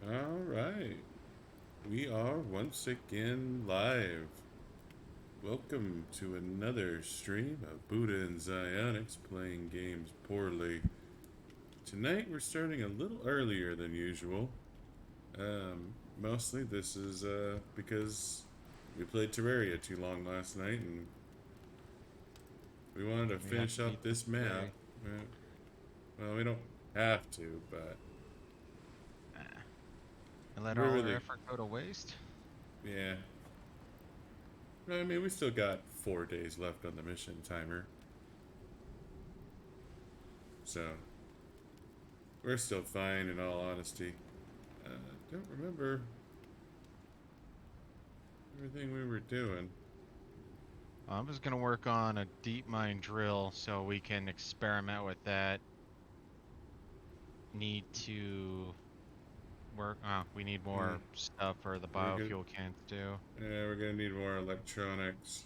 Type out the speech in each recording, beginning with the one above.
All right. We are once again live. Welcome to another stream of Buddha and Zionics playing games poorly. Tonight we're starting a little earlier than usual. Mostly this is because we played Terraria too long last night and we wanted to We have finish to beat up this this map. today. Uh, well, we don't have to, but Ah. And let we're all our really, effort go to waste? yeah. I mean, we still got 4 days left on the mission timer. So we're still fine in all honesty. Don't remember everything we were doing. I'm just gonna work on a deep mine drill so we can experiment with that. Need to work. We need Hmm. more stuff for the We're good. biofuel cans too. Yeah, we're gonna need more electronics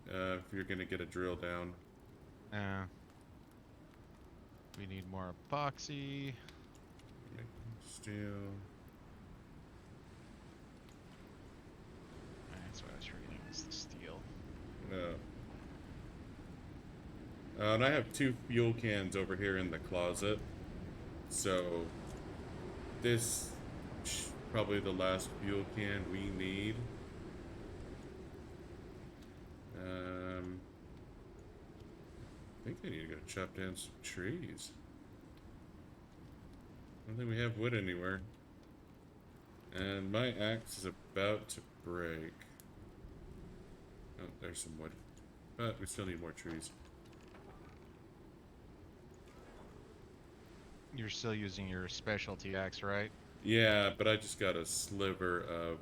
if you're gonna get a drill down. Uh, we need more epoxy. Steel. That's what I was reading. Is the steel. No. And I have 2 fuel cans over here in the closet. So this probably the last fuel can we need. Um, I think I need to go chop down some trees. I don't think we have wood anywhere. And my axe is about to break. Oh, there's some wood. But we still need more trees. You're still using your specialty axe, right? Yeah, but I just got a sliver of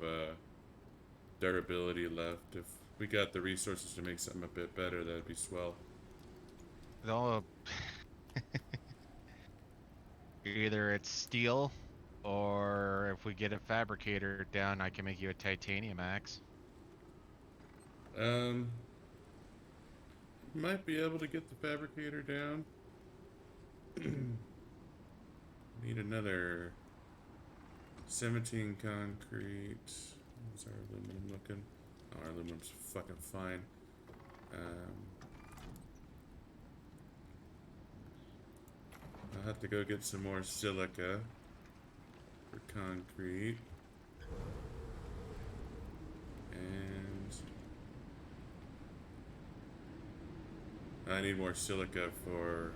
durability left. If we got the resources to make something a bit better, that'd be swell. Though, either it's steel, or if we get a fabricator down, I can make you a titanium axe. Um, might be able to get the fabricator down. Need another 17 concrete. How's our aluminum looking? Oh, our aluminum's fucking fine. I'll have to go get some more silica for concrete. And I need more silica for...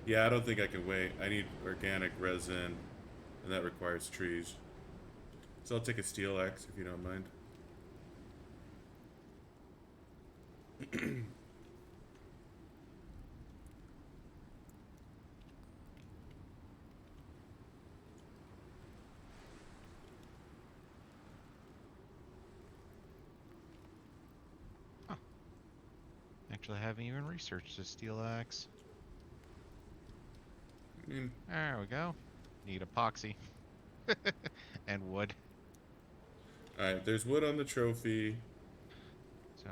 Yeah, I don't think I can wait. I need organic resin, and that requires trees. So I'll take a steel axe if you don't mind. Actually, I haven't even researched the steel axe. I mean, There we go. Need epoxy and wood. alright, there's wood on the trophy. So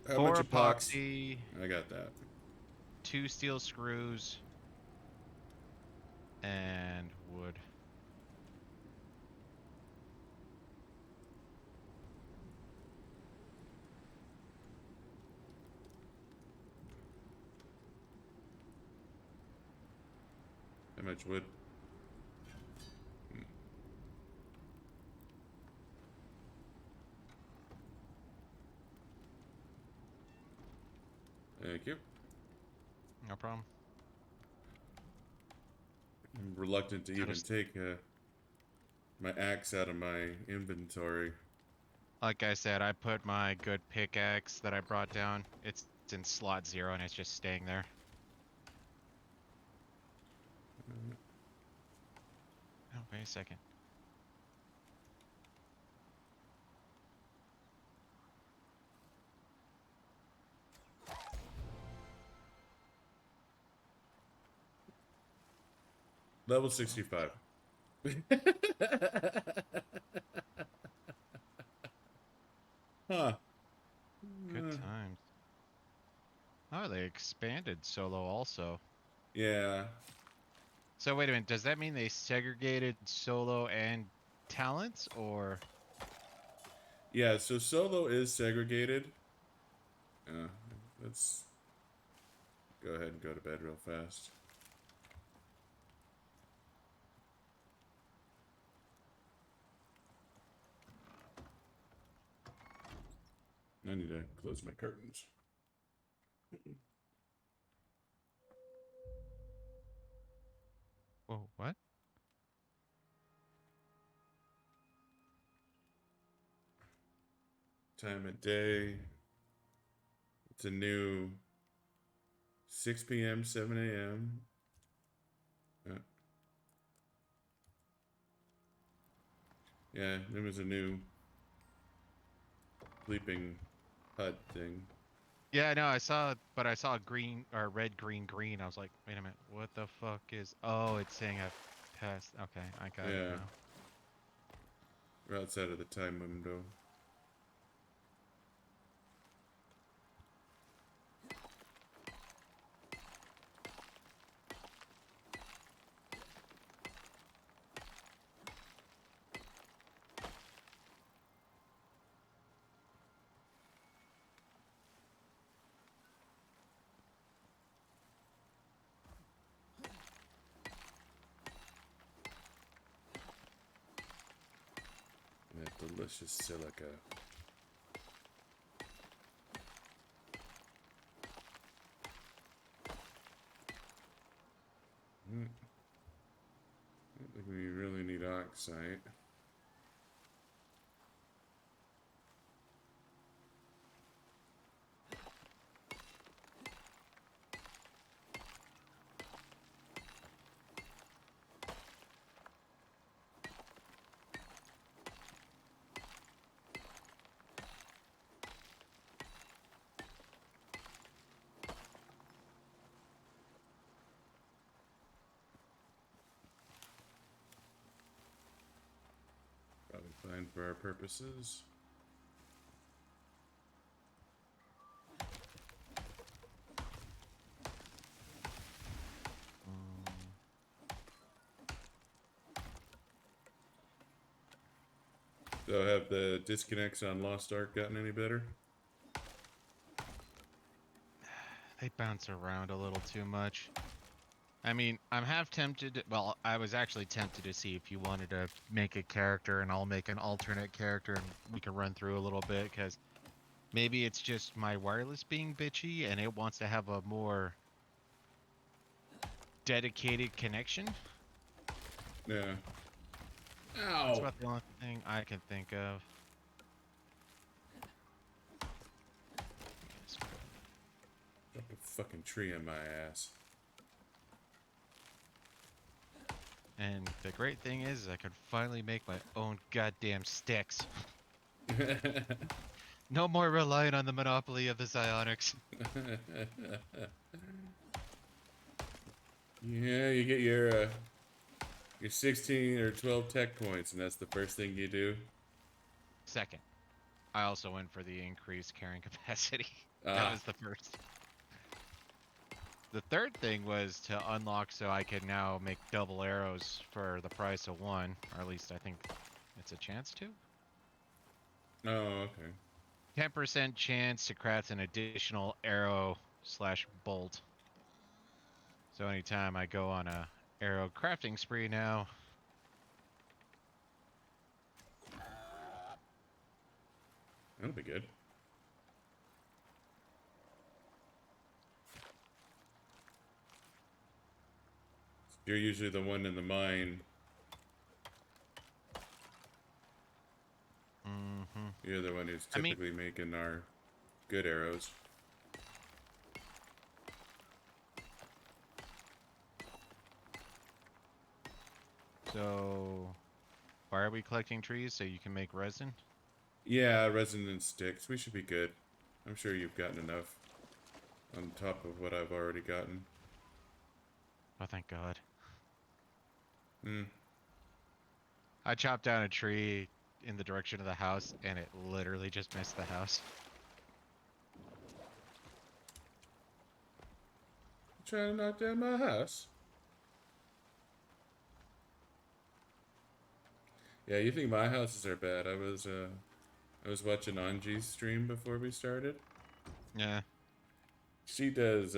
How much 4 epox? epoxy, I got that. 2 steel screws, and wood. How much wood? Thank you. No problem. I'm reluctant to I even just, take my axe out of my inventory. like I said, I put my good pickaxe that I brought down. It's in slot 0 and it's just staying there. Oh, wait a second. Level 65. Huh. Good times. Oh, they expanded solo also. Yeah. So wait a minute, does that mean they segregated solo and talents, or? Yeah, so solo is segregated. Uh, let's go ahead and go to bed real fast. I need to close my curtains. Whoa, what? Time of day. It's a new 6 p.m., 7 a.m. Yeah, there was a new sleeping hut thing. Yeah, no, I saw, but I saw green or red, green, green. I was like, wait a minute, what the fuck is? Oh, it's saying I've passed. Okay, I got it Yeah, now. we're outside of the time window. That delicious silica. I don't think we really need oxide. Probably fine for our purposes. Mm, So have the disconnects on Lost Ark gotten any better? they bounce around a little too much. I mean, I'm half tempted. Well, I was actually tempted to see if you wanted to make a character, and I'll make an alternate character, and we can run through a little bit because maybe it's just my wireless being bitchy, and it wants to have a more dedicated connection. Yeah. That's Ow! about the only thing I can think of. Yes. Dropped a fucking tree in my ass. And the great thing is, I could finally make my own goddamn sticks. No more relying on the monopoly of the psionics. Yeah, you get your 16 or 12 tech points, and that's the first thing you do. Second, I also went for the increased carrying capacity. That Ah, was the first. The third thing was to unlock so I can now make double arrows for the price of one, or at least I think it's a chance to. oh, okay. 10% chance to craft an additional arrow slash bolt. So anytime I go on a arrow crafting spree now, That'll be good. You're usually the one in the mine. mm-hmm. You're the one who's I mean, typically making our good arrows. so why are we collecting trees so you can make resin? Yeah, resonant sticks. We should be good. I'm sure you've gotten enough on top of what I've already gotten. Oh, thank God. Hmm. I chopped down a tree in the direction of the house and it literally just missed the house. Trying to knock down my house. Yeah, you think my houses are bad? I was watching Anji's stream before we started. Yeah. She does.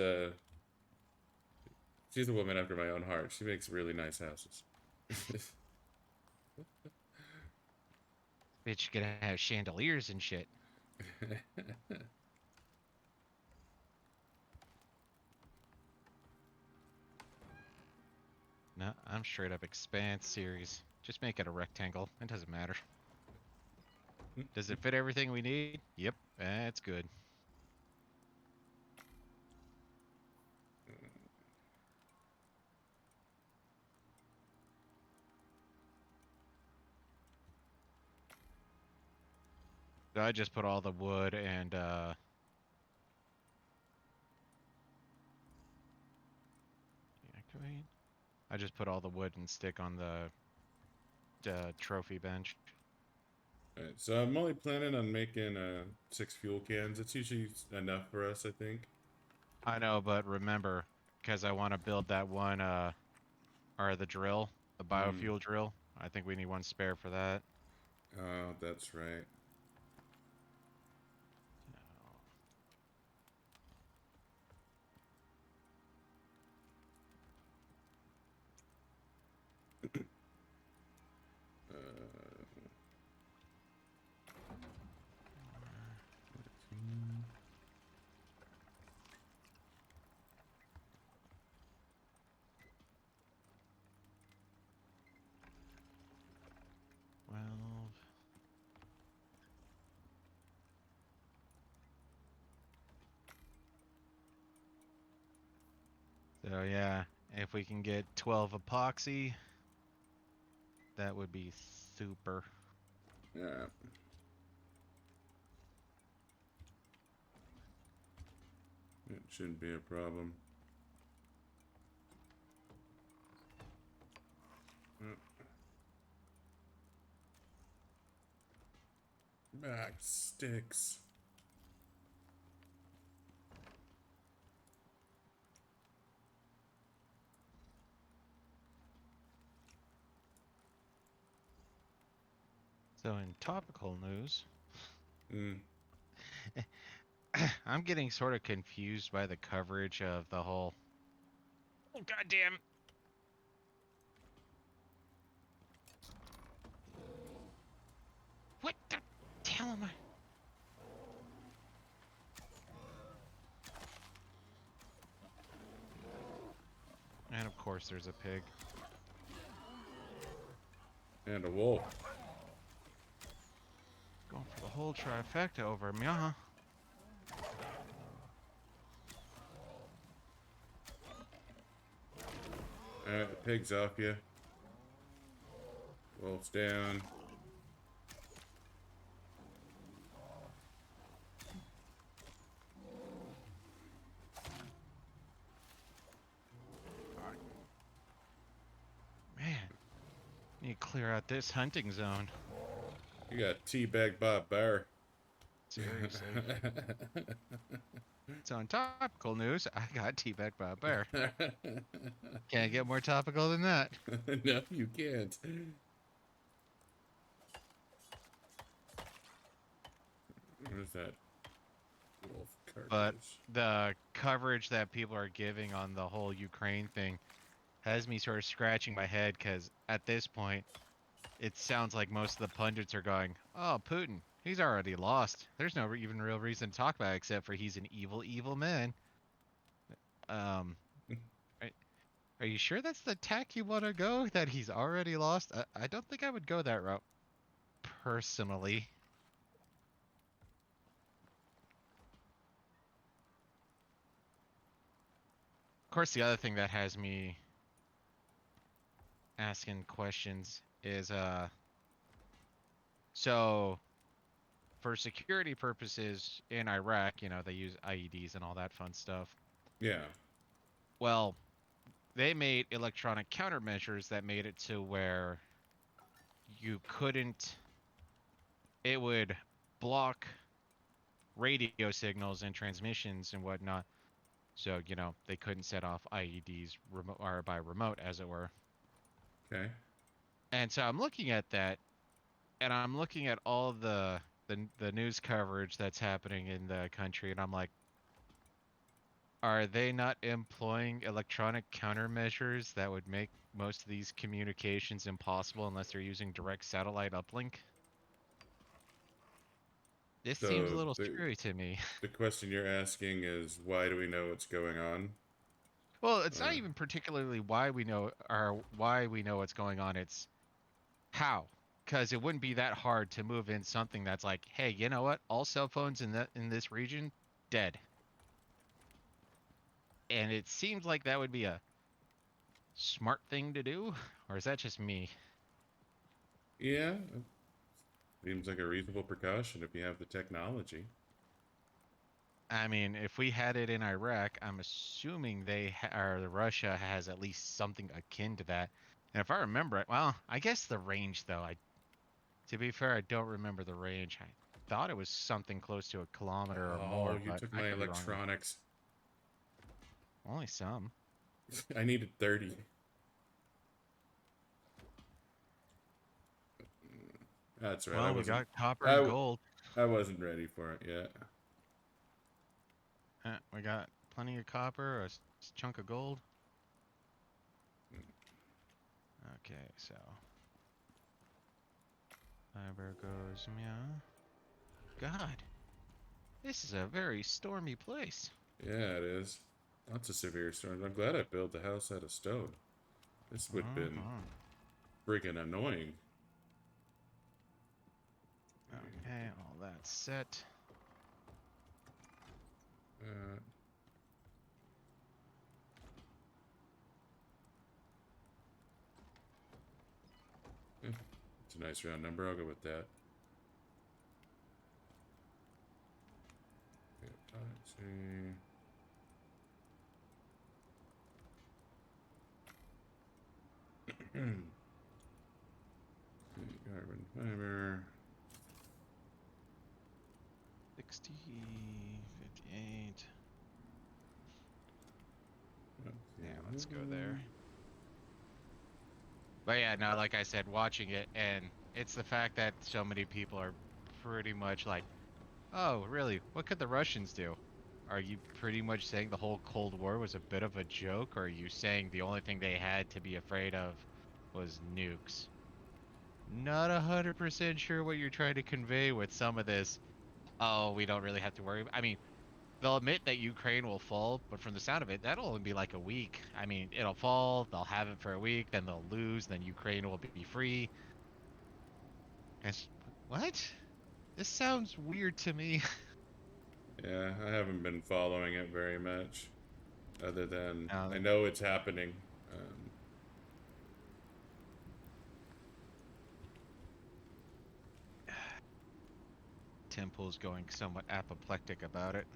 She's a woman after my own heart. She makes really nice houses. Bitch gonna have chandeliers and shit. No, I'm straight up Expanse series. Just make it a rectangle. It doesn't matter. Does it fit everything we need? Yep, that's good. So I just put all the wood and deactivate. I just put all the wood and stick on the trophy bench. Alright, so I'm only planning on making 6 fuel cans. It's usually enough for us, I think. I know, but remember, because I want to build that one or the drill, the Mm. biofuel drill. I think we need one spare for that. Oh, that's right. Uh, 14. 12. So yeah, if we can get 12 epoxy, that would be super. Yeah, it shouldn't be a problem. Back sticks. So in topical news, Mm. I'm getting sort of confused by the coverage of the whole. Oh goddamn! What the hell am I? And of course, there's a pig. And a wolf. Going for the whole trifecta over me, huh? Alright, the pig's off you. Wolf's down. Man, need to clear out this hunting zone. You got teabag Bob Bear. Seriously. So on topical news, I got teabagged by a bear. Can't get more topical than that. No, you can't. Where's that wolf But carcass? the coverage that people are giving on the whole Ukraine thing has me sort of scratching my head because at this point, it sounds like most of the pundits are going, "Oh, Putin, he's already lost. There's no even real reason to talk about it except for he's an evil, evil man." Um, are, are you sure that's the tack you want to go? That he's already lost? I don't think I would go that route personally. Of course, the other thing that has me asking questions is so for security purposes in Iraq, they use IEDs and all that fun stuff. Yeah. Well, they made electronic countermeasures that made it to where you couldn't it would block radio signals and transmissions and whatnot. So, they couldn't set off IEDs remote or by remote as it were. Okay. And so I'm looking at that And I'm looking at all the news coverage that's happening in the country, and I'm like, are they not employing electronic countermeasures that would make most of these communications impossible unless they're using direct satellite uplink? This seems a So little the screwy to me. the question you're asking is why do we know what's going on? Well, it's not Or even particularly why we know or why we know what's going on. It's how. Because it wouldn't be that hard to move in something that's like, hey, you know what? All cell phones in this region dead. And it seems like that would be a smart thing to do, or is that just me? yeah, seems like a reasonable precaution if you have the technology. I mean, if we had it in Iraq, I'm assuming or Russia has at least something akin to that. And if I remember it, well, I guess the range though. To be fair, I don't remember the range. I thought it was something close to a kilometer or Oh, more, you but took I my could be wrong there. electronics. Only some. I needed 30. That's right. Well, we got copper and I, gold. I wasn't ready for it yet. We got plenty of copper, chunk of gold. Okay, so fiber goes meow. God, this is a very stormy place. Yeah, it is. Lots of severe storms. I'm glad I built the house out of stone. This would have been Uh-huh. friggin' annoying. Okay, all that's set. Uh, it's a nice round number. I'll go with that. Okay, let's see. Carbon fiber. 60, 58. Yeah, let's go there. But yeah, no, like I said, watching it, and it's the fact that so many people are pretty much like, oh, really? What could the Russians do? Are you pretty much saying the whole Cold War was a bit of a joke, or are you saying the only thing they had to be afraid of was nukes? Not 100% sure what you're trying to convey with some of this. Oh, we don't really have to worry. I mean, they'll admit that Ukraine will fall, but from the sound of it, that'll only be like a week. I mean, it'll fall, they'll have it for a week, then they'll lose, then Ukraine will be free. It's, what? This sounds weird to me. Yeah, I haven't been following it very much, other than Now I that know it's happening. Um, Temple's going somewhat apoplectic about it.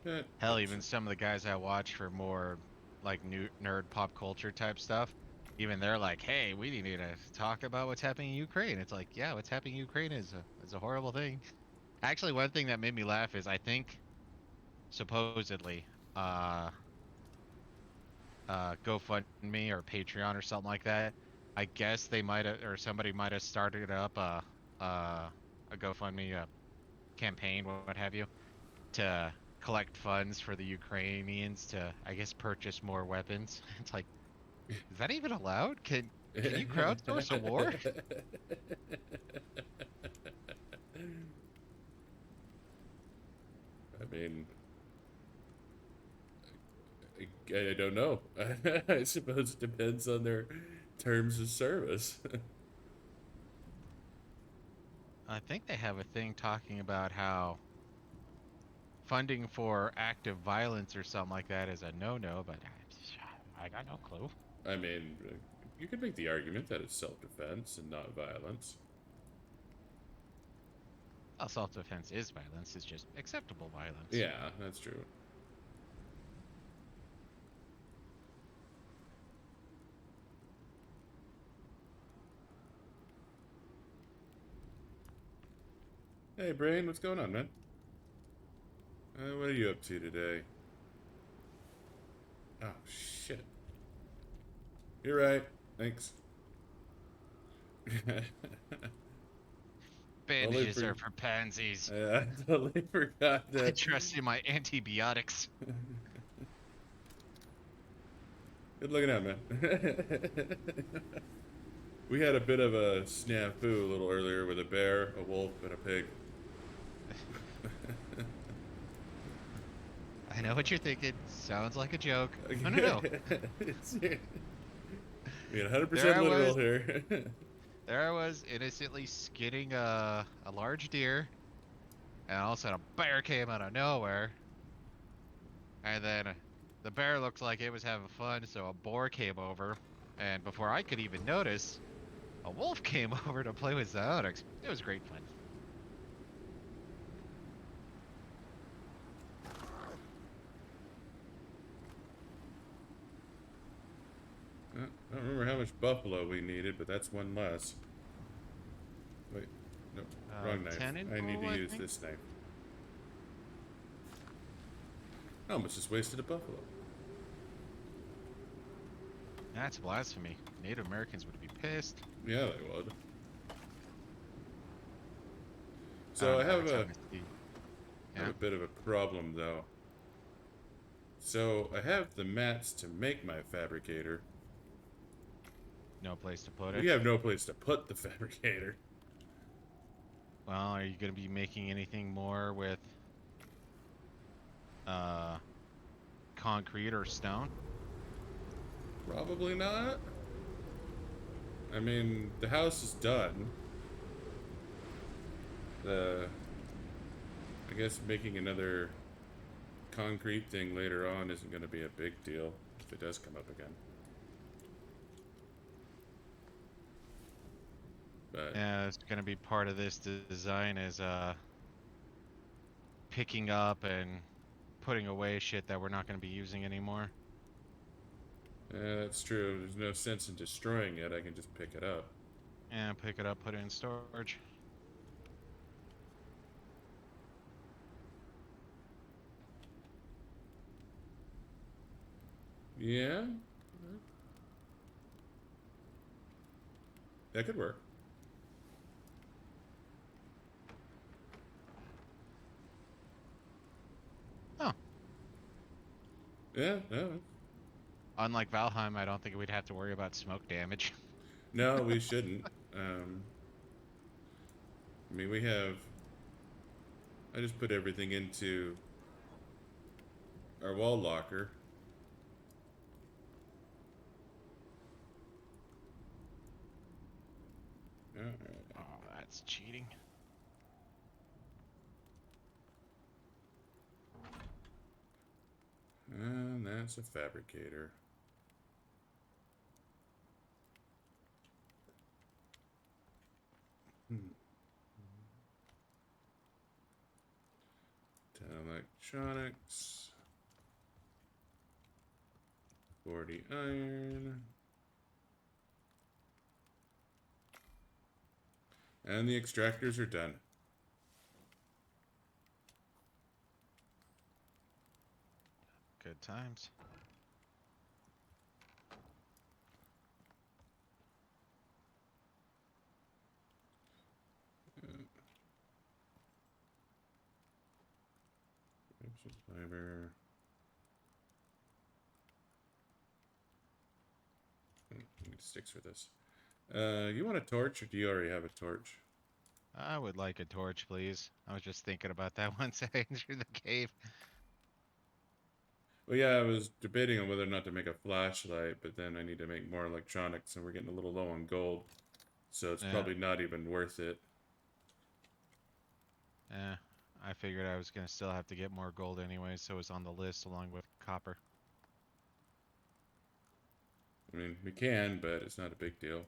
but Hell, it's even some of the guys I watch for more like new nerd pop culture type stuff, even they're like, "Hey, we need to talk about what's happening in Ukraine." It's like, yeah, what's happening in Ukraine is a horrible thing. Actually, one thing that made me laugh is I think supposedly uh GoFundMe or Patreon or something like that. I guess they might have or somebody might have started up a GoFundMe campaign, what have you, to collect funds for the Ukrainians to, I guess, purchase more weapons. It's like, is that even allowed? Can you crowdsource a war? I mean, I don't know. I suppose it depends on their terms of service. I think they have a thing talking about how funding for active violence or something like that is a no-no, but I got no clue. I mean, you could make the argument that it's self-defense and not violence. Well, self-defense is violence, it's just acceptable violence. Yeah, that's true. Hey, Brain, what's going on, man? What are you up to today? Oh, shit. You're right. Thanks. Totally Bandages for. are for pansies. I totally forgot I that. trust in my antibiotics. Good looking out, man. We had a bit of a snafu a little earlier with a bear, a wolf, and a pig. I know what you're thinking. Sounds like a joke. No, no, no. It's, being There 100% I literal was. here. There I was, innocently skinning a large deer, and all of a sudden a bear came out of nowhere, and then the bear looked like it was having fun, so a boar came over, and before I could even notice, a wolf came over to play with Zyonix. It was great fun. I don't remember how much buffalo we needed, but that's one less. Wait, no, wrong knife. 10 in I need to total, I use think. this knife. I almost just wasted a buffalo. That's blasphemy. Native Americans would be pissed. Yeah, they would. I So don't I know. have Every time a I see, have yeah, a bit of a problem though. So I have the mats to make my fabricator. no place to put We it. have no place to put the fabricator. Well, are you going to be making anything more with uh concrete or stone? Probably not. I mean, the house is done. The I guess making another concrete thing later on isn't going to be a big deal if it does come up again. But Yeah, it's going to be part of this design is picking up and putting away shit that we're not going to be using anymore. that's true. There's no sense in destroying it. I can just pick it up. And pick it up, put it in storage. Yeah, that could work. Oh, Yeah, no, unlike Valheim, I don't think we'd have to worry about smoke damage. no, we shouldn't. I mean, we have. I just put everything into our wall locker. Alright. Oh, that's cheating. And that's a fabricator. Hmm. 10 electronics. 40 iron. And the extractors are done. Good times. Fiber. Need sticks for this. You want a torch, or do you already have a torch? I would like a torch, please. I was just thinking about that once I entered the cave. Well, yeah, I was debating on whether or not to make a flashlight, but then I need to make more electronics, and we're getting a little low on gold, so it's Yeah, probably not even worth it. yeah. I figured I was gonna still have to get more gold anyway, so it's on the list along with copper. I mean, we can, but it's not a big deal.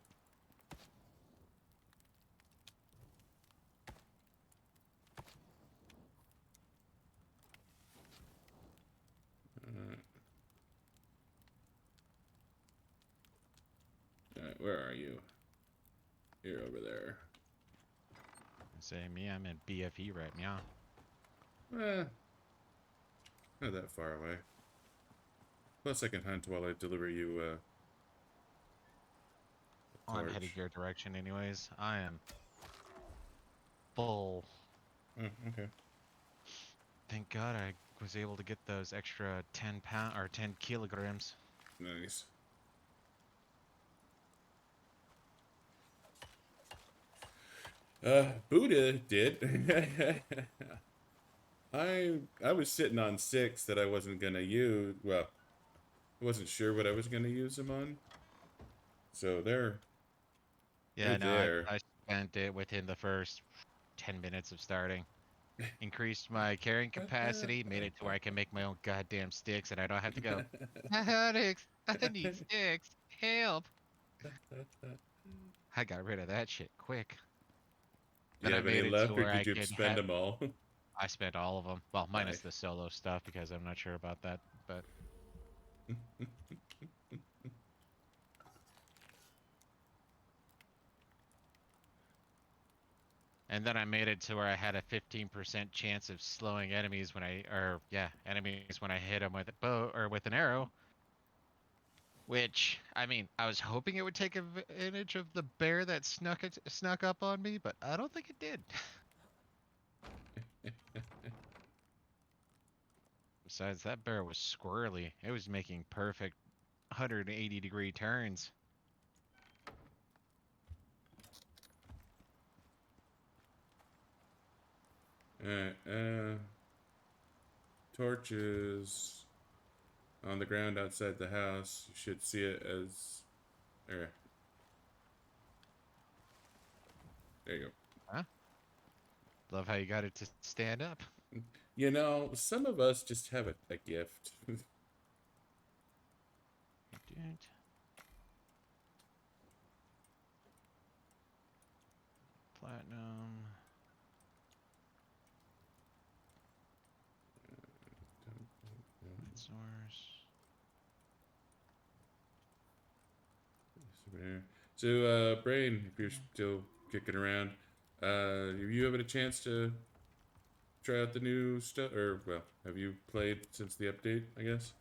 Alright, where are you? You're over there. Say me, I'm in BFE right now. Eh, not that far away. Plus, I can hunt while I deliver you Oh, I'm heading torch. your direction anyways. I am full. Oh, okay. Thank God I was able to get those extra 10 pound or 10 kilograms. Nice. Buddha did. I was sitting on 6 that I wasn't gonna use. Well, I wasn't sure what I was gonna use them on. So they're Yeah, no, I, there. I spent it within the first 10 minutes of starting. Increased my carrying capacity, made it to where I can make my own goddamn sticks and I don't have to go, Alex, I need sticks. Help. I got rid of that shit quick. Do Then you I have any made it to left, or where I did you could spend have. them all? I spent all of them. Well, minus Nice. the solo stuff because I'm not sure about that. But and then I made it to where I had a 15% chance of slowing enemies when enemies when I hit them with a bow or with an arrow. Which I mean, I was hoping it would take advantage of the bear that snuck up on me, but I don't think it did. Besides, that bear was squirrely. It was making perfect 180-degree turns. Torches on the ground outside the house. You should see it as. There, there you Huh? Love how you got it to stand up. go. You know, some of us just have a gift. Dude. Platinum. Point source. So, Brain, if you're still kicking around, have you having a chance to try out the new stuff? Or, well, have you played since the update, I guess?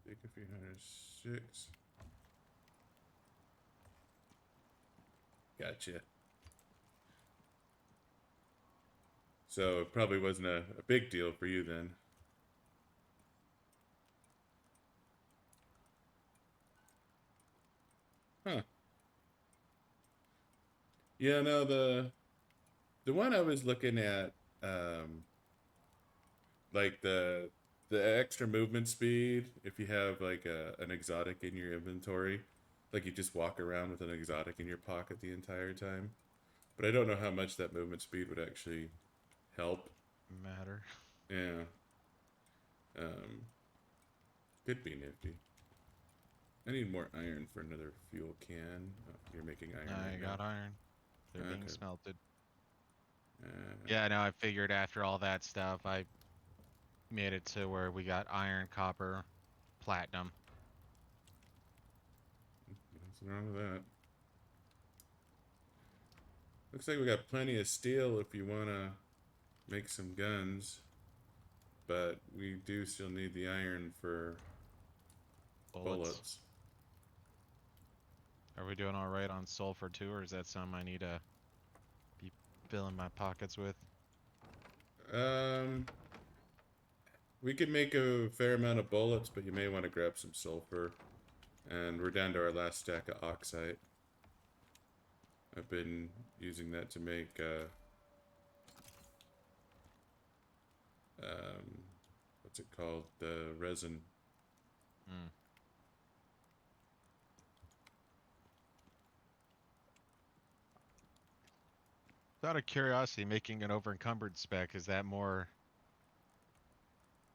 Take a few 106. Gotcha. So, it probably wasn't a big deal for you then. Huh. Yeah, no, the one I was looking at, um, like the extra movement speed, if you have like an exotic in your inventory, like you just walk around with an exotic in your pocket the entire time. But I don't know how much that movement speed would actually help. Matter. Yeah, um, could be nifty. I need more iron for another fuel can. Oh, you're making iron I right now. got iron. They're being Okay. smelted. Uh, Yeah, no, I figured after all that stuff, I made it to where we got iron, copper, platinum. nothing wrong with that. Looks like we got plenty of steel if you want to make some guns, but we do still need the iron for Bullets. bullets. Are we doing all right on sulfur too, or is that something I need to be filling my pockets with? Um, we could make a fair amount of bullets, but you may want to grab some sulfur. And we're down to our last stack of oxide. I've been using that to make um, what's it called? The resin. Hmm. Out of curiosity, making an over-encumbered spec, is that more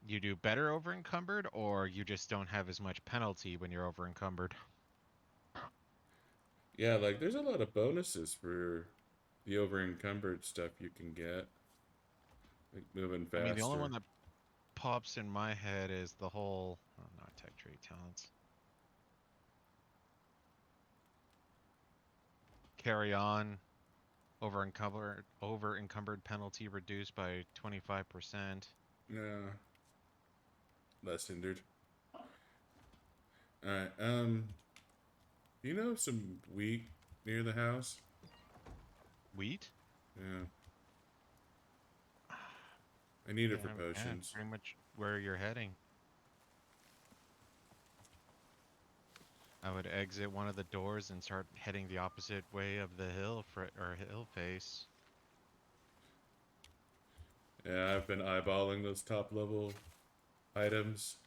you do better over-encumbered, or you just don't have as much penalty when you're over-encumbered? Yeah, like there's a lot of bonuses for the over encumbered stuff you can get, like moving I mean, the only faster. one that pops in my head is the whole, oh, not tech trait talents. carry on. Over encumbered penalty reduced by 25%. Yeah, less hindered. All right. You know some wheat near the house? Wheat? Yeah. I need it for Yeah, potions. pretty much where you're heading. I would exit one of the doors and start heading the opposite way of the hill or hill face. Yeah, I've been eyeballing those top level items.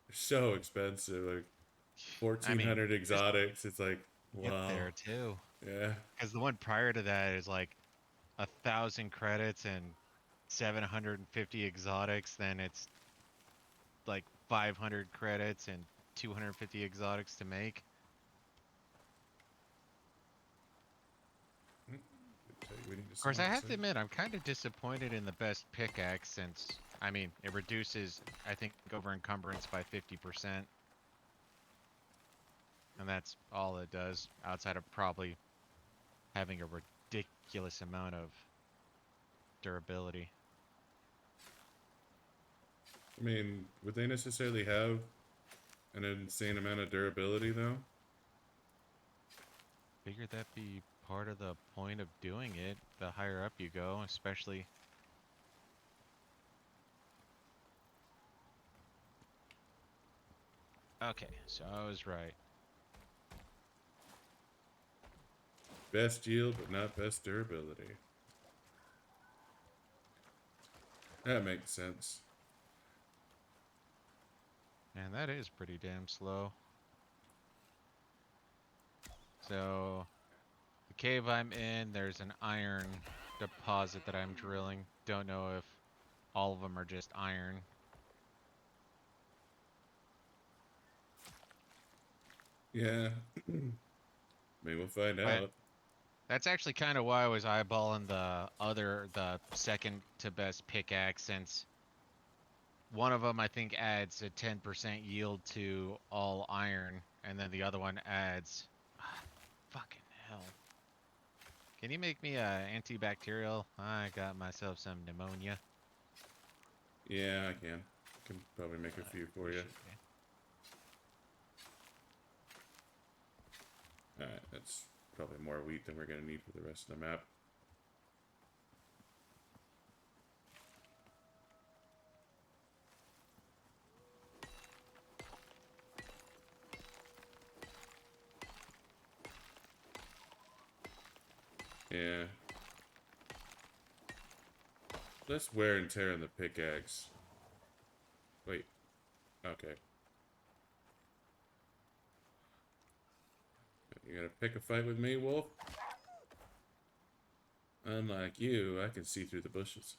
They're so expensive, like I mean, 1,400 just exotics. It's like, get wow. there too. Yeah. Because the one prior to that is like 1,000 credits and 750 exotics. Then it's like 500 credits and 250 exotics to make. Tell you we need to Of course, sell I it have to soon. admit, I'm kind of disappointed in the best pickaxe since, I mean, it reduces, I think, over encumbrance by 50%. And that's all it does, outside of probably having a ridiculous amount of durability. I mean, would they necessarily have an insane amount of durability though? Figured that be part of the point of doing it, the higher up you go, especially. Okay, so I was right. Best yield, but not best durability. That makes sense. And that is pretty damn slow. So, the cave I'm in, there's an iron deposit that I'm drilling. Don't know if all of them are just iron. Yeah. Maybe we'll find But out. that's actually kind of why I was eyeballing the second to best pickaxe, since one of them I think adds a 10% yield to all iron, and then the other one adds, fucking hell. Can you make me a antibacterial? I got myself some pneumonia. Yeah, I can. Can probably make a I few for you. appreciate it. Alright, that's probably more wheat than we're gonna need for the rest of the map. Yeah. Less wear and tear on the pickaxe. Wait. Okay. You gonna pick a fight with me, Wolf? Unlike you, I can see through the bushes.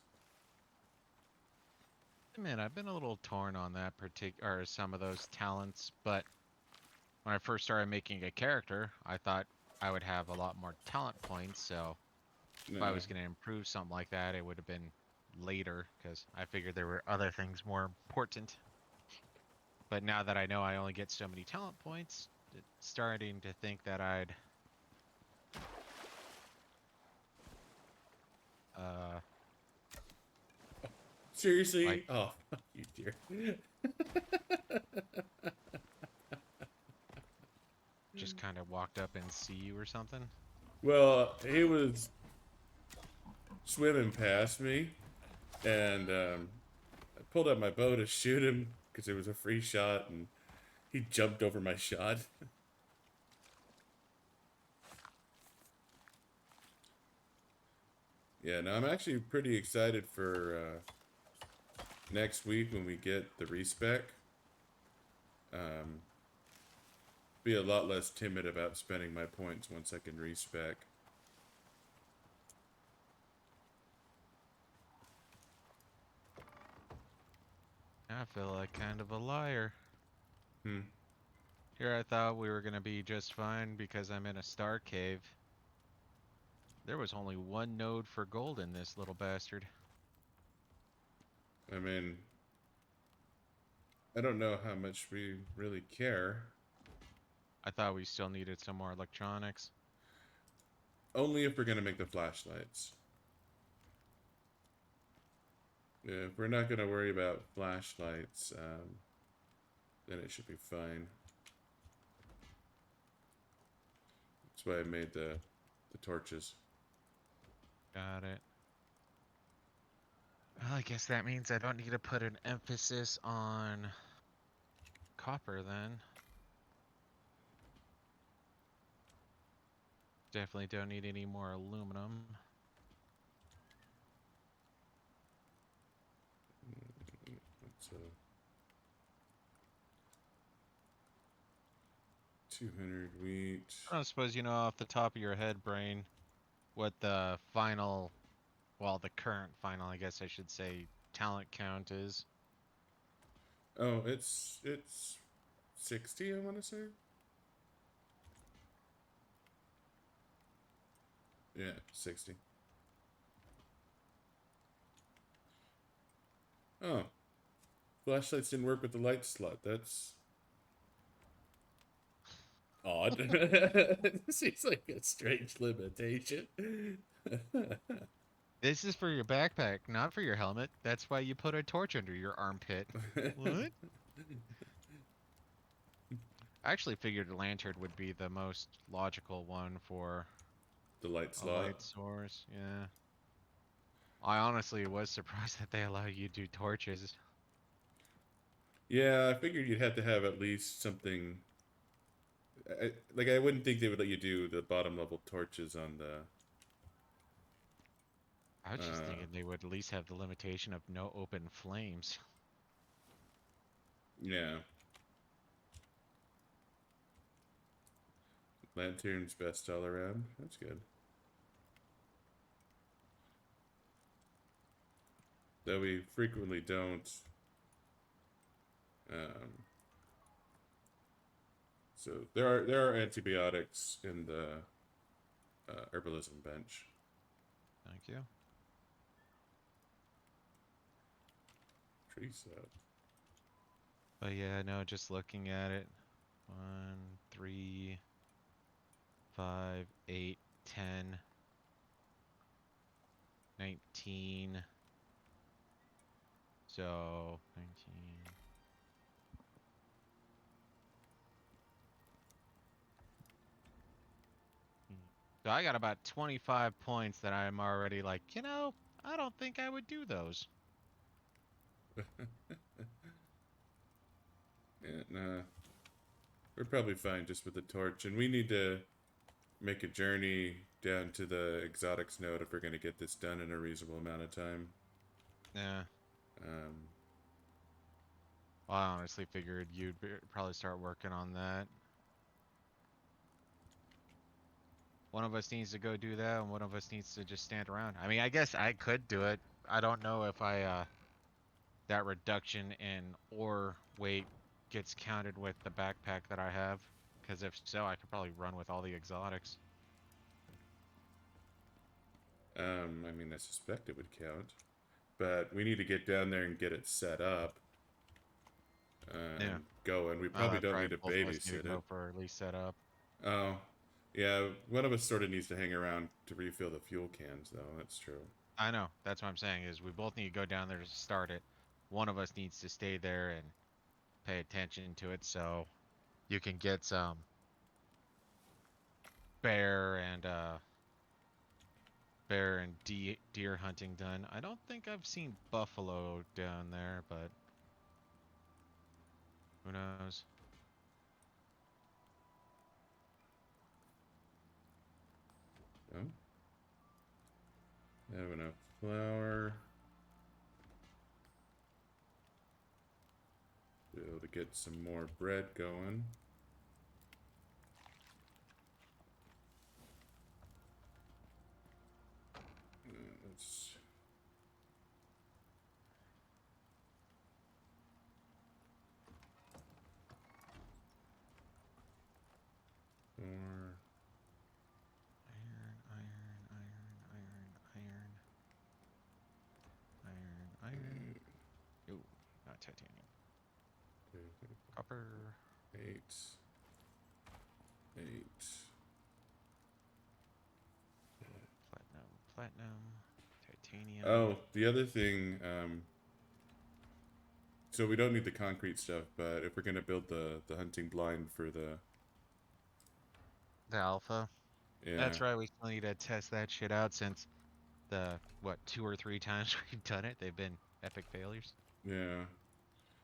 Man, I've been a little torn on that or some of those talents, but when I first started making a character, I thought I would have a lot more talent points, so if I No. was going to improve something like that, it would have been later, because I figured there were other things more important. But now that I know I only get so many talent points, it's starting to think that I'd uh like Seriously? Oh, fuck you, dear. just kind of walked up and see you or something. Well, he was swimming past me, and I pulled up my bow to shoot him because it was a free shot, and he jumped over my shot. Yeah, no, I'm actually pretty excited for next week when we get the respec. Um, be a lot less timid about spending my points once I can respec. I feel like kind of a liar. Hmm. Here I thought we were going to be just fine because I'm in a star cave. There was only one node for gold in this little bastard. I mean, I don't know how much we really care. I thought we still needed some more electronics. Only if we're gonna make the flashlights. If we're not gonna worry about flashlights, then it should be fine. That's why I made the torches. Got it. Well, I guess that means I don't need to put an emphasis on copper then. Definitely don't need any more aluminum. That's 200 wheat. I don't suppose you know off the top of your head, Brain, what the final, well, the current final, I guess I should say, talent count is. Oh, it's 60, I want to say. Yeah, 60. Oh, flashlights didn't work with the light slot. That's odd. Seems like a strange limitation. This is for your backpack, not for your helmet. That's why you put a torch under your armpit. What? I actually figured a lantern would be the most logical one for The light a slot. light source. Yeah. I honestly was surprised that they allow you to do torches. Yeah, I figured you'd have to have at least something. Like, I wouldn't think they would let you do the bottom level torches on the. I was just Uh, thinking they would at least have the limitation of no open flames. yeah. Lantern's best all around. That's good. Though we frequently don't. Um, so there are antibiotics in the herbalism bench. Thank you. Tree sap. But yeah, no, just looking at it. 1, 3, 5, 8, 10, 19. So 19. So I got about 25 points that I'm already like, I don't think I would do those. Yeah, nah. We're probably fine just with the torch, and we need to make a journey down to the exotics node if we're going to get this done in a reasonable amount of time. Yeah. Um, Well, I honestly figured you'd probably start working on that. One of us needs to go do that, and one of us needs to just stand around. I mean, I guess I could do it. I don't know if that reduction in ore weight gets counted with the backpack that I have. Because if so, I could probably run with all the exotics. I mean, I suspect it would count, but we need to get down there and get it set up Yeah. and go. And we probably don't Probably need to both of us need to babysit it. go for at least set up. Oh, yeah. One of us sort of needs to hang around to refill the fuel cans, though. That's true. I know. That's what I'm saying is we both need to go down there to start it. One of us needs to stay there and pay attention to it so you can get some bear and deer hunting done. I don't think I've seen buffalo down there, but who knows? Oh, I have enough flour. Be able to get some more bread going. Let's. More. Iron, iron, iron, iron, iron, iron, iron. Ooh, not titanium. Copper. 8. 8. Platinum, titanium. Oh, the other thing, so we don't need the concrete stuff, but if we're gonna build the hunting blind for the The alpha. yeah That's right, we still need to test that shit out since the, what, 2 or 3 times we've done it, they've been epic failures. yeah.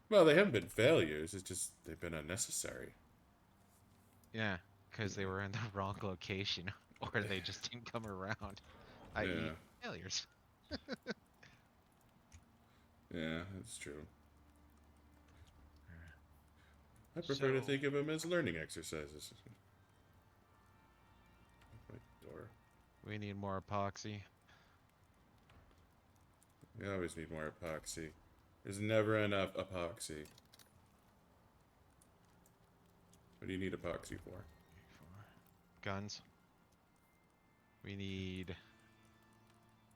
Well, they haven't been failures. It's just they've been unnecessary. Yeah, because they Yeah, were in the wrong location, or they just didn't come around, yeah, i.e. failures. yeah. That's true. I prefer to So, think of them as learning exercises. My door. we need more epoxy. We always need more epoxy. There's never enough epoxy. What do you need epoxy for? For guns. We need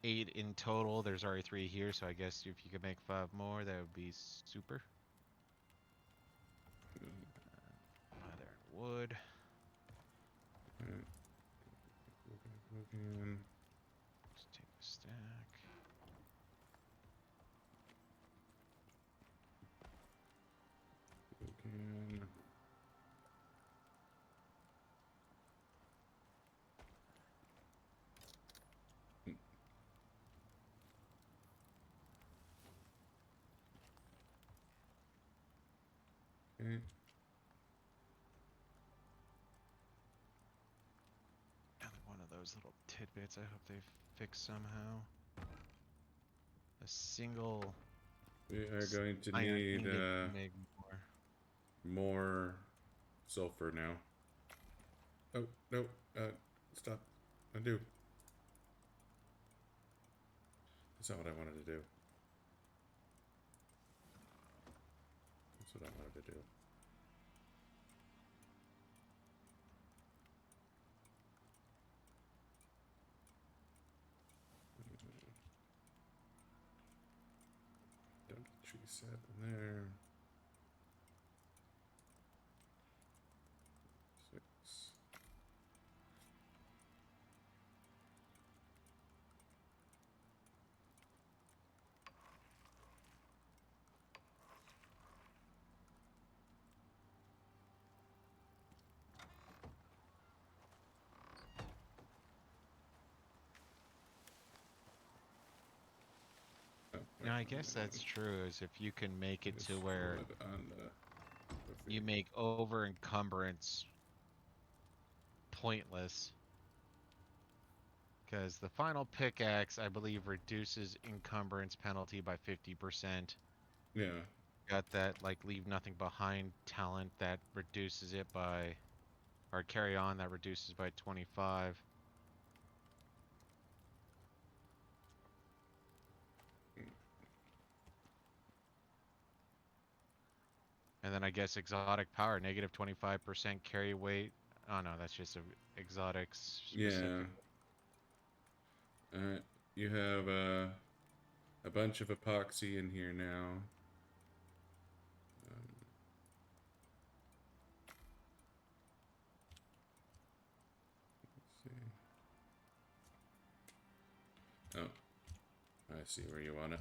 8 in total. There's already 3 here, so I guess if you could make 5 more, that would be super. Leather and wood. Alright. Again. Just take a stack. Again. Okay. Another one of those little tidbits I hope they fix somehow. A single We are going to iron need ingot can make more. more sulfur now. Oh, no. Stop. Undo. That's not what I wanted to do. That's what I wanted to do. Dump the tree sap in there. 6. Oh, Now I guess that's true, is if you can make it to where on the you make over encumbrance pointless. Because the final pickaxe, I believe, reduces encumbrance penalty by 50%. yeah. Got that, like, leave nothing behind talent that reduces it by, or carry on that reduces by 25. And then I guess exotic power, negative 25% carry weight. Oh no, that's just a exotics Yeah. specific. Alright. You have a bunch of epoxy in here now. Um, let's see. Oh, I see where you want it.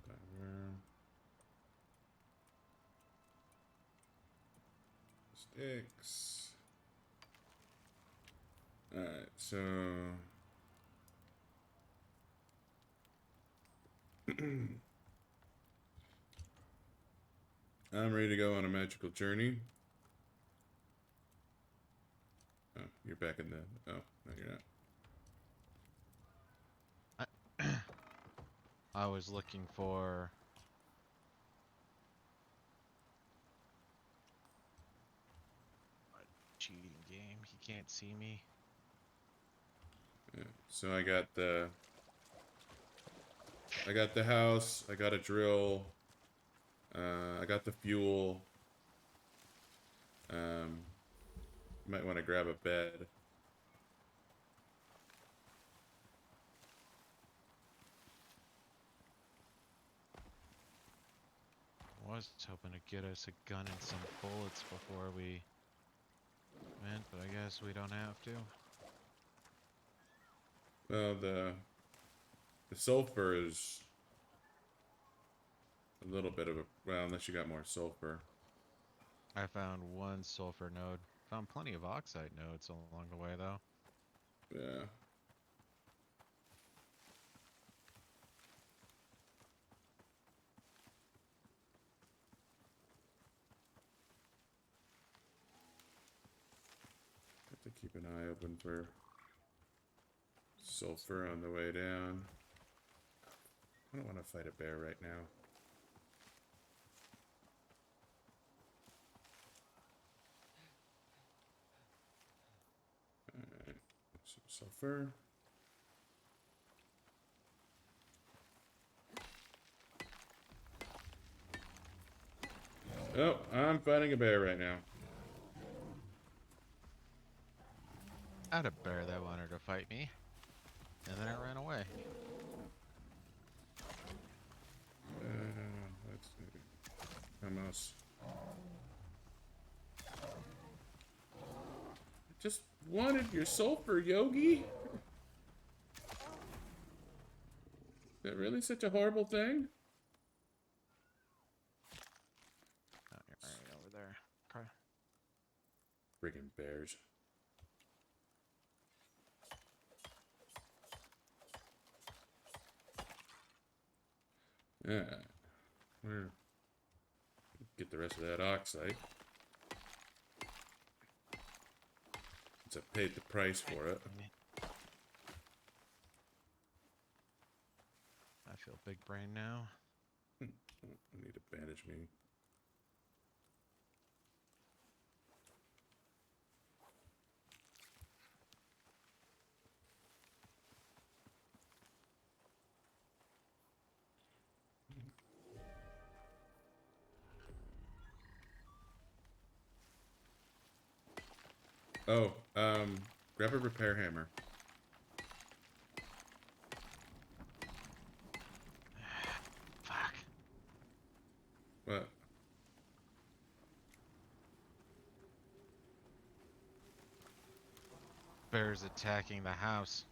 Fiber. Sticks. Alright, so I'm ready to go on a magical journey. Oh, you're back in the... Oh, no, you're I, I was looking for a cheating game. He can't see me. not. Yeah. So I got the... I got the house. I got a drill. I got the fuel. Um, might want to grab a bed. Was hoping to get us a gun and some bullets before we went, but I guess we don't have to. Well, the sulfur is a little bit of a well, unless you got more sulfur. I found one sulfur node. Found plenty of oxide nodes along the way, though. Yeah. Have to keep an eye open for sulfur on the way down. I don't want to fight a bear right now. Alright, some sulfur. Oh, I'm fighting a bear right now. I had a bear that wanted to fight me, and then it ran away. Let's see. Almost. I just wanted your sulfur, Yogi. Is that really such a horrible thing? Oh, you're right over there. Okay. Friggin' bears. Yeah. Where? Get the rest of that oxide. Since I paid the price for it. I feel big brain now. I need to bandage me. Oh, grab a repair hammer. Fuck. What? Bears attacking the house.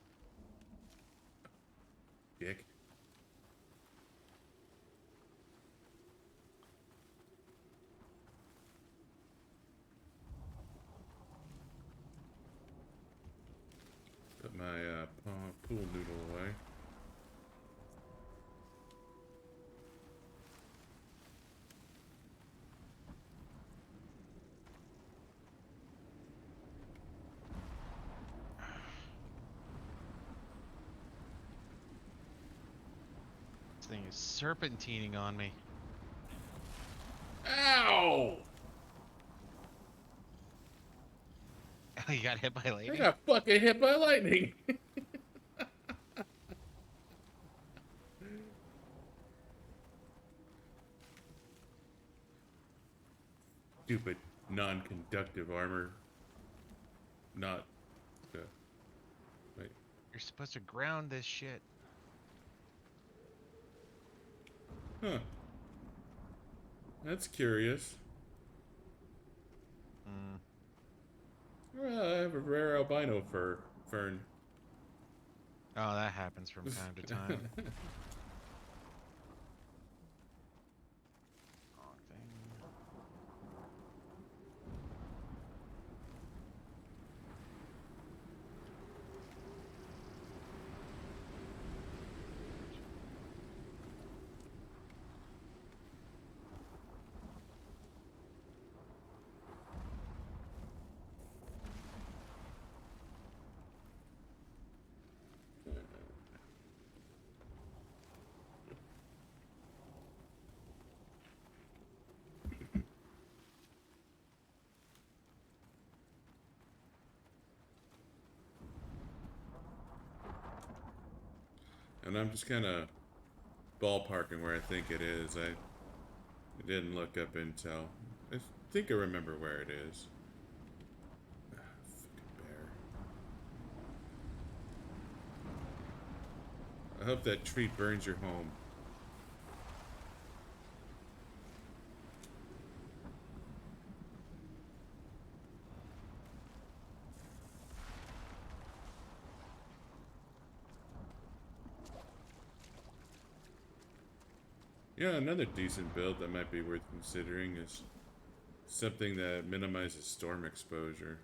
Dick. Put my pool noodle away. This thing is serpentining on me. Ow! Oh, you got hit by I lightning? got fucking hit by lightning. Stupid non-conductive armor. Not. Wait. You're supposed to ground this shit. Huh. That's curious. Hmm. Well, I have a rare albino fern. Oh, that happens from time to time. Wrong thing. And I'm just kind of ballparking where I think it is. I I didn't look up intel. I think I remember where it is. Ah, fucking bear. I hope that tree burns your home. Yeah, another decent build that might be worth considering is something that minimizes storm exposure.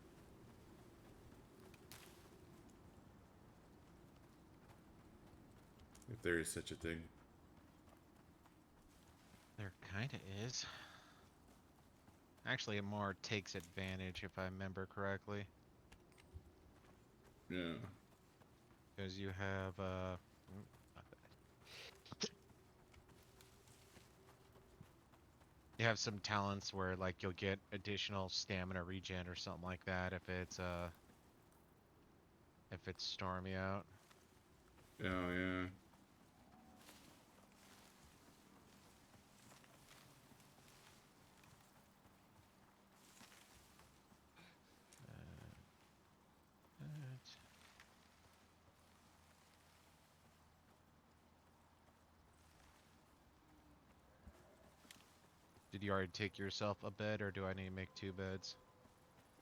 If there is such a thing. There kind of is. Actually, it more takes advantage if I remember correctly. Yeah. Because you have, you have some talents where, like, you'll get additional stamina regen or something like that if it's stormy out. Oh, yeah. That- Did you already take yourself a bed, or do I need to make 2 beds?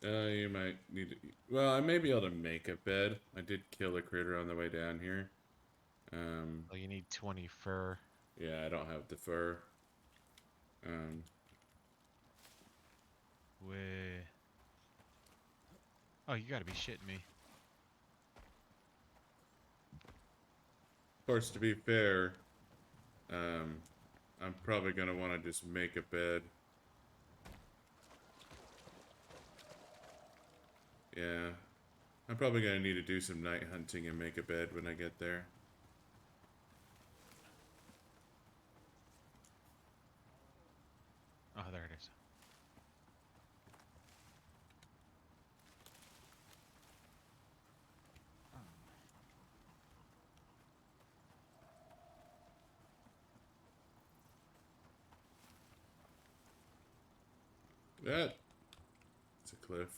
You might need to. Well, I may be able to make a bed. I did kill a critter on the way down here. Oh, you need 20 fur. Yeah, I don't have the fur. Um, Way. Oh, you gotta be shitting me. of course, to be fair, um, I'm probably gonna want to just make a bed. Yeah, I'm probably gonna need to do some night hunting and make a bed when I get there. Oh, there it is. That it's a cliff.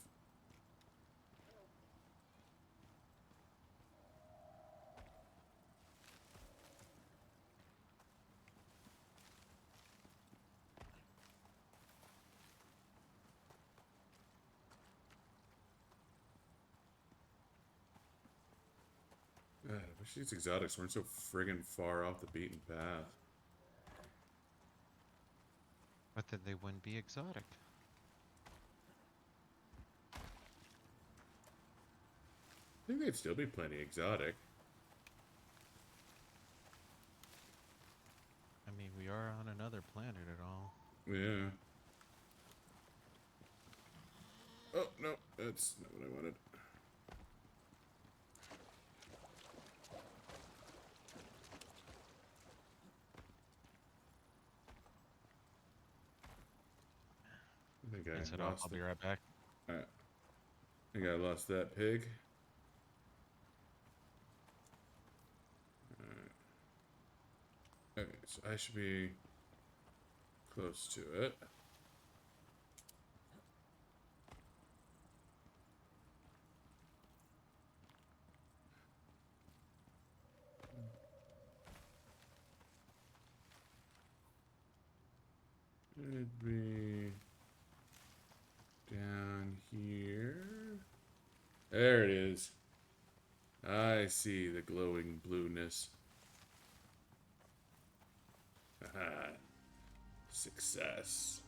God, I wish these exotics weren't so friggin' far off the beaten path. But then they wouldn't be exotic. I think they'd still be plenty exotic. I mean, we are on another planet at all. Yeah. Oh, no, that's not what I wanted. I think I said, I I'll lost be it. right back. I think I lost that pig. Okay, so I should be close to it. It'd be down here. There it is. I see the glowing blueness. Haha. Success.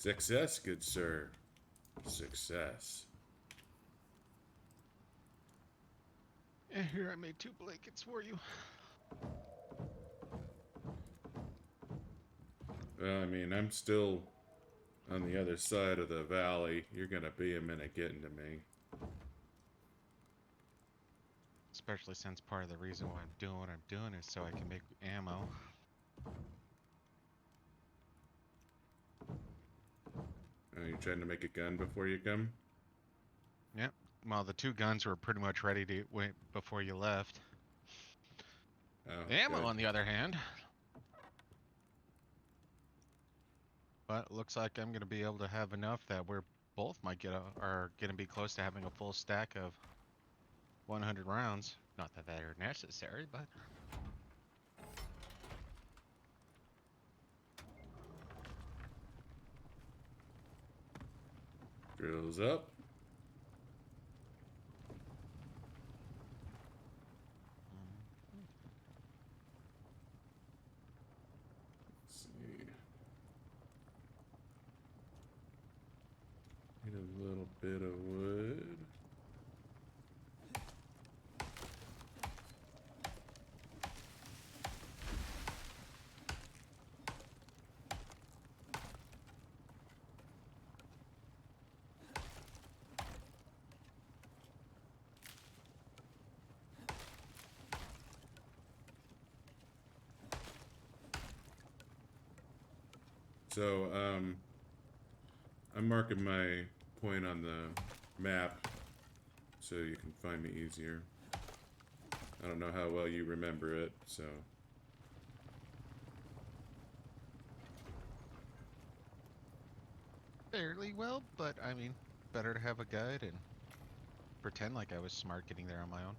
Success, good sir. Success. And here I made 2 blankets for you. Well, I mean, I'm still on the other side of the valley. You're gonna be a minute getting to me. Especially since part of the reason why I'm doing what I'm doing is so I can make ammo. Are you trying to make a gun before you come? Yep. Well, the 2 guns were pretty much ready to wait before you left. Oh, Ammo, good. on the other hand. But it looks like I'm going to be able to have enough that we're both might are going to be close to having a full stack of 100 rounds. Not that they're necessary, but... Drills up. Let's see. Need a little bit of wood. So, I'm marking my point on the map so you can find me easier. I don't know how well you remember it, so... Fairly well, but I mean, better to have a guide and pretend like I was smart getting there on my own.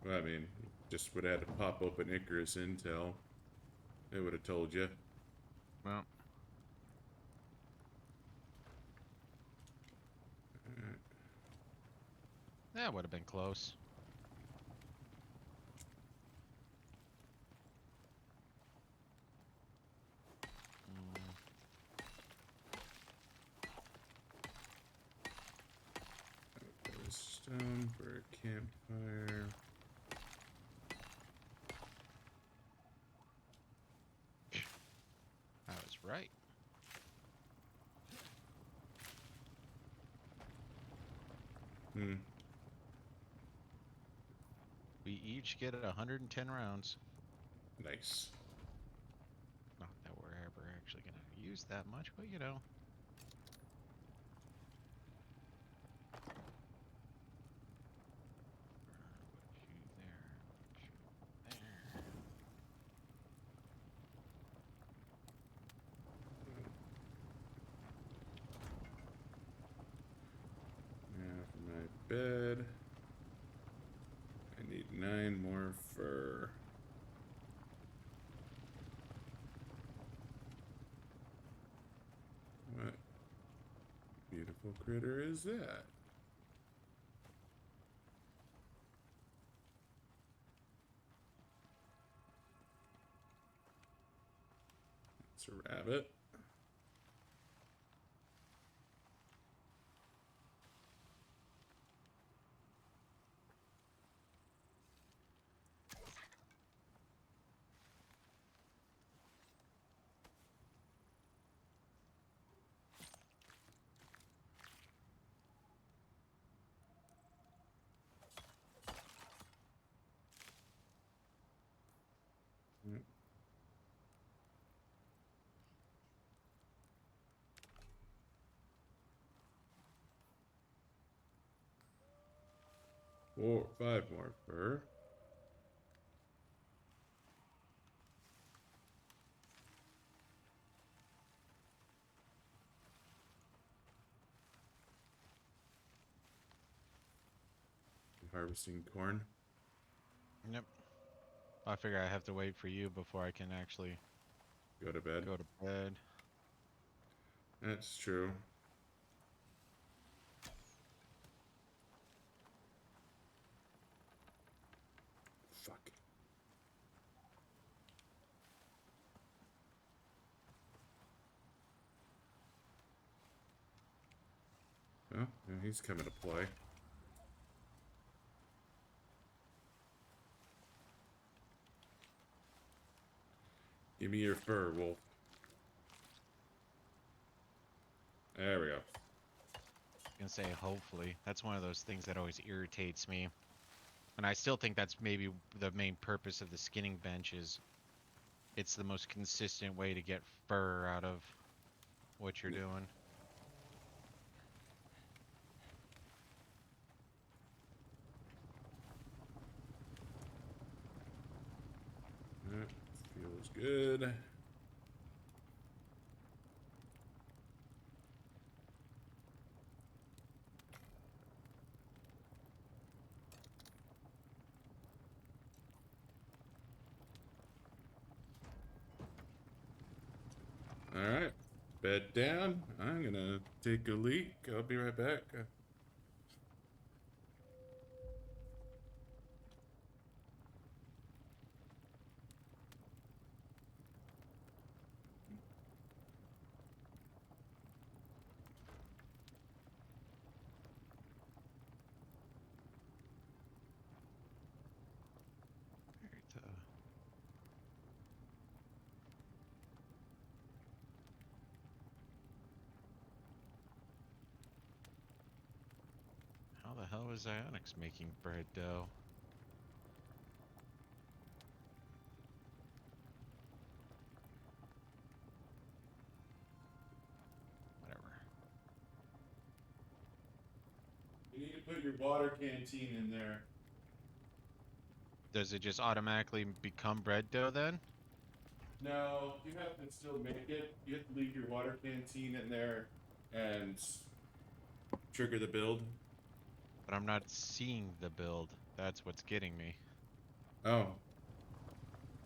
Well, I mean, just would have had to pop open Icarus Intel. It would have told you. Well, that would have been close. Stone for a campfire. I was right. Hmm. We each get 110 rounds. Nice. Not that we're ever actually going to use that much, but you know. Put you there, put you there. Now for my bed. I need 9 more fur. What beautiful critter is that? It's a rabbit. Yep. 4, 5 more fur. Harvesting corn. Yep. I figure I have to wait for you before I can actually Go to bed. go to bed. That's true. Fuck. He's coming to play. Give me your fur, wolf. There we go. I can say hopefully. That's one of those things that always irritates me. And I still think that's maybe the main purpose of the skinning bench is it's the most consistent way to get fur out of what you're doing. That feels good. Alright. Bed down. I'm gonna take a leak. I'll be right back. Right, how the hell is Ionix making bread dough? Whatever. You need to put your water canteen in there. Does it just automatically become bread dough then? No, you have to still make it. You have to leave your water canteen in there and trigger the build. But I'm not seeing the build. That's what's getting me. Oh.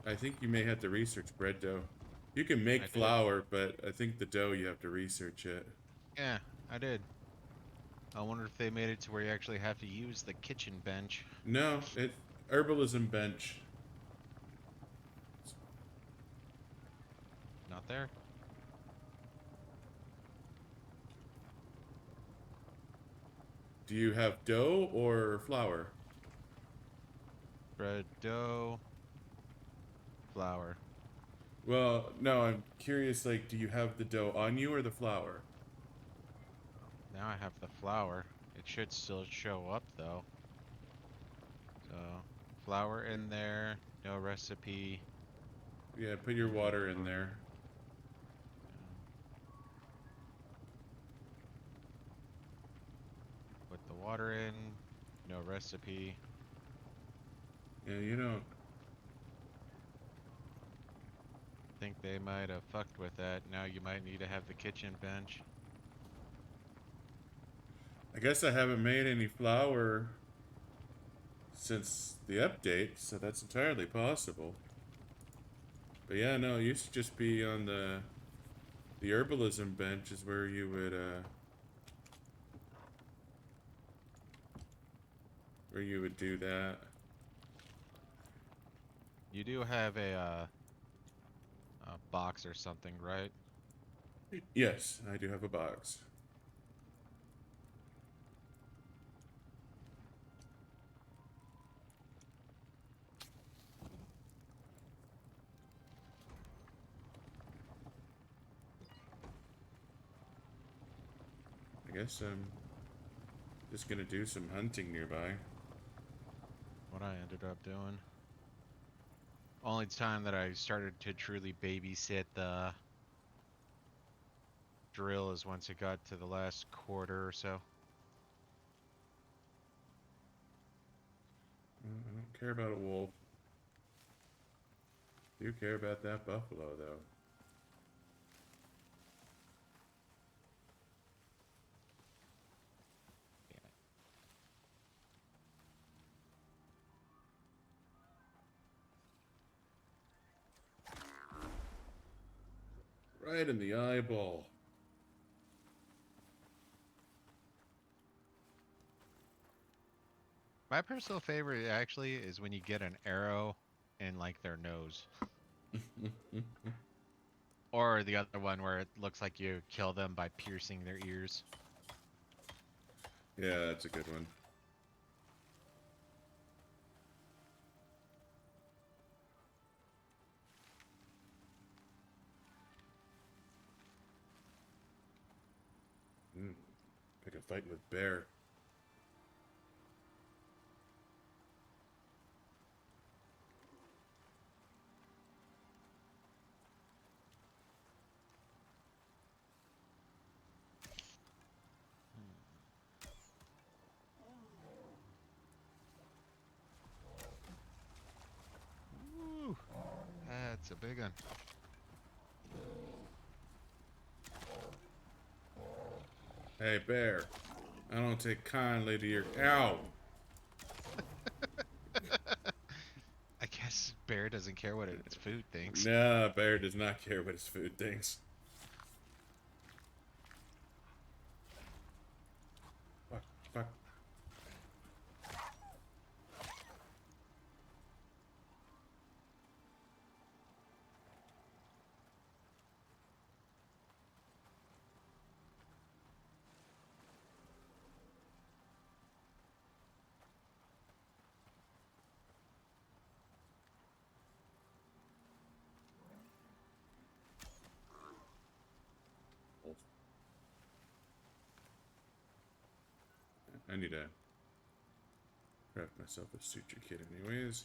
I think you may have to research bread dough. You can I make did. flour, but I think the dough you have to research it. Yeah, I did. I wonder if they made it to where you actually have to use the kitchen bench. No, it herbalism bench. Not there? Do you have dough or flour? Bread dough. Flour. Well, no, I'm curious, like, do you have the dough on you or the flour? Now I have the flour. It should still show up though. So, flour in there. No recipe. Yeah, put your water in there. Put the water in. No recipe. Yeah, you don't. Think they might have fucked with that. Now you might need to have the kitchen bench. I guess I haven't made any flour since the update, so that's entirely possible. But yeah, no, it used to just be on the herbalism bench is where you would do that. You do have a box or something, right? Yes, I do have a box. I guess I'm just gonna do some hunting nearby. What I ended up doing. Only time that I started to truly babysit the drill is once it got to the last quarter or so. I don't care about a wolf. Do care about that buffalo, though. Right in the eyeball. My personal favorite actually is when you get an arrow in like their nose. Or the other one where it looks like you kill them by piercing their ears. Yeah, that's a good one. Mm. Pick a fight with bear. Woo! That's a big one. Hey, bear. I don't take kindly to your. Ow! I guess bear doesn't care what its food thinks. Nah, bear does not care what his food thinks. Fuck, fuck. I need to craft myself a suture kit, anyways.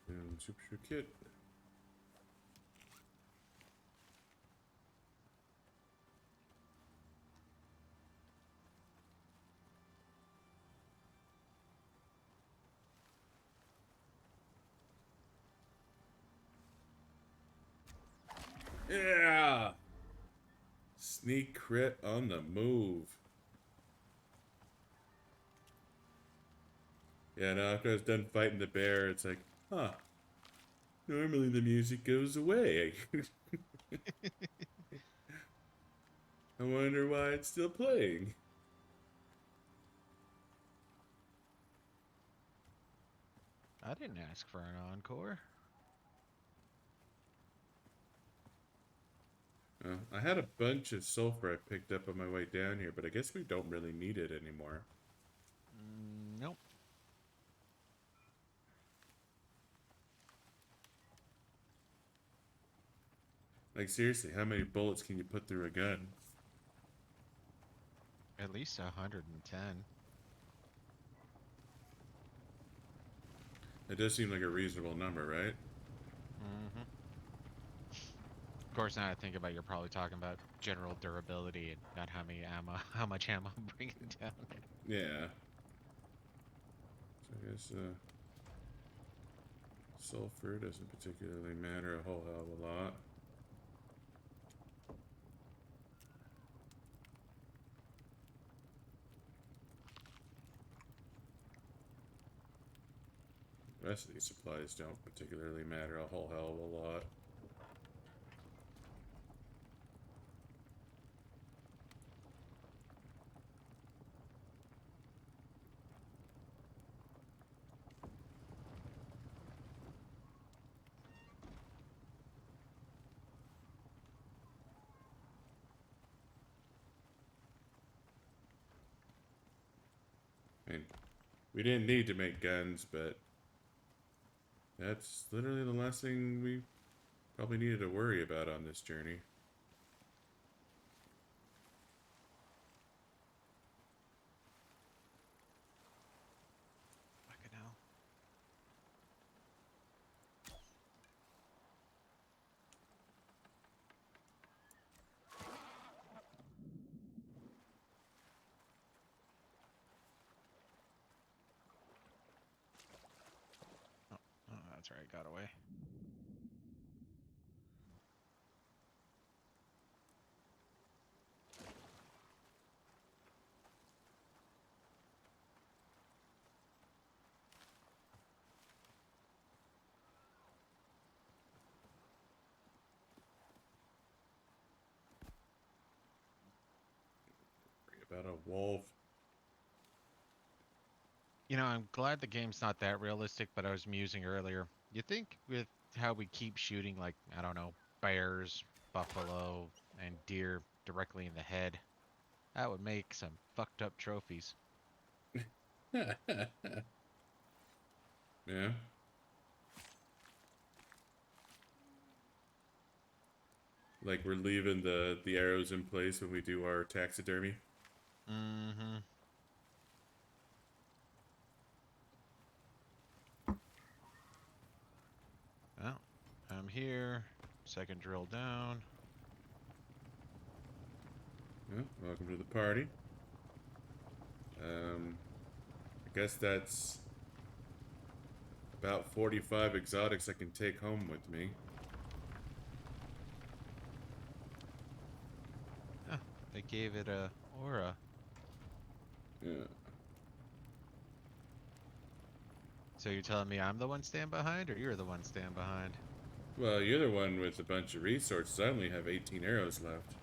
And suture kit. Yeah! Sneak crit on the move. Yeah, now after I was done fighting the bear, it's like, huh. Normally the music goes away. I wonder why it's still playing. I didn't ask for an encore. I had a bunch of sulfur I picked up on my way down here, but I guess we don't really need it anymore. Nope. Like, seriously, how many bullets can you put through a gun? At least 110. It does seem like a reasonable number, right? Mm-hmm. Of course, now I think about, you're probably talking about general durability and not how many ammo, how much ammo I'm bringing down. Yeah. So I guess sulfur doesn't particularly matter a whole hell of a lot. The rest of these supplies don't particularly matter a whole hell of a lot. I mean, we didn't need to make guns, but that's literally the last thing we probably needed to worry about on this journey. Fucking hell. Oh, oh, that's right. Got away. Worry about a wolf. You know, I'm glad the game's not that realistic, but I was musing earlier. You think with how we keep shooting, like, I don't know, bears, buffalo, and deer directly in the head, that would make some fucked up trophies. Yeah. Like we're leaving the arrows in place when we do our taxidermy. Mm-hmm. Well, I'm here. Second drill down. Yeah, welcome to the party. I guess that's about 45 exotics I can take home with me. Huh, they gave it a aura. Yeah. So you're telling me I'm the one stand behind, or you're the one stand behind? Well, you're the one with a bunch of resources. I only have 18 arrows left.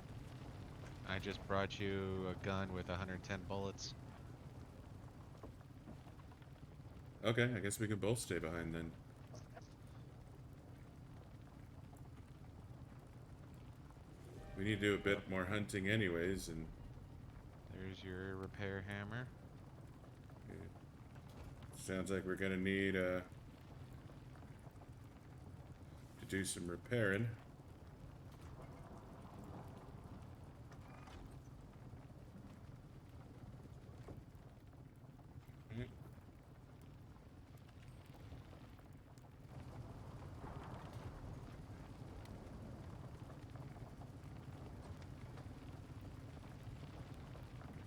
I just brought you a gun with 110 bullets. Okay, I guess we can both stay behind then. We need to do a bit more hunting anyways, and There's your repair hammer. it sounds like we're gonna need to do some repairing.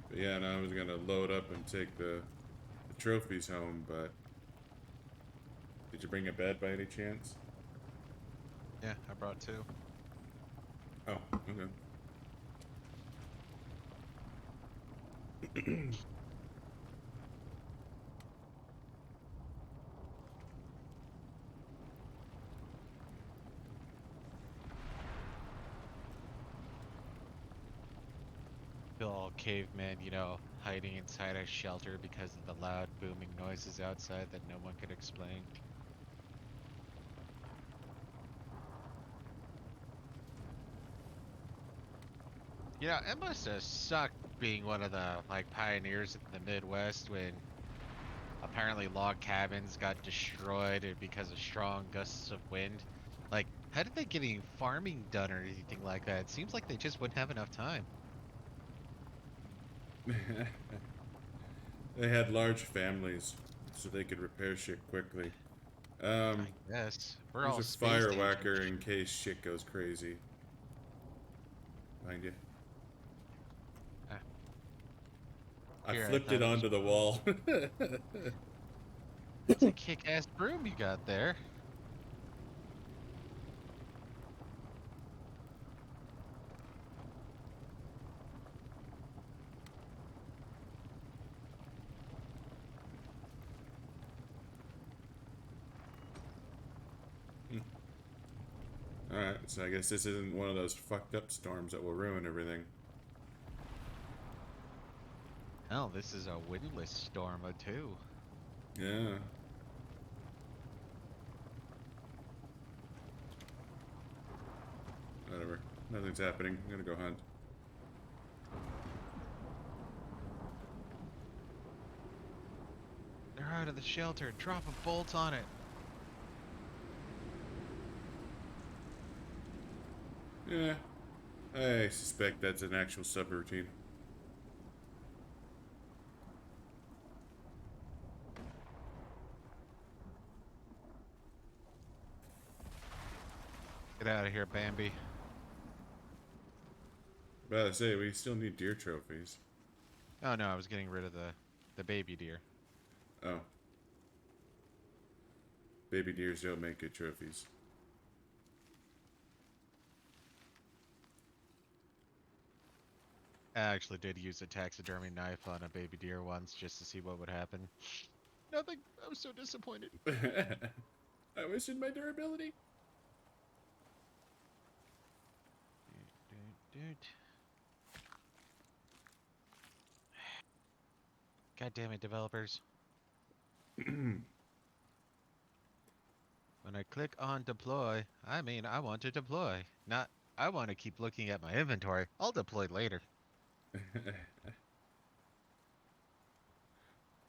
But yeah, and I was gonna load up and take the trophies home, but did you bring a bed by any chance? Yeah, I brought two. Oh, okay. Feel all caveman, hiding inside a shelter because of the loud booming noises outside that no one could explain. It must have sucked being one of the pioneers in the Midwest when apparently log cabins got destroyed because of strong gusts of wind. Like, how did they get any farming done or anything like that? It seems like they just wouldn't have enough time. They had large families, so they could repair shit quickly. I guess. We're There's all a space fire aged. whacker in case shit goes crazy. Mind you. Uh, I Here, I flipped it thought it was onto the broom. wall. That's a kick-ass broom you got there. Alright, so I guess this isn't one of those fucked up storms that will ruin everything. Hell, this is a windless storm too. Yeah. Whatever. Nothing's happening. I'm gonna go hunt. They're out of the shelter. Drop a bolt on it. Yeah. I suspect that's an actual subroutine. Get out of here, Bambi. But I say, we still need deer trophies. Oh no, I was getting rid of the baby deer. Oh. Baby deers don't make good trophies. I actually did use a taxidermy knife on a baby deer once just to see what would happen. Nothing. I was so disappointed. I wasted my durability. God damn it, developers. When I click on deploy, I mean I want to deploy, not I want to keep looking at my inventory. I'll deploy later.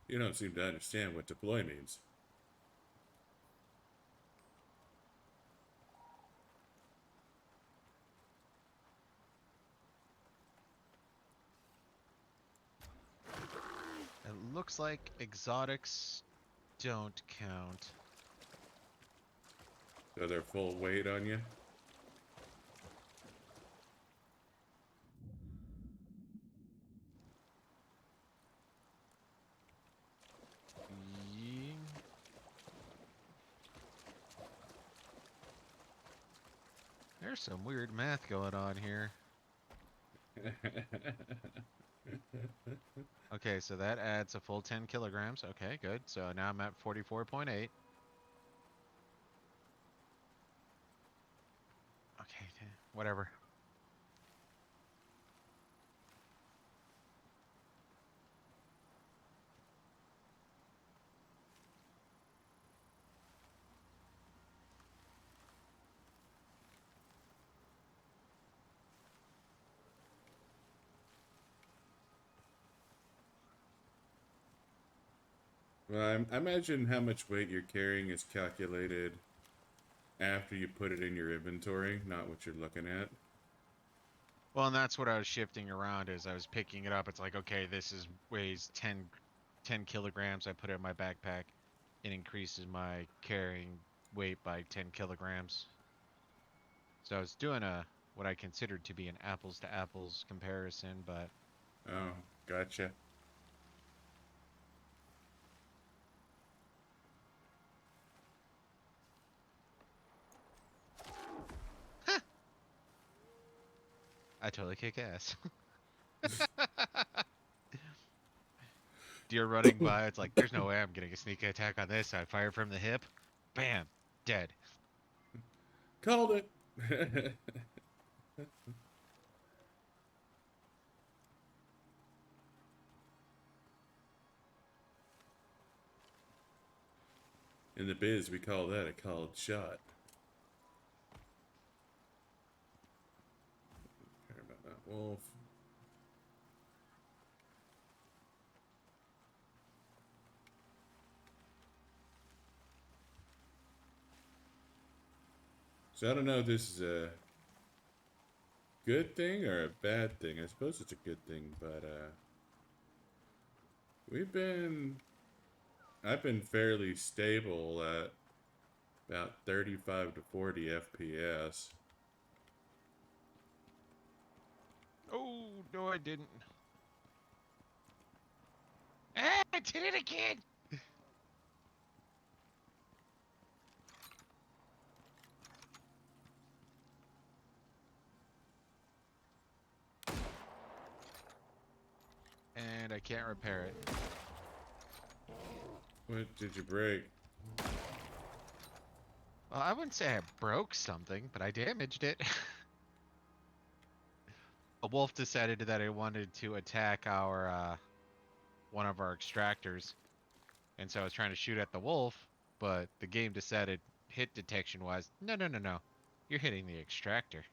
You don't seem to understand what deploy means. It looks like exotics don't count. So they're full weight on you. Ye- There's some weird math going on here. Okay, so that adds a full 10 kilograms. Okay, good. So now I'm at 44.8. Okay, whatever. Well, I imagine how much weight you're carrying is calculated after you put it in your inventory, not what you're looking at. Well, and that's what I was shifting around as I was picking it up. It's like, okay, this is weighs 10 kilograms. I put it in my backpack. It increases my carrying weight by 10 kilograms. So I was doing a what I considered to be an apples to apples comparison, but Oh, gotcha. I totally kick ass. Deer running by, it's like, there's no way I'm getting a sneak attack on this. I fire from the hip. Bam. Dead. Called it. In the biz, we call that a called shot. Care about that wolf. So I don't know if this is a good thing or a bad thing. I suppose it's a good thing, but we've been I've been fairly stable at about 35 to 40 FPS. Oh, no, I didn't. Ah, I did it again. And I can't repair it. What did you break? Well, I wouldn't say I broke something, but I damaged it. A wolf decided that it wanted to attack our one of our extractors, and so I was trying to shoot at the wolf, but the game decided hit detection wise, no, no, no, no, you're hitting the extractor.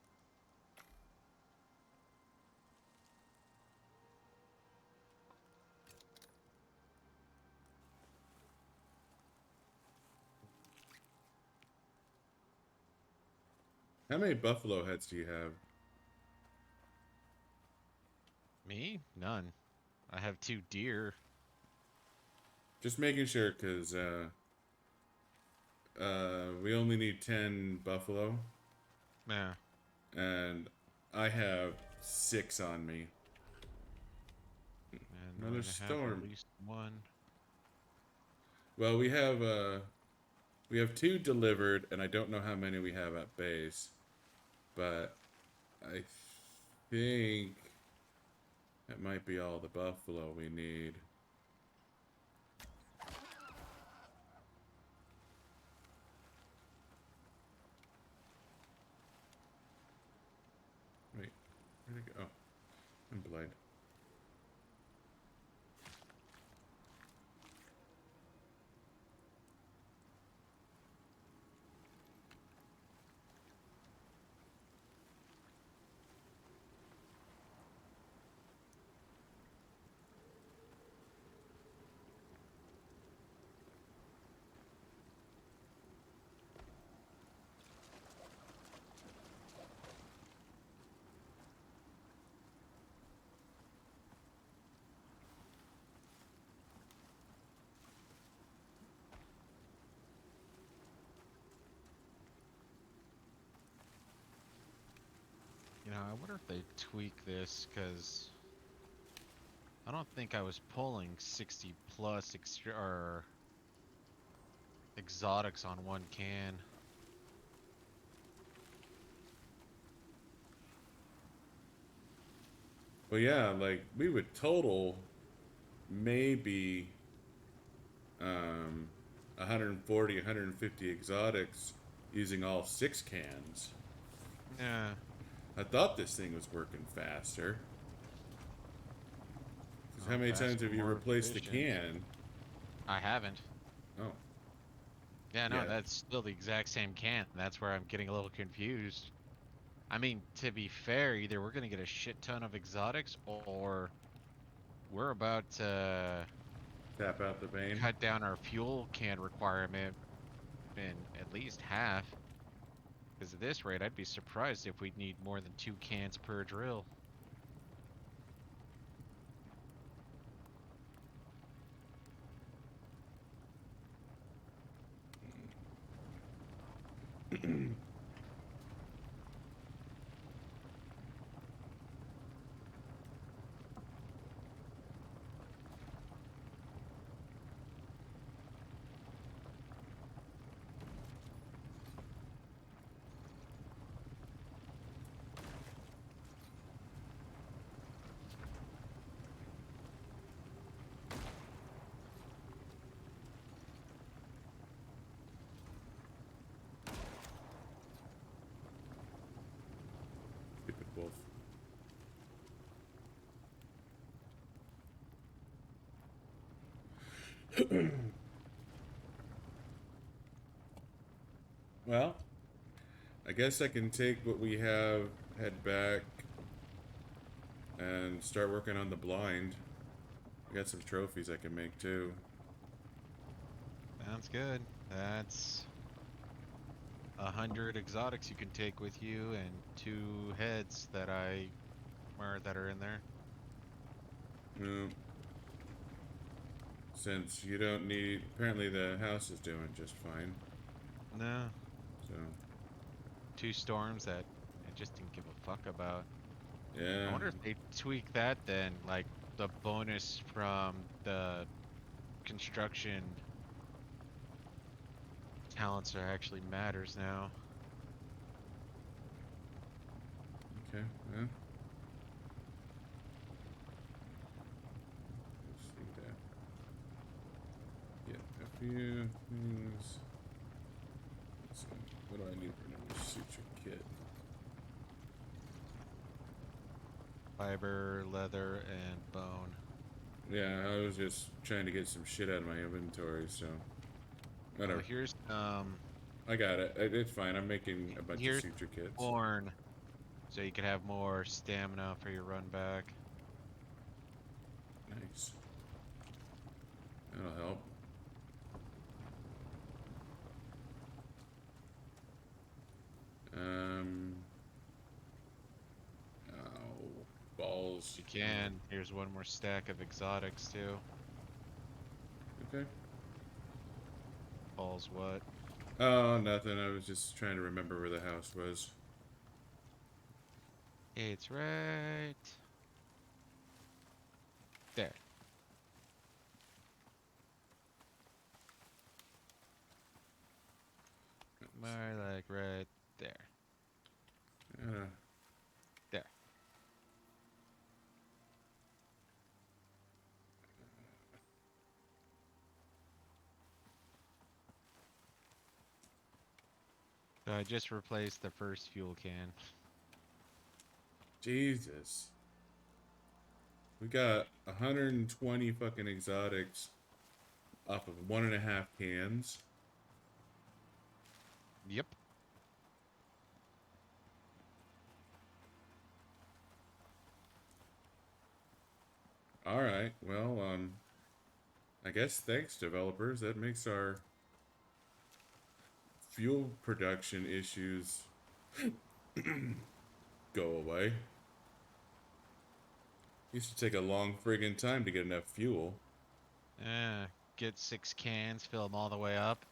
How many buffalo heads do you have? Me? None. I have 2 deer. Just making sure, because we only need 10 buffalo, Yeah. and I have 6 on me. And Another I have at storm. least one. Well, we have 2 delivered, and I don't know how many we have at base, but I think that might be all the buffalo we need. Wait, where'd it go? Oh, I'm blind. You know, I wonder if they tweak this, because I don't think I was pulling 60 plus or exotics on one can. But yeah, like we would total maybe um, 140, 150 exotics using all 6 cans. Yeah. I thought this thing was working faster. Because how Oh, many times faster, have you more replaced the efficient. can? I haven't. Oh, Yeah, no, yeah. that's still the exact same can. That's where I'm getting a little confused. I mean, to be fair, either we're gonna get a shit ton of exotics, or we're about to Tap out the vein. cut down our fuel can requirement in at least half. Because at this rate, I'd be surprised if we'd need more than 2 cans per drill. Stupid wolf. Well, I guess I can take what we have, head back, and start working on the blind. I got some trophies I can make too. Sounds good. That's 100 exotics you can take with you, and 2 heads that that are in there. Mm, since you don't need, apparently the house is doing just fine. No, So 2 storms that I just didn't give a fuck about. I yeah, wonder if they tweak that then, like the bonus from the construction talents are actually matters now. okay, well, let's see that. Yeah, a few things. Let's see. What do I need for another suture kit? Fiber, leather, and bone. Yeah, I was just trying to get some shit out of my inventory, so Oh, whatever. here's I got it. It's fine. I'm making a bunch of here's suture kits. corn, so you can have more stamina for your run back. Nice. That'll help. Um. Oh, balls. You can. Here's one more stack of exotics too. Okay. Balls what? Oh, nothing. I was just trying to remember where the house was. It's right there. More like right there. Uh, There. So I just replaced the first fuel can. Jesus. We got 120 fucking exotics off of 1.5 cans. Yep. All right. Well, I guess thanks, developers. That makes our fuel production issues go away. Used to take a long friggin' time to get enough fuel. Get 6 cans, fill them all the way up.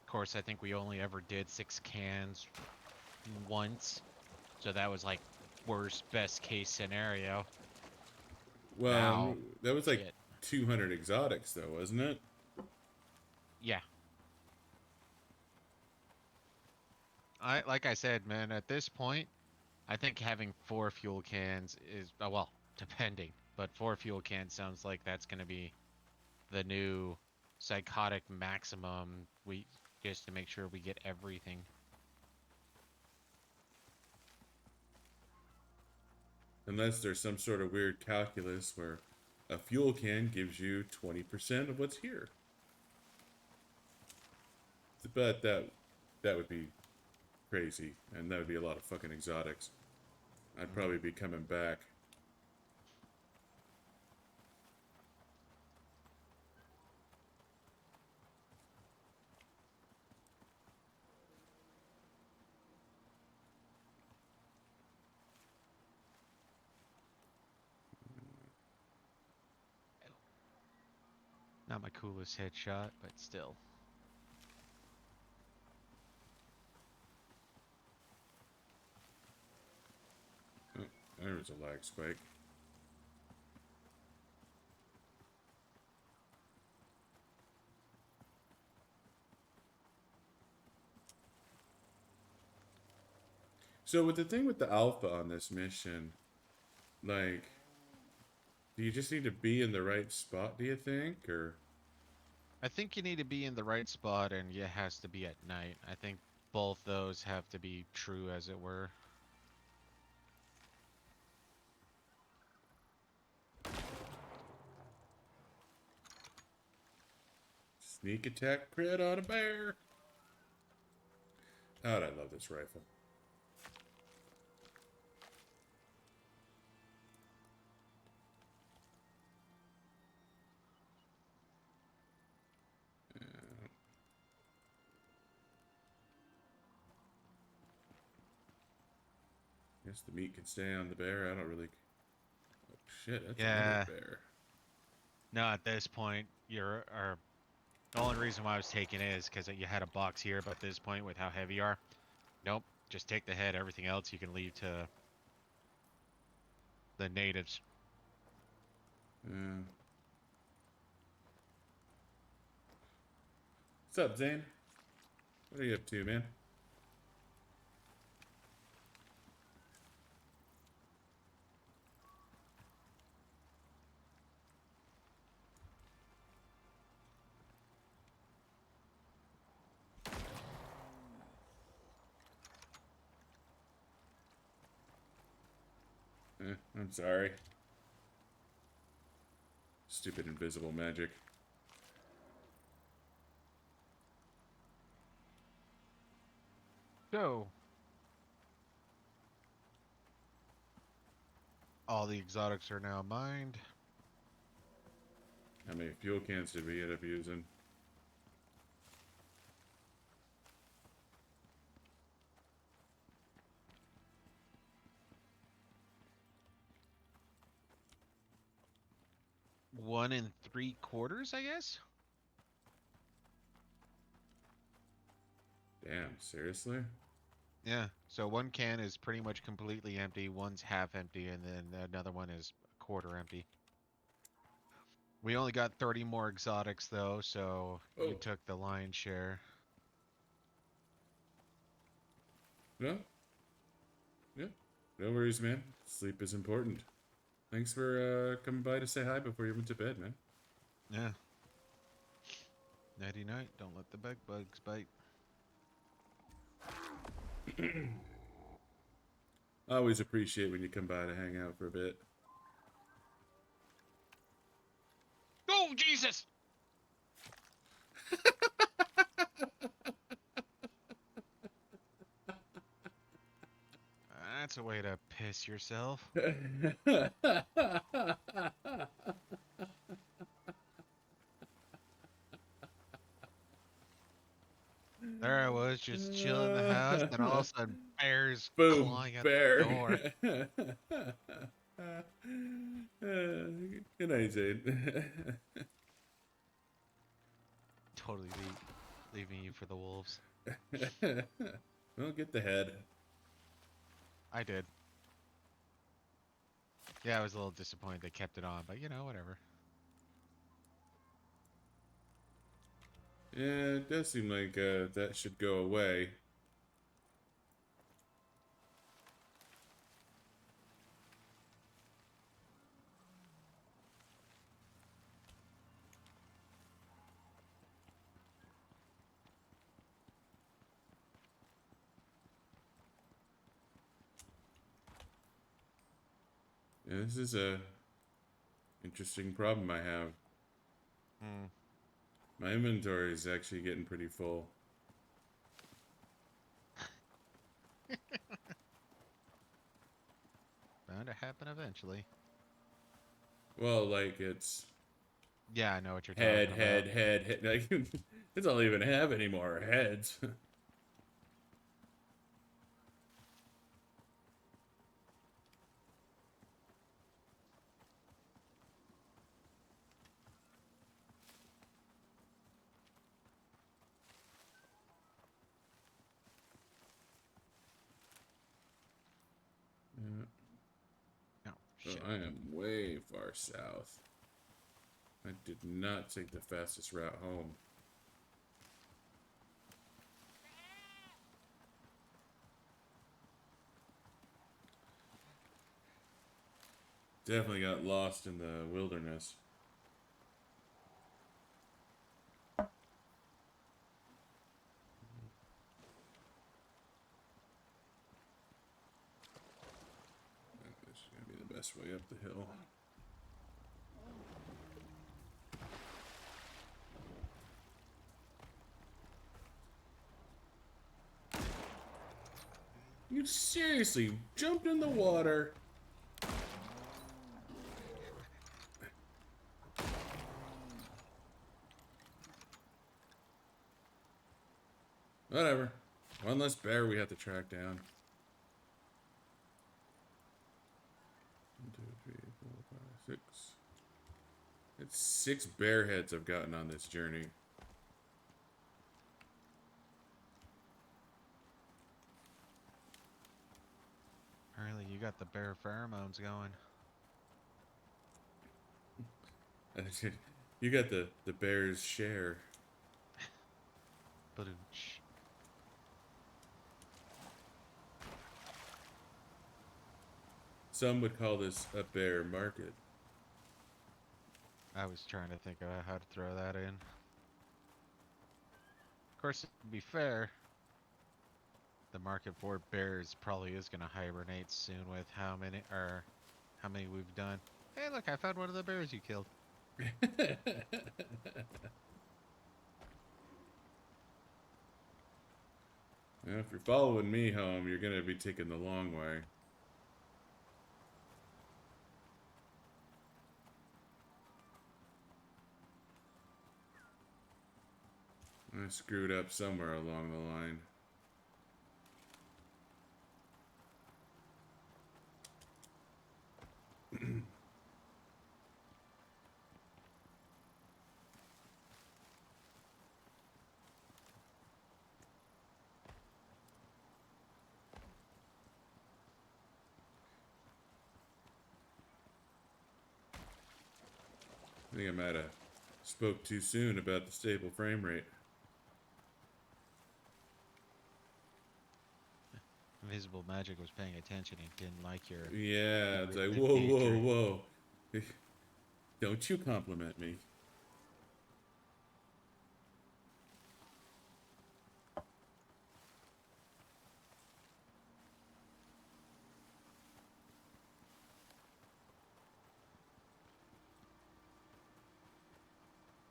Of course, I think we only ever did 6 cans once. So that was like worst best case scenario. Well, Now, that was like shit. 200 exotics, though, wasn't it? Yeah. Like I said, man, at this point, I think having 4 fuel cans is well, depending, but 4 fuel cans sounds like that's gonna be the new psychotic maximum. We just to make sure we get everything. Unless there's some sort of weird calculus where a fuel can gives you 20% of what's here. But that would be crazy, and that would be a lot of fucking exotics. I'd Mm. probably be coming back. Not my coolest headshot, but still. Oh, there was a lag spike. So with the thing with the alpha on this mission, like, do you just need to be in the right spot, do you think? Or I think you need to be in the right spot, and it has to be at night. I think both those have to be true, as it were. sneak attack crit on a bear? God, I love this rifle. Guess the meat can stay on the bear. I don't really. Oh shit, that's another Yeah. bear. No, at this point, you're. Or the only reason why I was taking it is because you had a box here, but at this point, with how heavy you are, nope. Just take the head. Everything else you can leave to the natives. Yeah. What's up, Zane? What are you up to, man? I'm sorry. Stupid invisible magic. So, all the exotics are now mined. How many fuel cans did we end up using? One and 3/4, I guess. Damn, seriously? Yeah. So one can is pretty much completely empty. One's half empty, and then another one is a quarter empty. We only got 30 more exotics though, so you Oh, took the lion's share. no? Yeah. No worries, man. Sleep is important. Thanks for coming by to say hi before you went to bed, man. Yeah. Nighty night. Don't let the bed bugs bite. I always appreciate when you come by to hang out for a bit. Oh Jesus! That's a way to piss yourself. There I was, just chilling in the house, and all of a sudden, bears Boom, clawing at the bear. door. Good night, Zane. Totally leaving you for the wolves. Well, get the head. I did. Yeah, I was a little disappointed they kept it on, but you know, whatever. Yeah, it does seem like that should go away. Yeah, this is a interesting problem I have. Hmm. My inventory is actually getting pretty full. Bound to happen eventually. Well, like it's Yeah, I know what you're head, talking head, about. head, head. Like, it don't even have any more heads. Yeah. Oh, Oh, shit. I am way far south. I did not take the fastest route home. Definitely got lost in the wilderness. This is gonna be the best way up the hill. You seriously jumped in the water? Whatever. One less bear we have to track down. 1, 2, 3, 4, 5, 6. It's 6 bear heads I've gotten on this journey. Apparently, you got the bear pheromones going. You got the bear's share. But Some would call this a bear market. I was trying to think of how to throw that in. Of course, to be fair, the market for bears probably is going to hibernate soon with how many we've done. Hey, look, I found one of the bears you killed. Well, if you're following me home, you're gonna be taking the long way. I screwed up somewhere along the line. I think I might have spoke too soon about the stable frame rate. Invisible Magic was paying attention and didn't like your Yeah, it's like, horrific whoa, featuring. whoa, whoa. Don't you compliment me.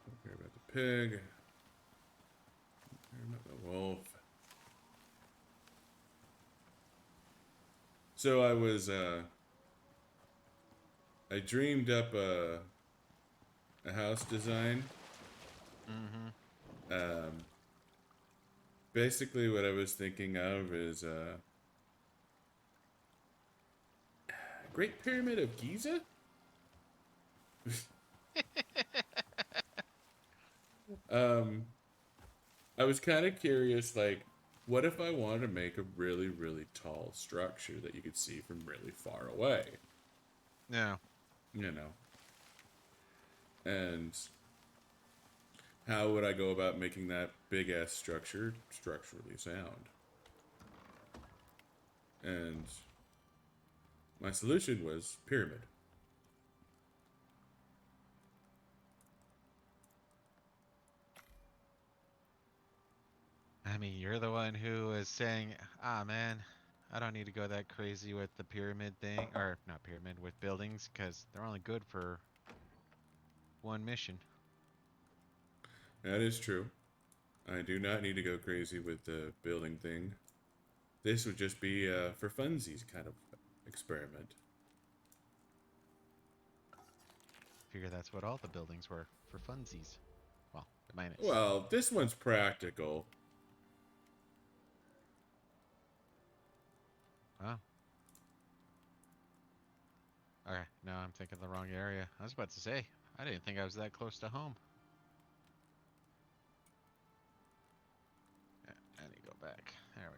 Don't care about the pig. Don't care about the wolf. So I dreamed up a house design. Mm-hmm. Um, Basically what I was thinking of is Great Pyramid of Giza? um, I was kind of curious, like, what if I wanted to make a really, really tall structure that you could see from really far away? Yeah. you know. And how would I go about making that big ass structure structurally sound? And my solution was pyramid. I mean, you're the one who is saying, ah, man, I don't need to go that crazy with the pyramid thing, or not pyramid, with buildings, because they're only good for one mission. That is true. I do not need to go crazy with the building thing. This would just be for funsies kind of experiment. Figure that's what all the buildings were, for funsies. Well, minus. Well, this one's practical. Oh, okay. No, I'm thinking the wrong area. I was about to say, I didn't think I was that close to home. I need to go back. There we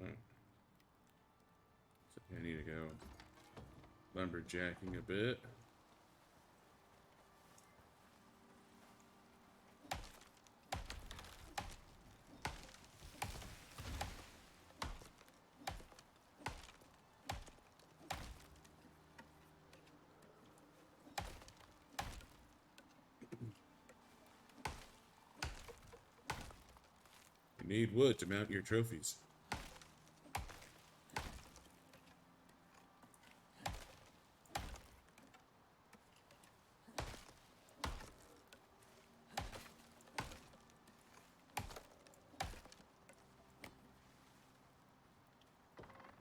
go. Mm. So I need to go lumberjacking a bit. You need wood to mount your trophies.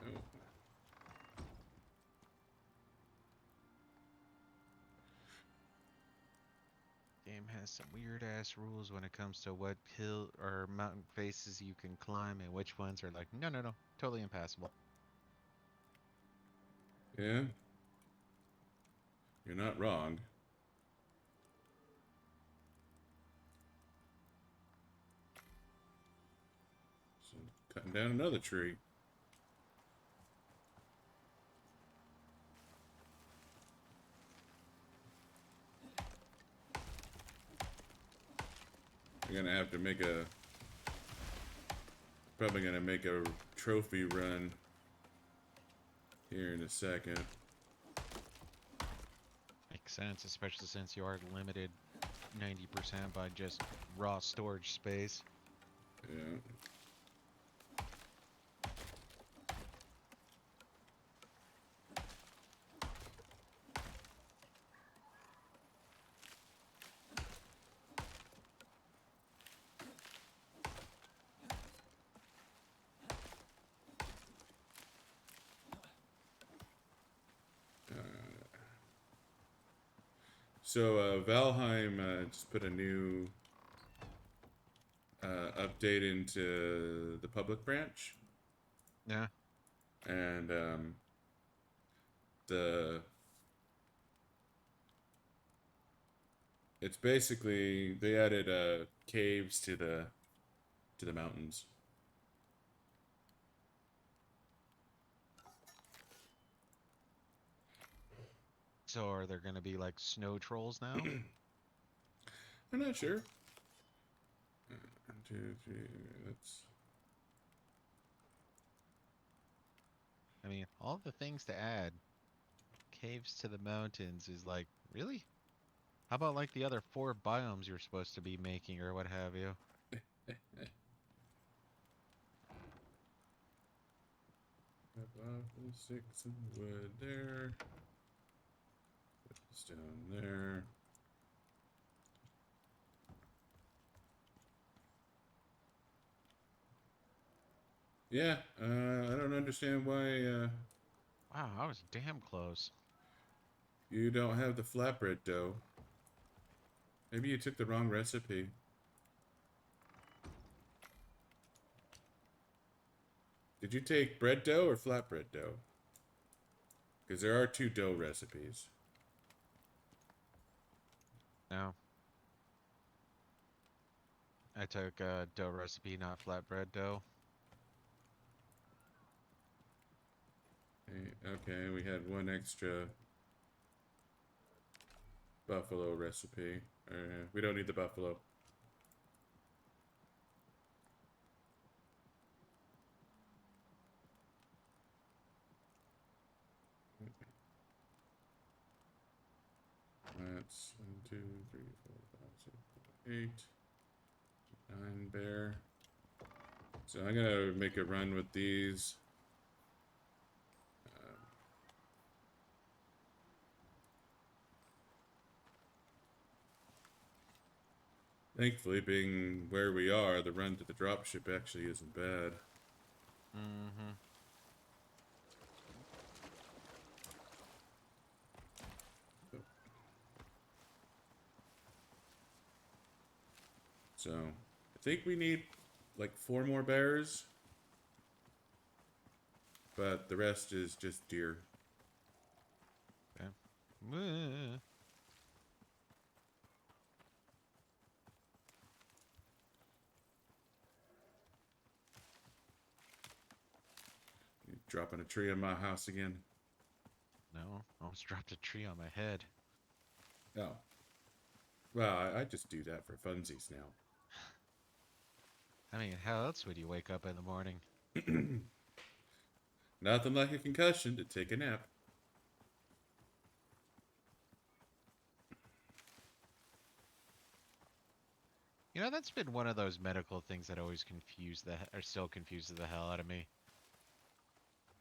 Oh. Game has some weird ass rules when it comes to what hill or mountain faces you can climb and which ones are like, no, no, no, totally impassable. Yeah, you're not wrong. So, cutting down another tree. You're gonna have to make a. Probably gonna make a trophy run here in a second. Makes sense, especially since you are limited 90% by just raw storage space. Yeah. So Valheim just put a new update into the public branch, Yeah. and the it's basically they added caves to the mountains. So are there gonna be like snow trolls now? I'm not sure. 2, 3. That's I mean, all the things to add, caves to the mountains is like, really? How about like the other 4 biomes you're supposed to be making or what have you? Got 6 wood there. Put this down there. Yeah, I don't understand why Wow, I was damn close. you don't have the flatbread dough. Maybe you took the wrong recipe. Did you take bread dough or flatbread dough? Because there are 2 dough recipes. No, I took dough recipe, not flatbread dough. Okay, we had one extra buffalo recipe. We don't need the buffalo. That's 1, 2, 3, 4, 5, 6, 7, 8, 9 bear. So I'm gonna make a run with these. Thankfully, being where we are, the run to the dropship actually isn't bad. Mm-hmm. So I think we need like 4 more bears, but the rest is just deer. Okay. You dropping a tree on my house again? No, I almost dropped a tree on my head. Oh. Well, I just do that for funsies now. I mean, how else would you wake up in the morning? Nothing like a concussion to take a nap. You know, that's been one of those medical things that always or still confuses the hell out of me.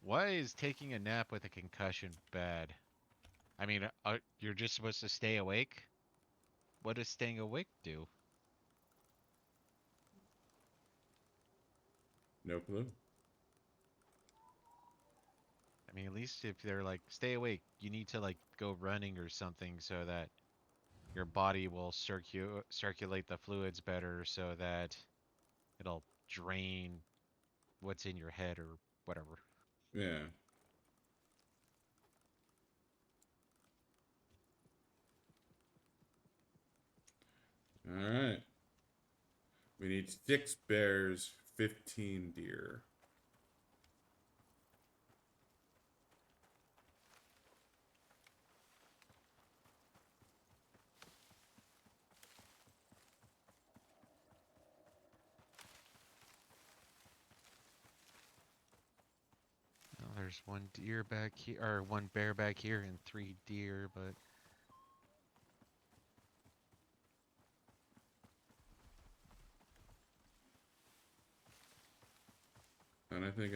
Why is taking a nap with a concussion bad? I mean, you're just supposed to stay awake? What does staying awake do? No clue. I mean, at least if they're like, stay awake, you need to like go running or something so that your body will circulate the fluids better so that it'll drain what's in your head or whatever. Yeah. All right. We need 6 bears, 15 deer. Well, there's one deer back here, or one bear back here, and 3 deer, but And I think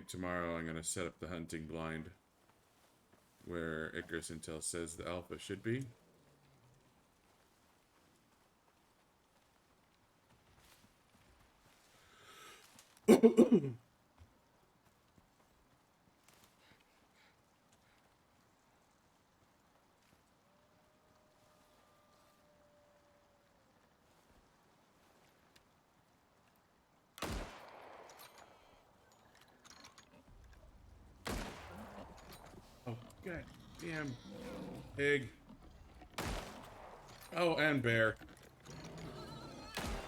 tomorrow I'm gonna set up the hunting blind where Icarus Intel says the alpha should be. Oh, god damn pig. Oh, and bear.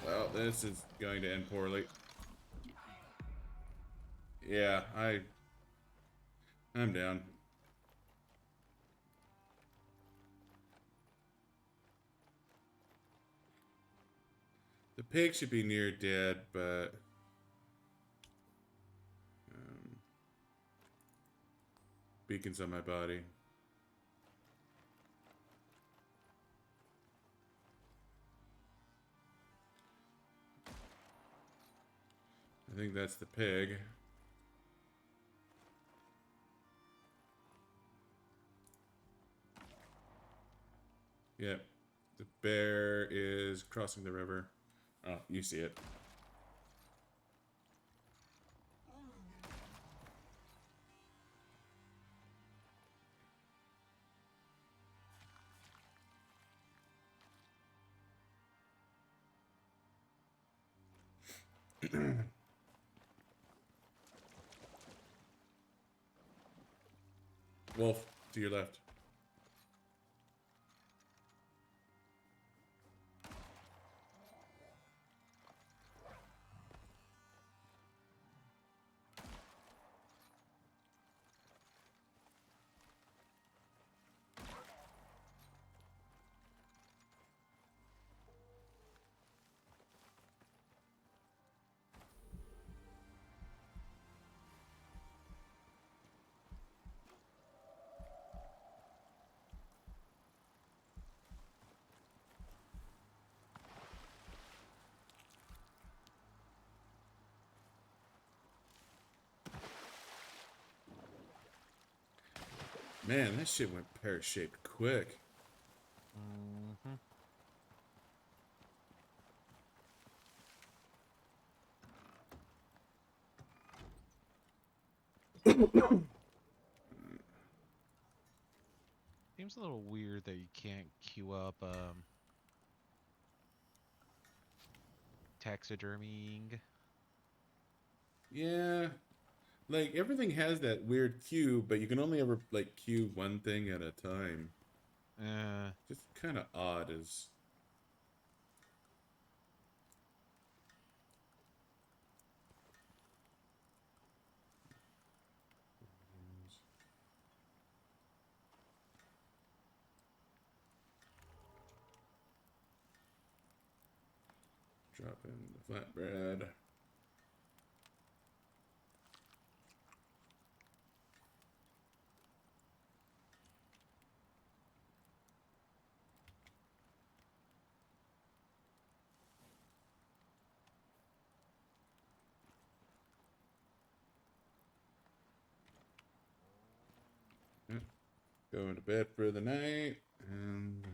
Well, this is going to end poorly. Yeah, I'm down. The pig should be near dead, but um, beacons on my body. I think that's the pig. Yep. The bear is crossing the river. Oh, you see it. Wolf, to your left. Man, that shit went pear-shaped quick. Mm-hmm. Seems a little weird that you can't queue up taxidermying. Yeah, like everything has that weird queue, but you can only ever like queue one thing at a time. Uh, Just kind of odd as. Drop in the flatbread. Yep. Going to bed for the night, and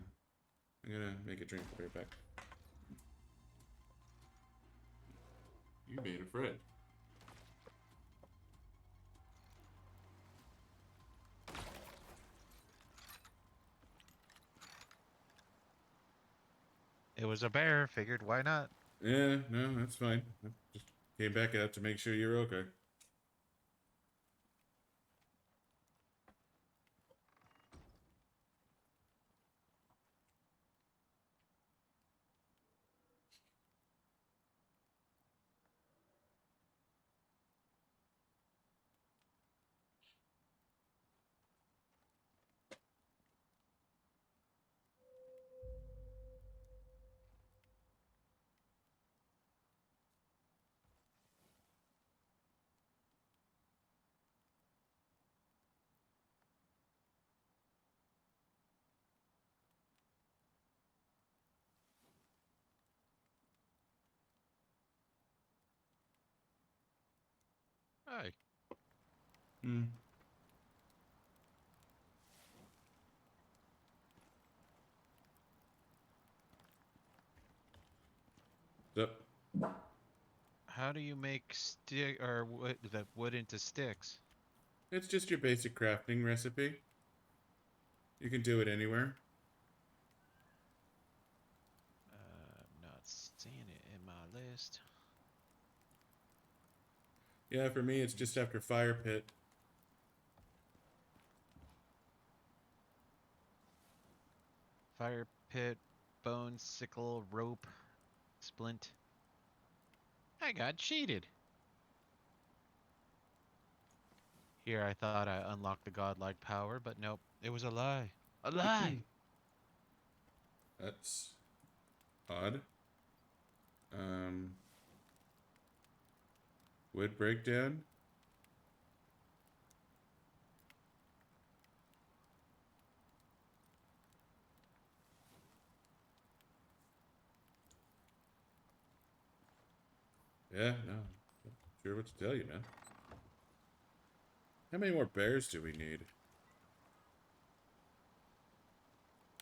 I'm gonna make a drink. Be right back. You made a friend. it was a bear. Figured why not? Yeah, no, that's fine. I just came back out to make sure you're okay. Hey, Hmm. So, how do you make stick or wood the wood into sticks? it's just your basic crafting recipe. You can do it anywhere. I'm not seeing it in my list. Yeah, for me, it's just after fire pit. Fire pit, bone, sickle, rope, splint. I got cheated. Here I thought I unlocked the godlike power, but nope, it was a lie. A lie! That's odd. Um, wood breakdown. Yeah, no, not sure what to tell you, man. How many more bears do we need?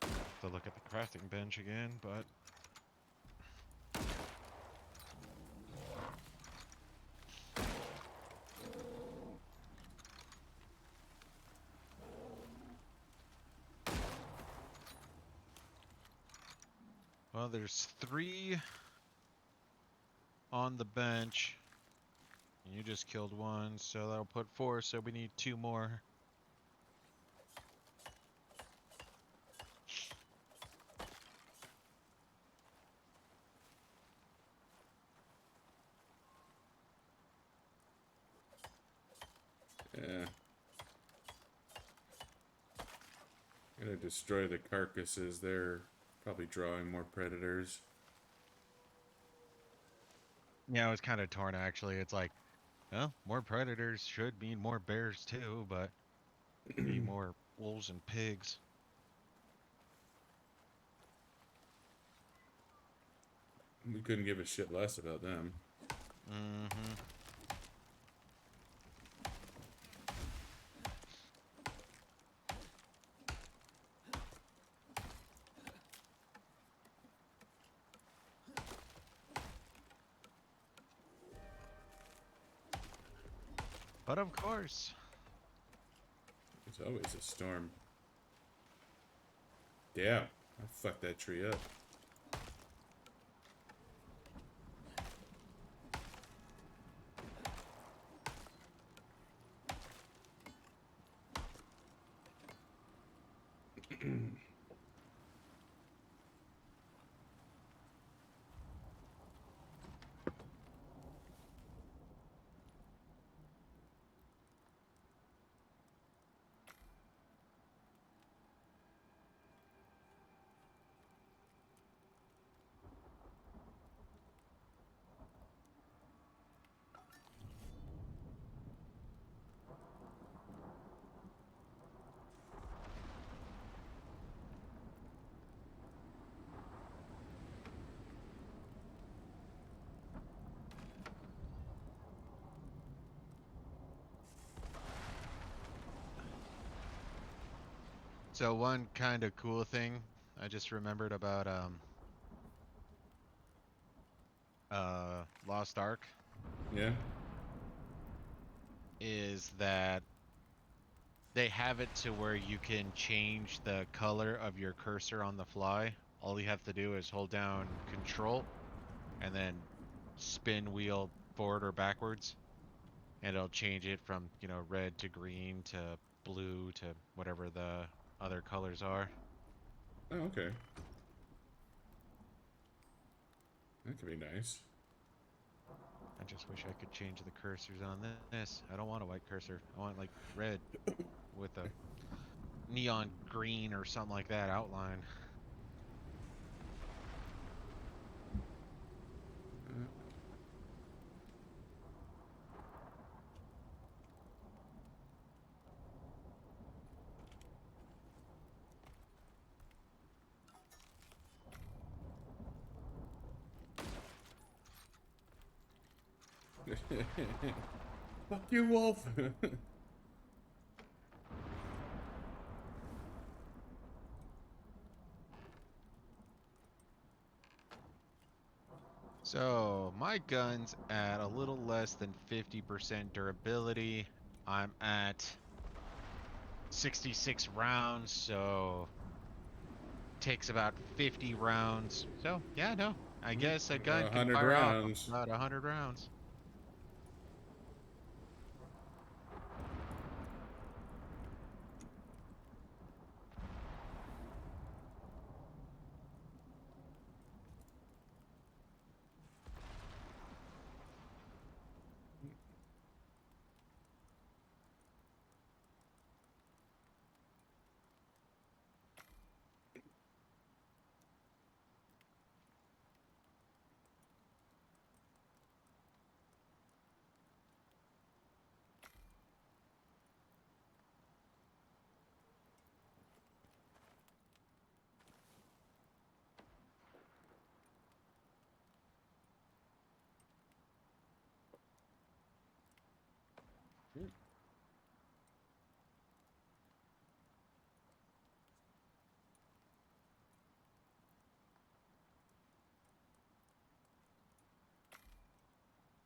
To look at the crafting bench again, but well, there's 3 on the bench. And you just killed 1, so that'll put 4, so we need 2 more. Yeah. Gotta destroy the carcasses. They're probably drawing more predators. Yeah, I was kind of torn actually. It's like, well, more predators should mean more bears too, but maybe more wolves and pigs. We couldn't give a shit less about them. Mm-hmm. But of course. There's always a storm. Damn, I fucked that tree up. So one kind of cool thing I just remembered about Lost Ark Yeah? is that they have it to where you can change the color of your cursor on the fly. All you have to do is hold down control and then spin wheel forward or backwards, and it'll change it from, red to green to blue to whatever the other colors are. Oh, okay. That could be nice. I just wish I could change the cursors on this. I don't want a white cursor. I want like red with a neon green or something like that outline. Fuck you, Wolf! So my gun's at a little less than 50% durability. I'm at 66 rounds, so takes about 50 rounds. So yeah, no, I guess a gun can 100 fire off rounds. about 100 rounds.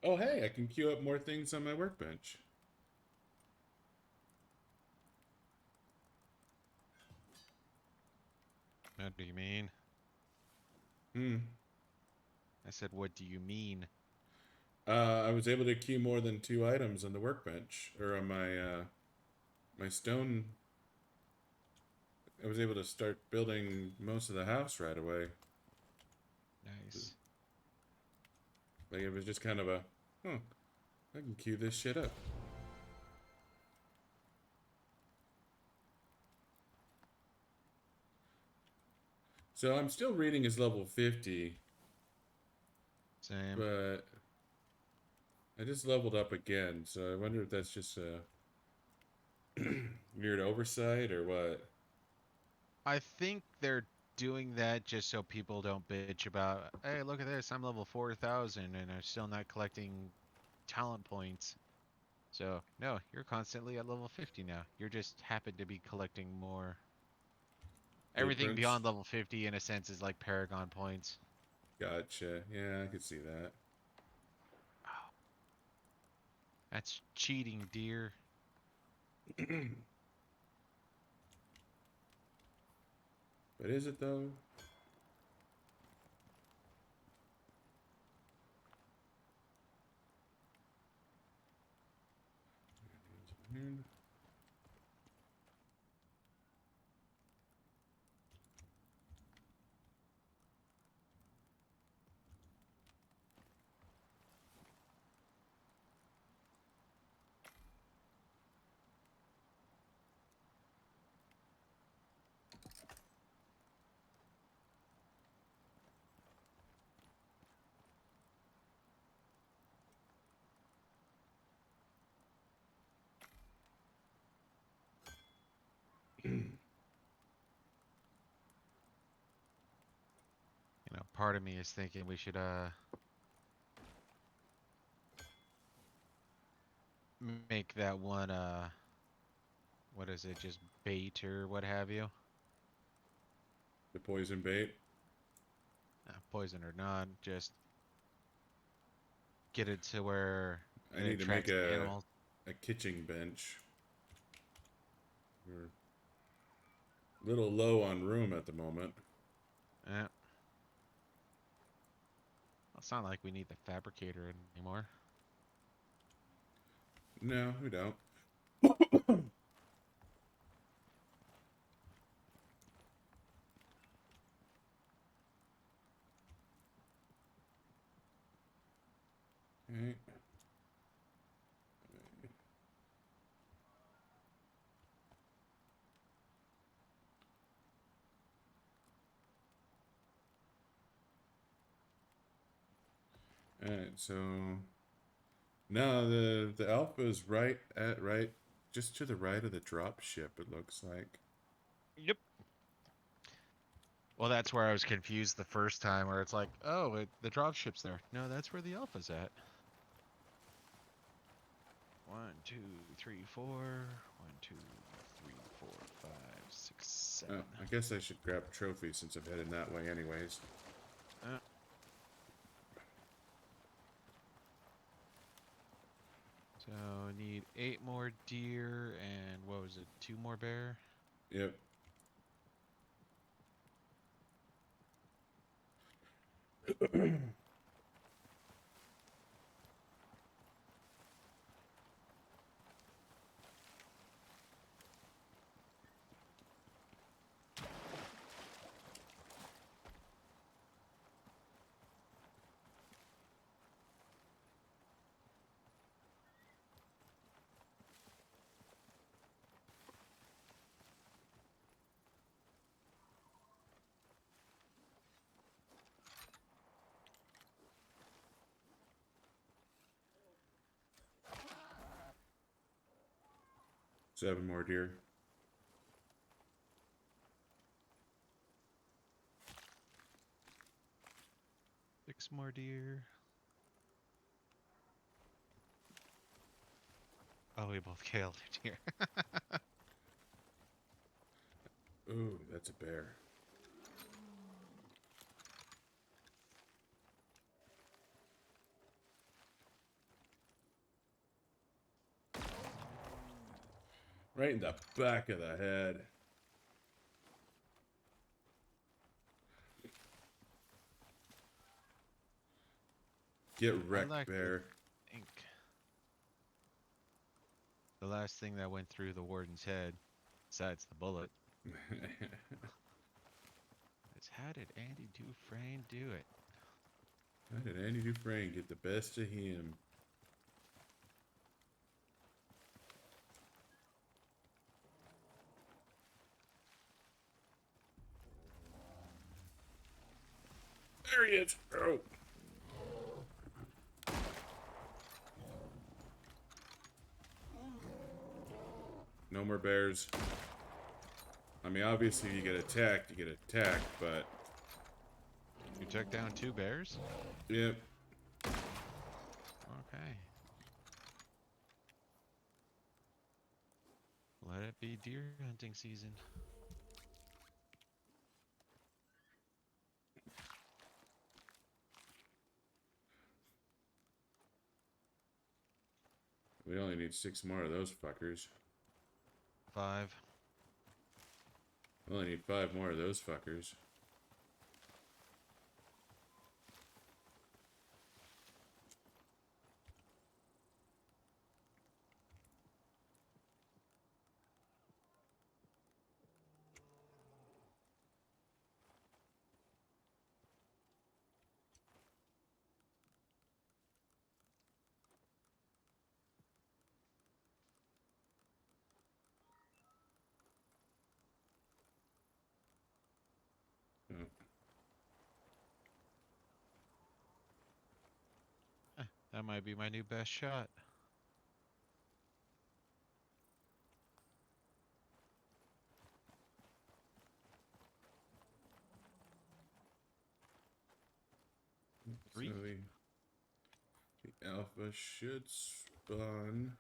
Oh, hey, I can queue up more things on my workbench. What do you mean? Hmm. I said, what do you mean? I was able to queue more than 2 items on the workbench, or on my stone. I was able to start building most of the house right away. Nice. Like, it was just kind of a, huh, I can queue this shit up. So I'm still reading as level 50, Same. but I just leveled up again, so I wonder if that's just a weird oversight or what. I think they're doing that just so people don't bitch about, hey, look at this, I'm level 4,000 and I'm still not collecting talent points. So, no, you're constantly at level 50 now. You're just happen to be collecting more. Everything Blueprints? beyond level 50, in a sense, is like Paragon points. Gotcha. Yeah, I could see that. That's cheating, dear. But is it though? Part of me is thinking we should make that one what is it, just bait or what have you? The poison bait. Poison or not, just get it to where I it need to make attracts animals. a kitchen bench. We're a little low on room at the moment. Yeah. It's not like we need the fabricator anymore. No, we don't. Okay. Alright, so no, the alpha is right just to the right of the drop ship, it looks like. Yep. Well, that's where I was confused the first time, where it's like, oh, the dropship's there. No, that's where the alpha's at. 1, 2, 3, 4. 1, 2, 3, 4, 5, 6, 7. Oh, I guess I should grab a trophy since I'm heading that way anyways. Uh, so need 8 more deer and what was it? 2 more bear. Yep. 7 more deer. 6 more deer. Oh, we both killed a deer. Ooh, that's a bear. Right in the back of the head. Get I wrecked, like to bear. think the last thing that went through the warden's head, besides the bullet, is how did Andy Dufresne do it? How did Andy Dufresne get the best of him? There he is! Oh! No more bears. I mean, obviously you get attacked, but... You took down 2 bears? Yep. Okay. Let it be deer hunting season. We only need 6 more of those fuckers. 5. We only need 5 more of those fuckers. Oh. That might be my new best shot. So 3. the alpha should spawn.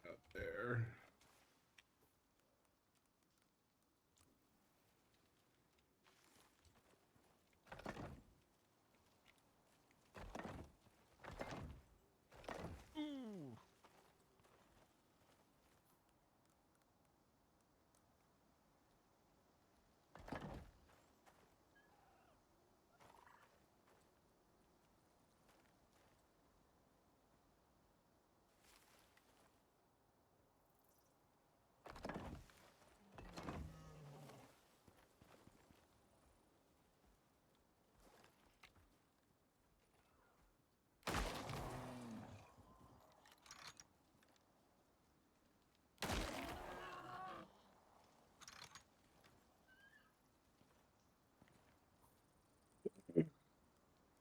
Out there. Ooh.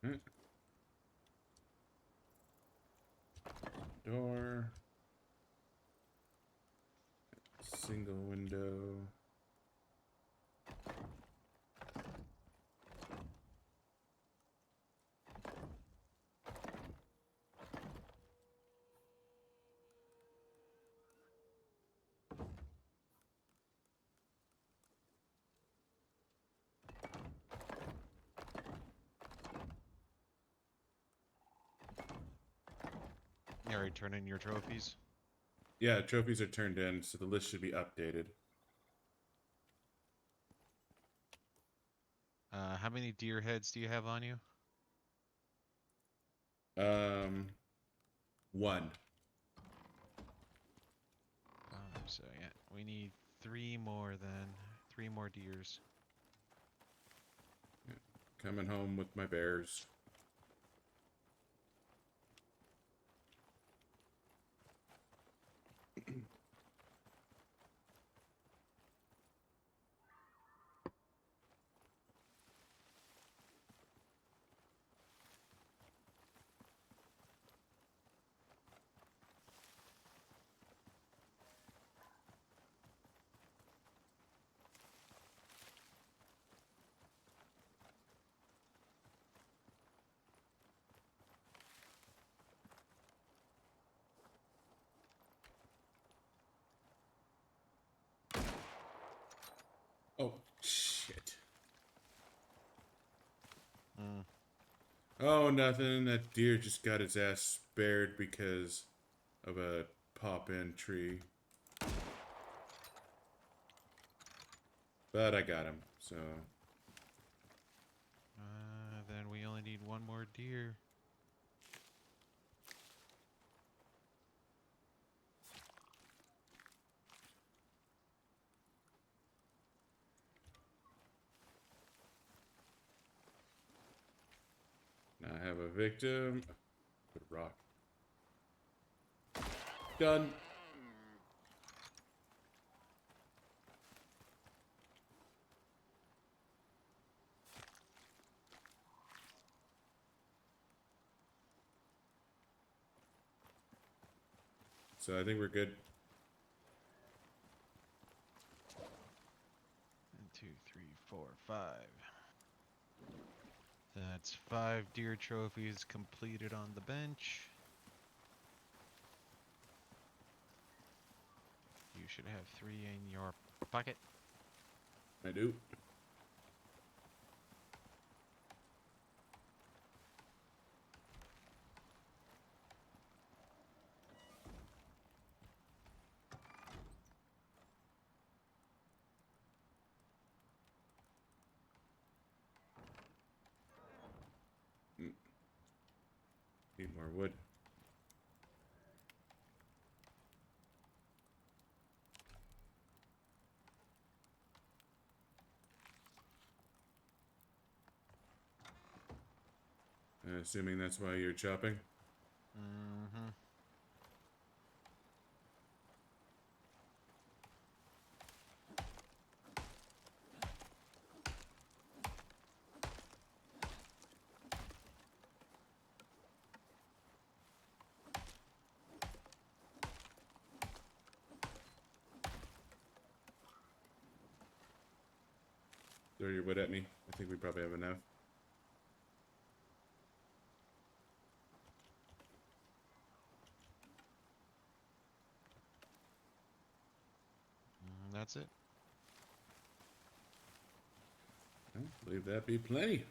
Hmm. Door. Single window. You already turned in your trophies? Yeah, trophies are turned in, so the list should be updated. How many deer heads do you have on you? Um, 1. So yeah, we need 3 more then. 3 more deers. Coming home with my bears. Oh, shit. Mm. Oh, nothing. That deer just got his ass spared because of a pop-in tree. But I got him, so... Then we only need 1 more deer. Now I have a victim. Good rock. Done. So I think we're good. 1, 2, 3, 4, 5. That's 5 deer trophies completed on the bench. You should have 3 in your pocket. I do. Need more wood. Assuming that's why you're chopping. Mm-hmm. Throw your wood at me. I think we probably have enough. That's it. I believe that be plenty.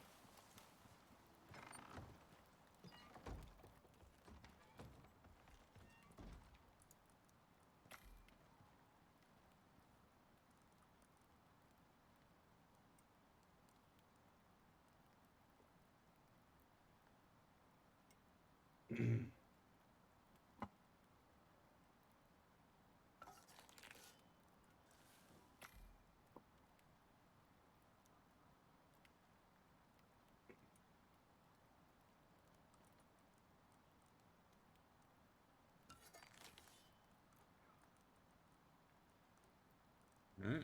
Alright.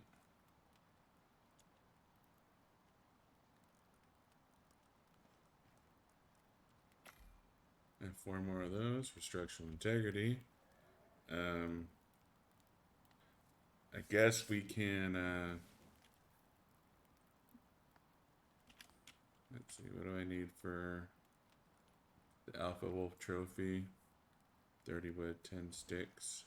And 4 more of those for structural integrity. I guess we can, let's see, what do I need for the Alpha Wolf trophy? 30 wood, 10 sticks.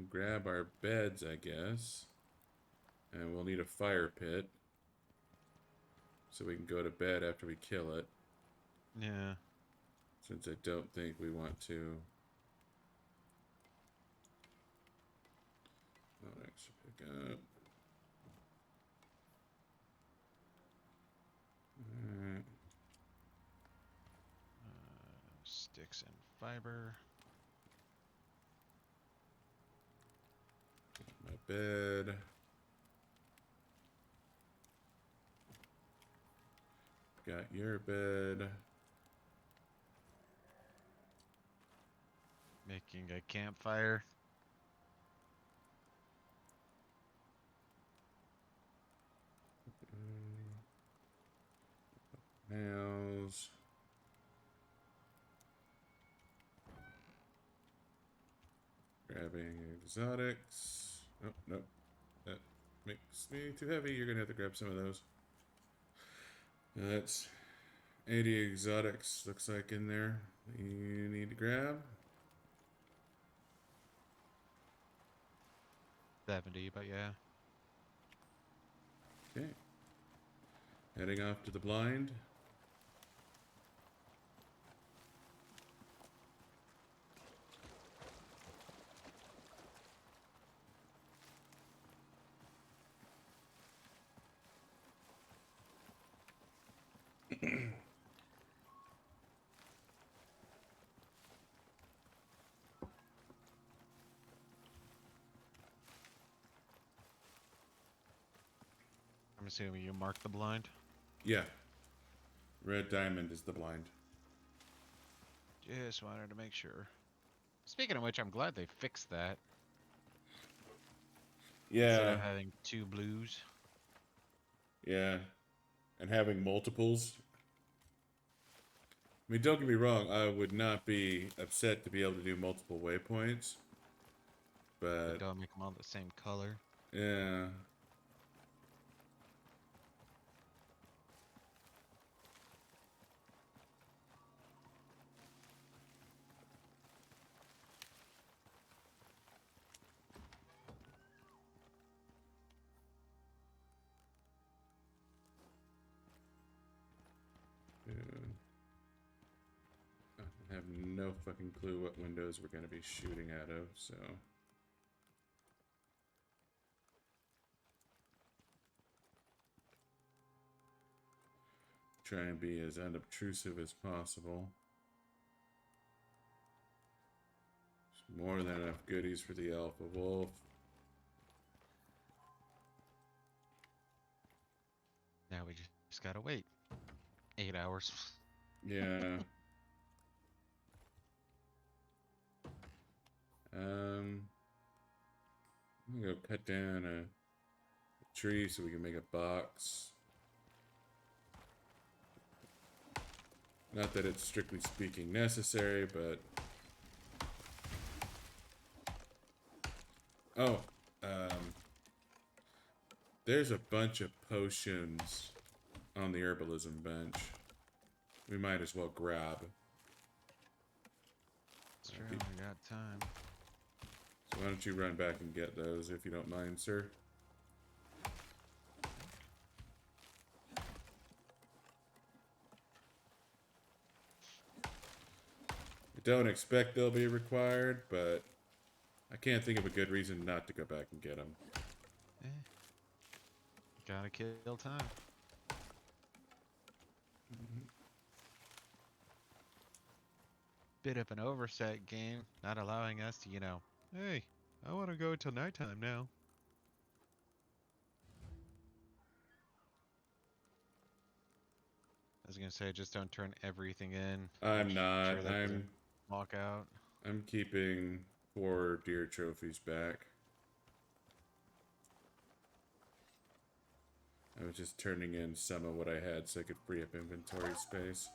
Grab our beds, I guess. And we'll need a fire pit. So we can go to bed after we kill it. Yeah. Since I don't think we want to. I'll actually pick up. Alright. Sticks and fiber. My bed. Got your bed. Making a campfire. Nails. Grabbing exotics. Oh, nope. That makes me too heavy. You're going to have to grab some of those. That's 80 exotics, looks like, in there. You need to grab. 70, but yeah. Okay. Heading off to the blind. I'm assuming you marked the blind. Yeah. Red diamond is the blind. Just wanted to make sure. Speaking of which, I'm glad they fixed that. Instead Yeah. of having 2 blues. Yeah. And having multiples. I mean, don't get me wrong, I would not be upset to be able to do multiple waypoints. But but don't make them all the same color. yeah. Yeah. I have no fucking clue what windows we're going to be shooting out of, so. Try and be as unobtrusive as possible. There's more than enough goodies for the Alpha Wolf. Now we just gotta wait. 8 hours. Yeah. I'm gonna go cut down a tree so we can make a box. Not that it's strictly speaking necessary, but oh, there's a bunch of potions on the herbalism bench. We might as well grab. It's true, we got time. So why don't you run back and get those if you don't mind, sir? I don't expect they'll be required, but I can't think of a good reason not to go back and get them. Eh. Gotta kill time. Bit of an overset game, not allowing us to, hey, I want to go till nighttime now. I was gonna say, just don't turn everything in. I'm Make not. sure that doesn't walk out. I'm keeping 4 deer trophies back. I was just turning in some of what I had so I could free up inventory space.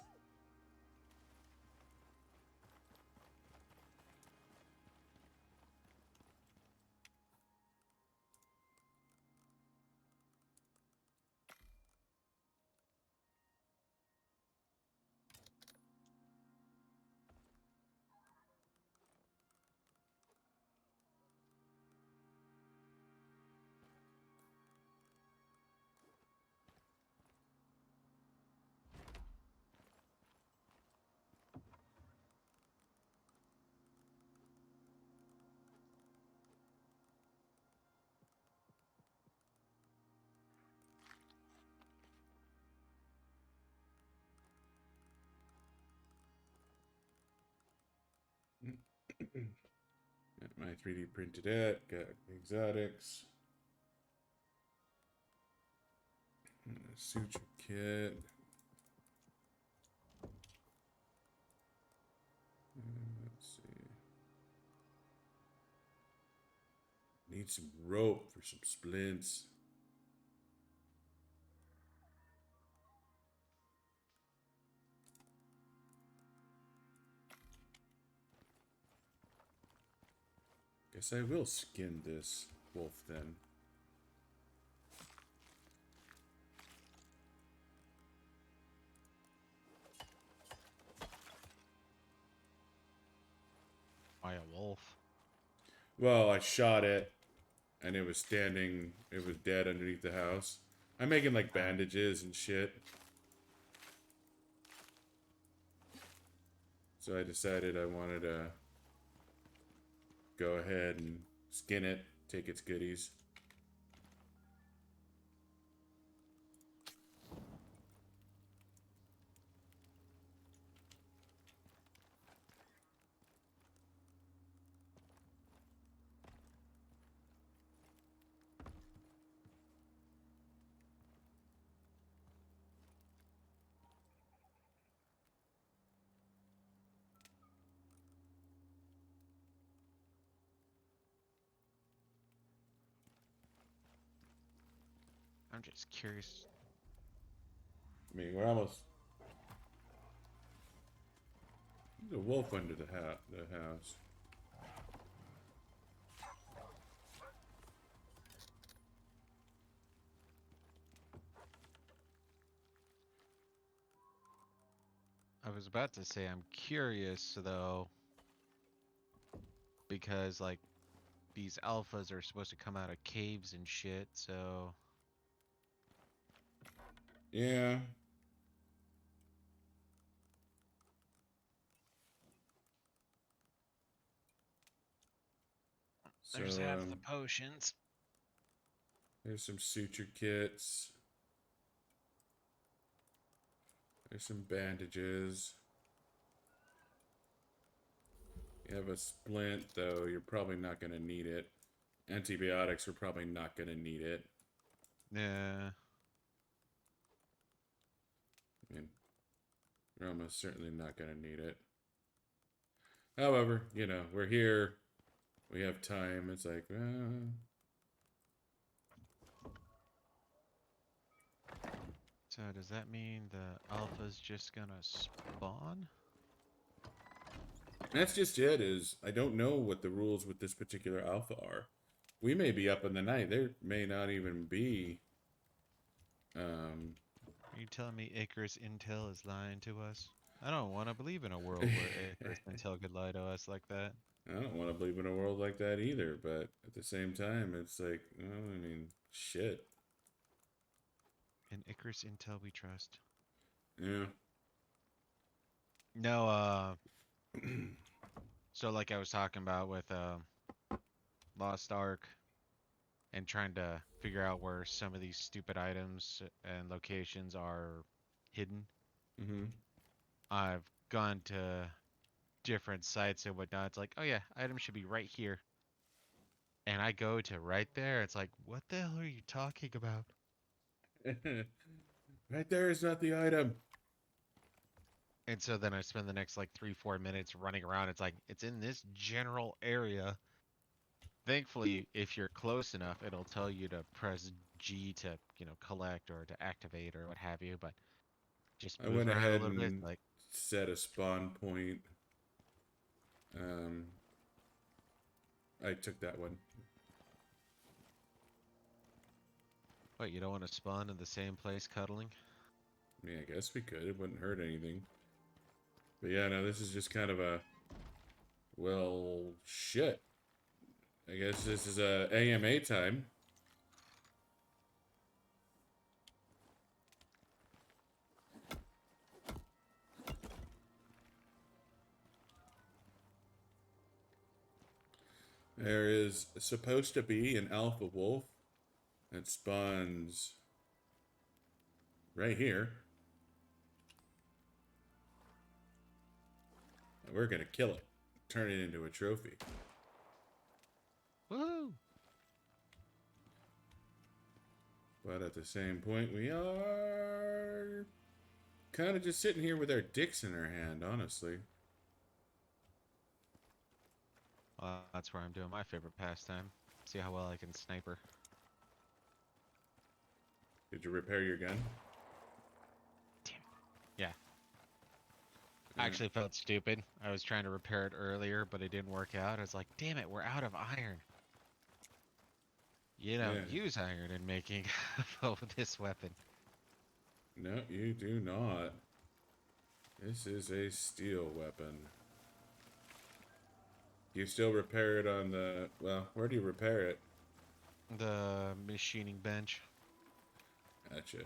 Got my 3D printed it, got exotics. Suture kit. Let's see. Need some rope for some splints. Guess I will skin this wolf then. Why a wolf? Well, I shot it and it was standing, it was dead underneath the house. I'm making like bandages and shit. So I decided I wanted to go ahead and skin it, take its goodies. I'm just curious. I mean, we're almost. There's a wolf under the house. I was about to say I'm curious though, because like these alphas are supposed to come out of caves and shit, so Yeah. there's So, half the potions. there's some suture kits. There's some bandages. You have a splint, though. You're probably not going to need it. Antibiotics are probably not going to need it. Yeah. I mean, you're almost certainly not going to need it. However, you know, we're here. We have time. It's like, So does that mean the alpha's just gonna spawn? that's just it. Is I don't know what the rules with this particular alpha are. We may be up in the night. There may not even be. Um, Are you telling me Icarus Intel is lying to us? I don't want to believe in a world where Icarus Intel could lie to us like that. I don't want to believe in a world like that either, but at the same time, it's like, well, I mean, shit. In Icarus Intel we trust. Yeah. No, so like I was talking about with Lost Ark and trying to figure out where some of these stupid items and locations are hidden. Mm-hmm. I've gone to different sites and whatnot. It's like, oh yeah, item should be right here. And I go to right there. It's like, what the hell are you talking about? Right there is not the item. And so then I spend the next like 3, 4 minutes running around. It's like, it's in this general area. Thankfully, if you're close enough, it'll tell you to press G to, collect or to activate or what have you. But just I move went around a ahead little bit. and Like, set a spawn point. Um, I took that one. what, you don't want to spawn in the same place cuddling? I mean, I guess we could. It wouldn't hurt anything. But yeah, no, this is just kind of a, well, shit. I guess this is a AMA time. There is supposed to be an alpha wolf that spawns right here. And we're gonna kill it. Turn it into a trophy. Woohoo! But at the same point, we are kind of just sitting here with our dicks in our hand, honestly. That's where I'm doing my favorite pastime. See how well I can sniper. Did you repair your gun? Damn it. Yeah. I actually felt stupid. I was trying to repair it earlier, but it didn't work out. I was like, damn it, we're out of iron. You Yeah. don't use iron in making this weapon. No, you do not. This is a steel weapon. You still repair it on the... Well, where do you repair it? The machining bench. Gotcha.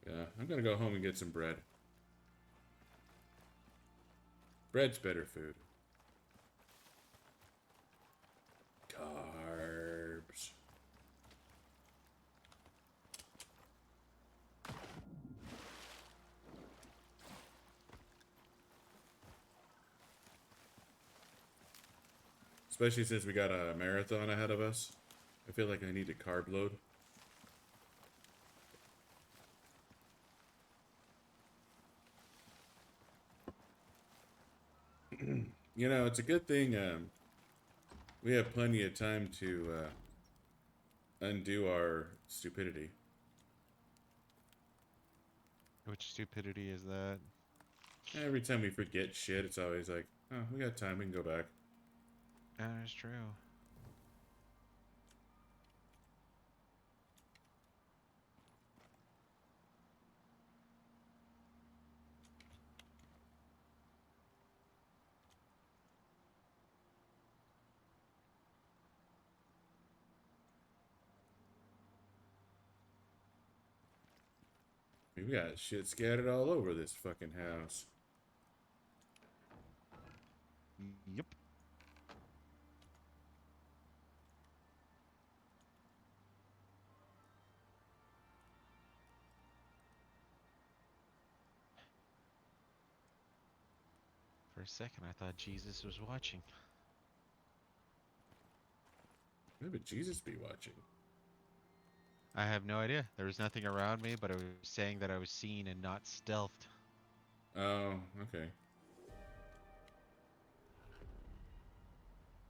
Yeah, I'm gonna go home and get some bread. Bread's better food. Carbs. Especially since we got a marathon ahead of us. I feel like I need to carb load. You know, it's a good thing we have plenty of time to undo our stupidity. Which stupidity is that? Every time we forget shit, it's always like, oh, we got time, we can go back. That is true. We got shit scattered all over this fucking house. Yep. For a second, I thought Jesus was watching. Why would Jesus be watching? I have no idea. There was nothing around me, but it was saying that I was seen and not stealthed. Oh, okay.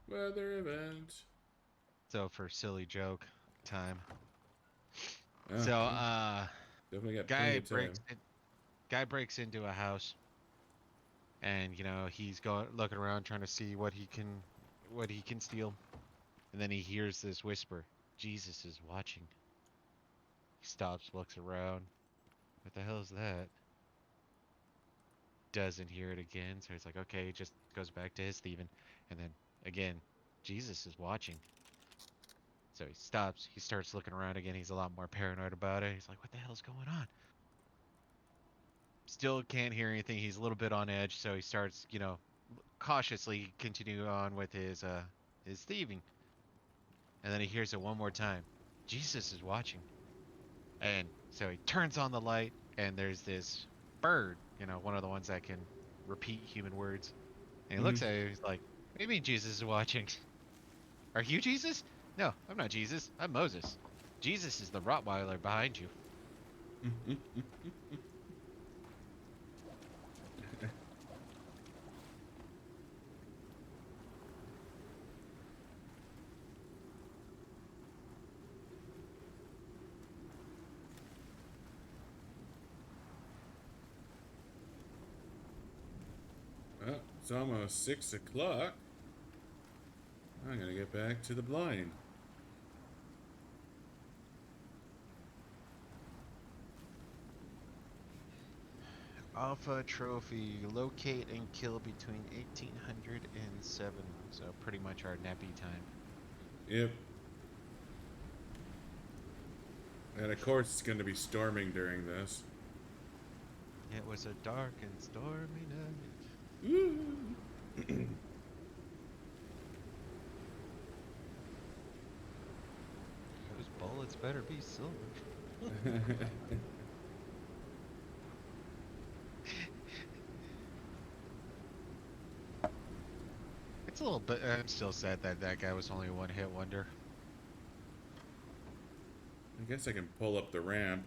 Weather event. So for silly joke time. Oh, So well, definitely got plenty guy of time. breaks into a house, and he's going looking around trying to see what he can steal. And then he hears this whisper, Jesus is watching. He stops, looks around. What the hell is that? Doesn't hear it again, so he's like, okay, he just goes back to his thieving. And then again, Jesus is watching. So he stops, he starts looking around again. He's a lot more paranoid about it. He's like, what the hell's going on? Still can't hear anything. He's a little bit on edge, so he starts, cautiously continue on with his thieving. And then he hears it one more time. Jesus is watching. And so he turns on the light, and there's this bird, one of the ones that can repeat human words. And he looks at it, he's like, what do you mean Jesus is watching? Are you Jesus? No, I'm not Jesus. I'm Moses. Jesus is the Rottweiler behind you. Well, it's almost 6 o'clock. I'm gonna get back to the blind. Alpha Trophy. Locate and kill between 1800 and 7. So pretty much our nappy time. Yep. And of course it's gonna be storming during this. It was a dark and stormy night. Woo! Those bullets better be silver. It's a little bit. I'm still sad that that guy was only a one-hit wonder. I guess I can pull up the ramp.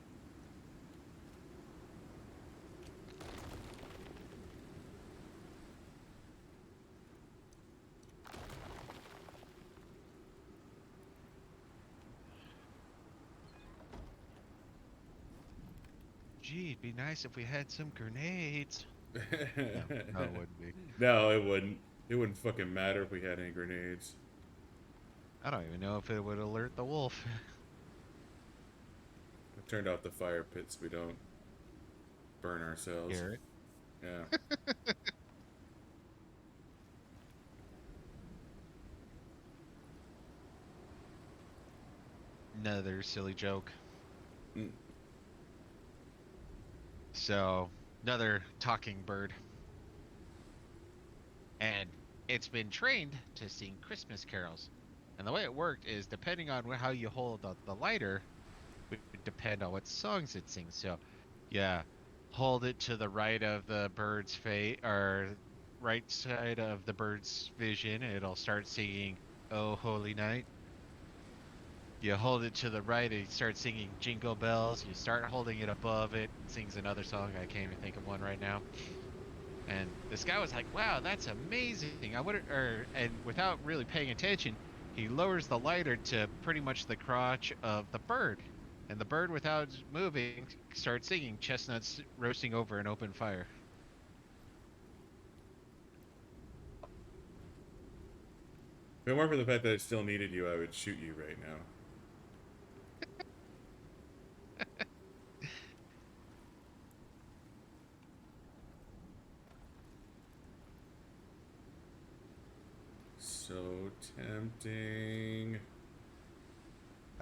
Gee, it'd be nice if we had some grenades. No, no, it wouldn't be. No, it wouldn't. It wouldn't fucking matter if we had any grenades. I don't even know if it would alert the wolf. I turned off the fire pits so we don't burn ourselves. Hear it? Yeah. Another silly joke. Mm. So, another talking bird. And it's been trained to sing Christmas carols. And the way it worked is depending on how you hold the lighter, would depend on what songs it sings. So, yeah, hold it to the right of the bird's face, or right side of the bird's vision, it'll start singing "Oh Holy Night." You hold it to the right, it starts singing "Jingle Bells." You start holding it above it, it sings another song. I can't even think of one right now. And this guy was like, "Wow, that's amazing." And without really paying attention, he lowers the lighter to pretty much the crotch of the bird. And the bird, without moving, starts singing "Chestnuts Roasting Over an Open Fire." If it weren't for the fact that I still needed you, I would shoot you right now. So tempting.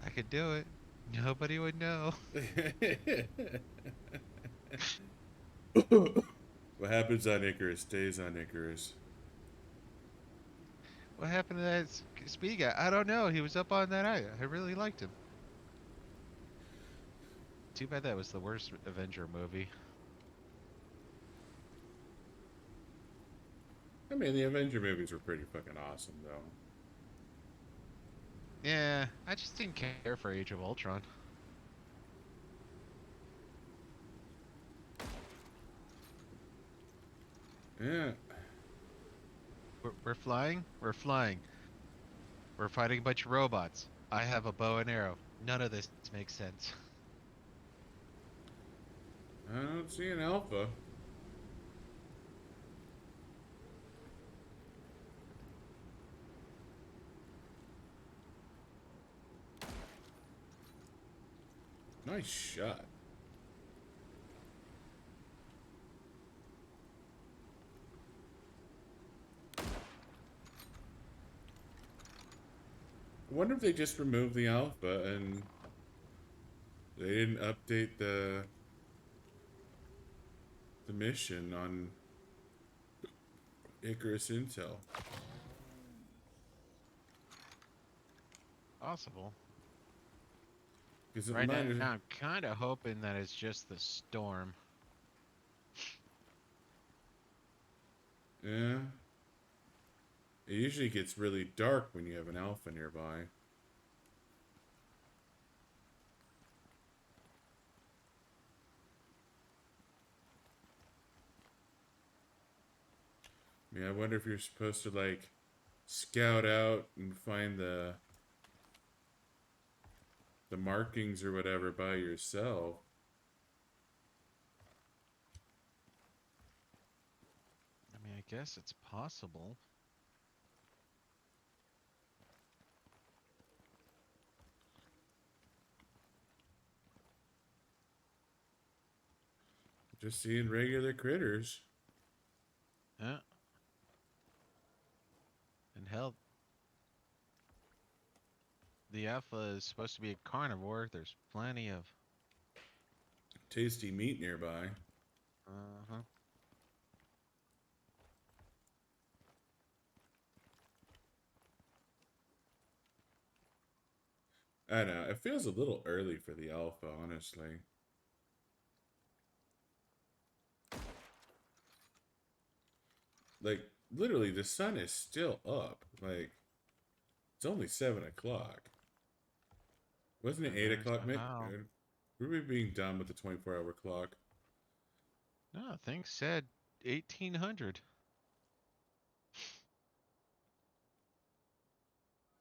I could do it. Nobody would know. What happens on Icarus stays on Icarus. What happened to that speed guy? I don't know. He was up on that eye. I really liked him. Too bad that was the worst Avenger movie. I mean, the Avenger movies were pretty fucking awesome, though. Yeah, I just didn't care for Age of Ultron. Yeah. We're flying? We're flying. We're fighting a bunch of robots. I have a bow and arrow. None of this makes sense. I don't see an alpha. Nice shot. I wonder if they just removed the alpha and they didn't update the mission on Icarus Intel. Possible. Because Right now, I'm kind of hoping that it's just the storm. yeah, it usually gets really dark when you have an alpha nearby. I mean, I wonder if you're supposed to like scout out and find the markings or whatever by yourself. I mean, I guess it's possible. Just seeing regular critters. Yeah. And hell, the alpha is supposed to be a carnivore. There's plenty of. Tasty meat nearby. Uh-huh. I know, it feels a little early for the alpha, honestly. Like, literally, the sun is still up. Like, it's only 7 o'clock. Wasn't it And 8 there's o'clock? the how. Were we being done with the 24-hour clock? No, things said 1800.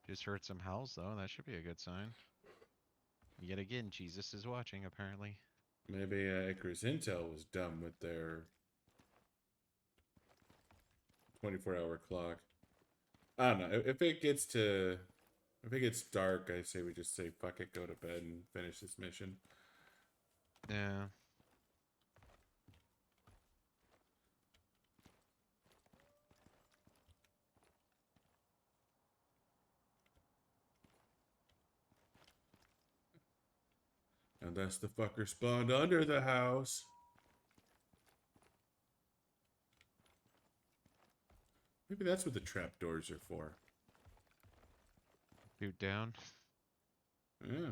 Just heard some howls though. That should be a good sign. Yet again, Jesus is watching apparently. Maybe Icarus Intel was done with their 24-hour clock. I don't know. If it gets dark, I say we just say fuck it, go to bed and finish this mission. Yeah. Unless the fucker spawned under the house. Maybe that's what the trapdoors are for. Boot down. Yeah.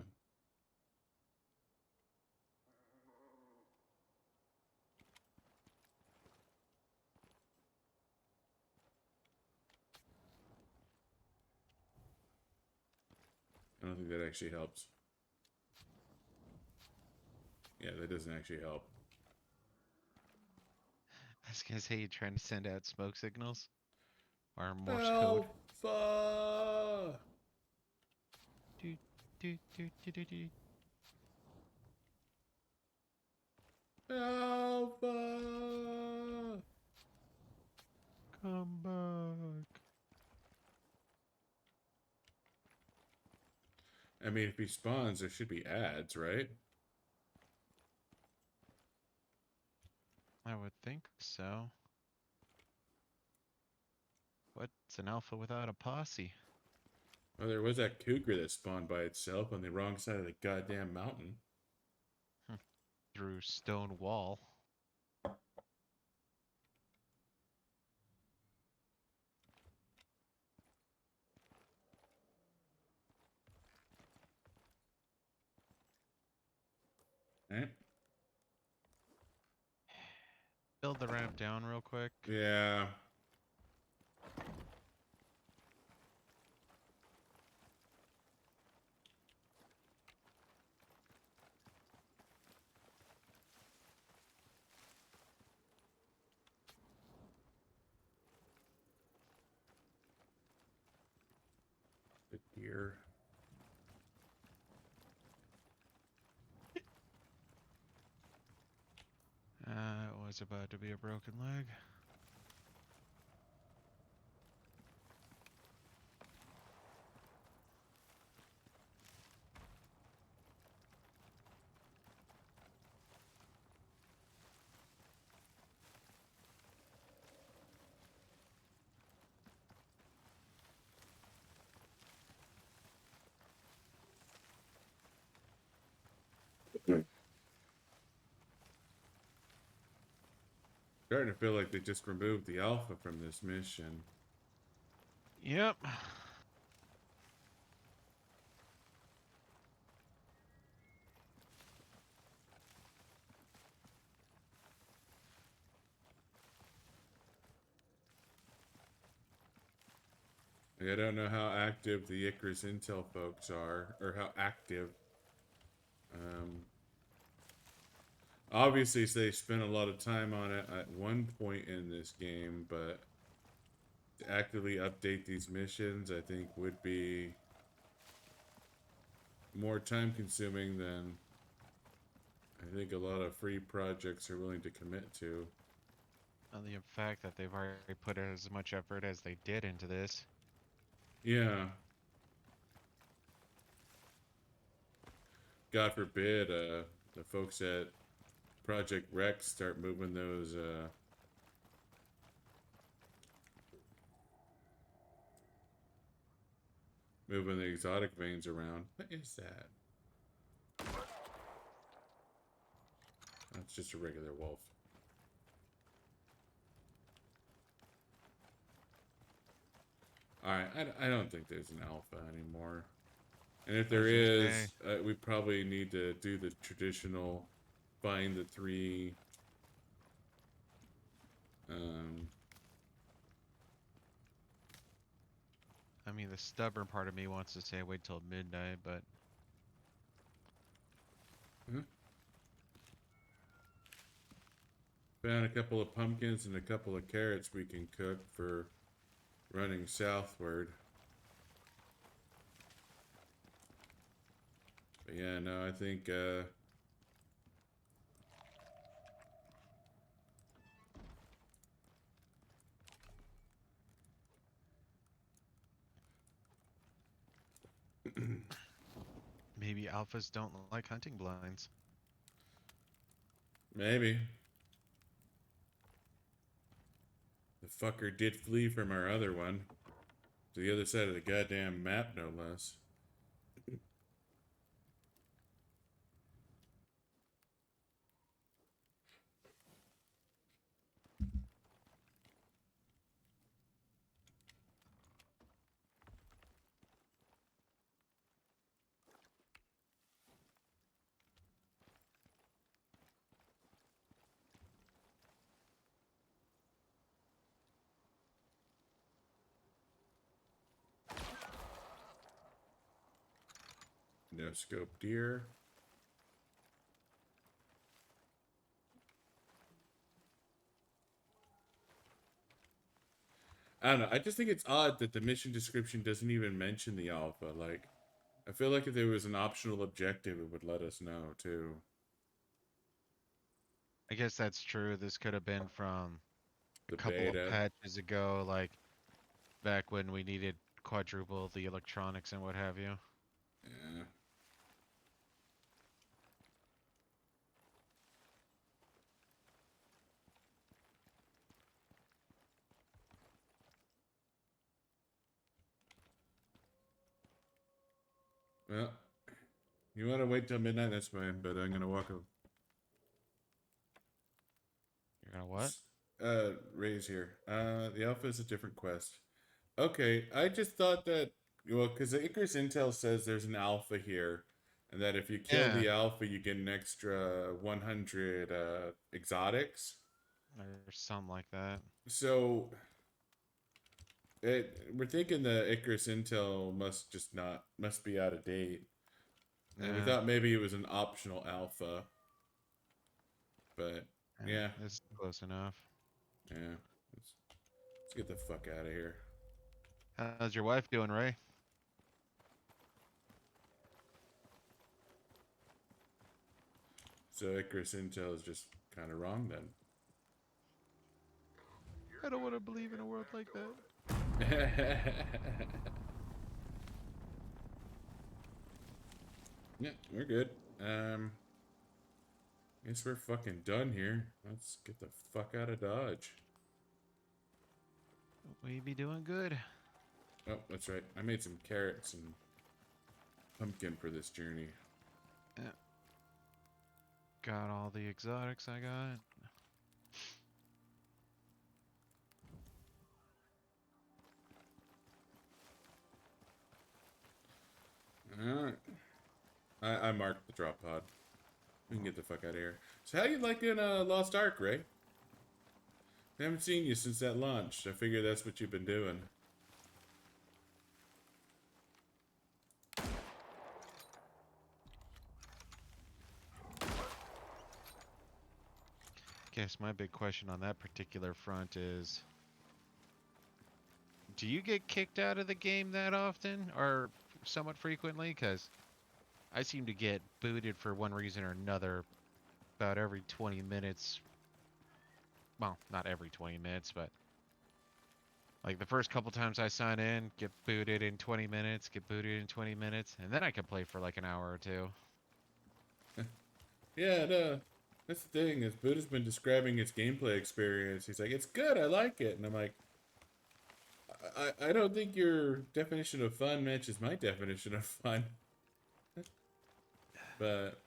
I don't think that actually helps. Yeah, that doesn't actually help. I was gonna say you're trying to send out smoke signals or Morse code. Alpha! Do, do, do, do, do, do. Alpha! Come back. I mean, if he spawns, there should be ads, right? I would think so. What's an alpha without a posse? Well, there was that cougar that spawned by itself on the wrong side of the goddamn mountain. Through stone wall. build the ramp down real quick? Yeah. The deer. It was about to be a broken leg. Starting to feel like they just removed the alpha from this mission. Yep. Like, I don't know how active the Icarus Intel folks are, or how active. Um, Obviously, they spent a lot of time on it at one point in this game, but to actively update these missions, I think would be more time consuming than I think a lot of free projects are willing to commit to. And the fact that they've already put as much effort as they did into this. Yeah. God forbid, the folks at Project Rex start moving those, moving the exotic veins around. What is that? That's just a regular wolf. Alright, I don't think there's an alpha anymore. And if I there was gonna say, is, we probably need to do the traditional find the three. Um, I mean, the stubborn part of me wants to say wait till midnight, but huh? Found a couple of pumpkins and a couple of carrots we can cook for running southward. But yeah, no, I think maybe alphas don't like hunting blinds. maybe the fucker did flee from our other one to the other side of the goddamn map, no less. No scope deer. I don't know. I just think it's odd that the mission description doesn't even mention the alpha. Like, I feel like if there was an optional objective, it would let us know too. I guess that's true. This could have been from a The couple of beta. patches ago, like back when we needed quadruple the electronics and what have you. Yeah. Well, you want to wait till midnight? That's fine. But I'm gonna walk a You're gonna what? raise here. The alpha is a different quest. Okay, I just thought that well, because the Icarus Intel says there's an alpha here, and that if you kill Yeah, the alpha, you get an extra 100 exotics. or something like that. So we're thinking the Icarus Intel must be out of date, and we Yeah, thought maybe it was an optional alpha, but yeah, yeah, it's close enough. yeah. Let's, let's get the fuck out of here. How's your wife doing, Ray? So Icarus Intel is just kind of wrong then. I don't want to believe in a world like that. Yeah, we're good. Guess we're fucking done here. Let's get the fuck out of Dodge. We be doing good. Oh, that's right. I made some carrots and pumpkin for this journey. Yeah, got all the exotics I got. Alright. I marked the drop pod. We can get the fuck out of here. So how you liking Lost Ark, Ray? I haven't seen you since that launch. I figure that's what you've been doing. Guess my big question on that particular front is, do you get kicked out of the game that often or somewhat frequently? Because I seem to get booted for one reason or another about every 20 minutes. Well, not every 20 minutes, but like the first couple times I sign in, get booted in 20 minutes, get booted in 20 minutes, and then I can play for like an hour or two. Yeah, no. That's the thing, is Buddha's been describing his gameplay experience. He's like, it's good, I like it. And I'm like, I don't think your definition of fun matches my definition of fun. But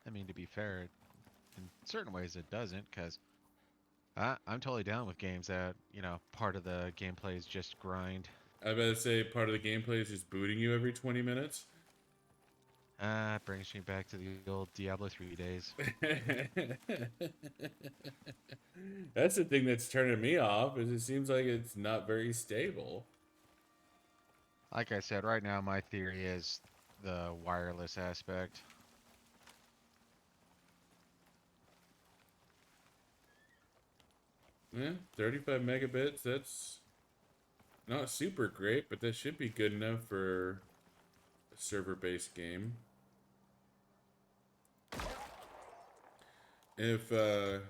I mean, to be fair, in certain ways it doesn't, because I'm totally down with games that, part of the gameplay is just grind. I better say part of the gameplay is just booting you every 20 minutes. It brings me back to the old Diablo 3 days. That's the thing that's turning me off, is it seems like it's not very stable. Like I said, right now my theory is the wireless aspect. Yeah, 35 megabits, that's not super great, but that should be good enough for a server-based game. If the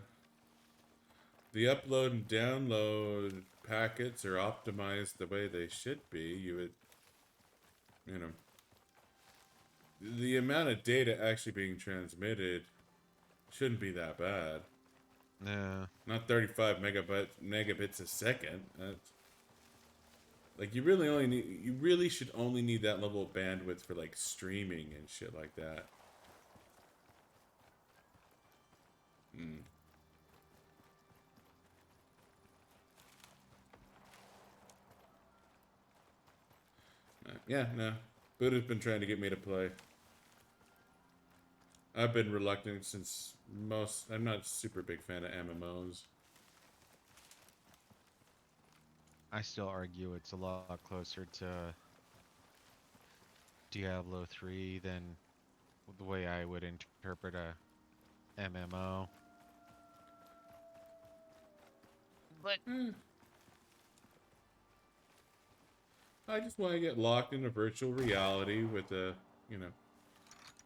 upload and download packets are optimized the way they should be, you would, you know, the amount of data actually being transmitted shouldn't be that bad. Yeah. Not 35 megabits a second. That's like you really should only need that level of bandwidth for like streaming and shit like that. Mm. Yeah, no. Buddha's been trying to get me to play. I've been reluctant since I'm not a super big fan of MMOs. I still argue it's a lot closer to Diablo 3 than the way I would interpret a MMO. But I just want to get locked into virtual reality with a, you know,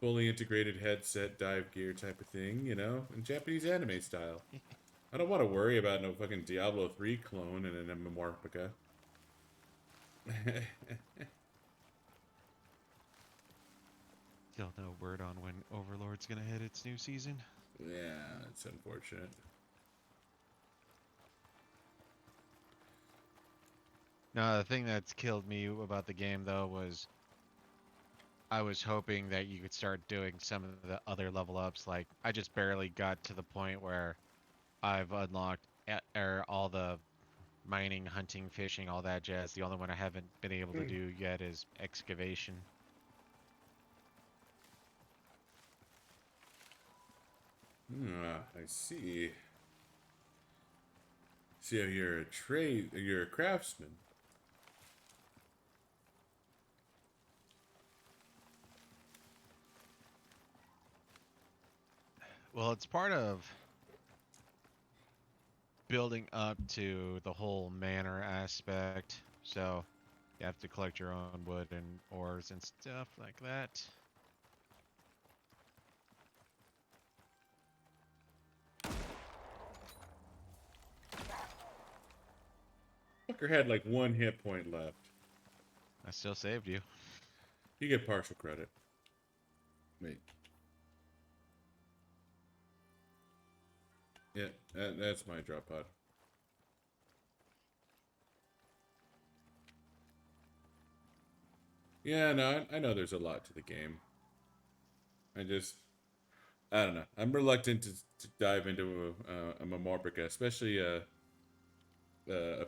fully integrated headset, dive gear type of thing, in Japanese anime style. I don't want to worry about no fucking Diablo 3 clone in an MMORPG. still no word on when Overlord's gonna hit its new season. Yeah, it's unfortunate. No, the thing that's killed me about the game though was I was hoping that you could start doing some of the other level ups. Like I just barely got to the point where I've unlocked all the mining, hunting, fishing, all that jazz. The only one I haven't been able to do yet is excavation. I see. See how you're a craftsman. Well, it's part of building up to the whole manor aspect. So you have to collect your own wood and ores and stuff like that. Fucker had like 1 hit point left. I still saved you. You get partial credit. Wait. Yeah, that's my drop pod. Yeah, no, I know there's a lot to the game. I just, I don't know. I'm reluctant to dive into a Mamorpica, especially a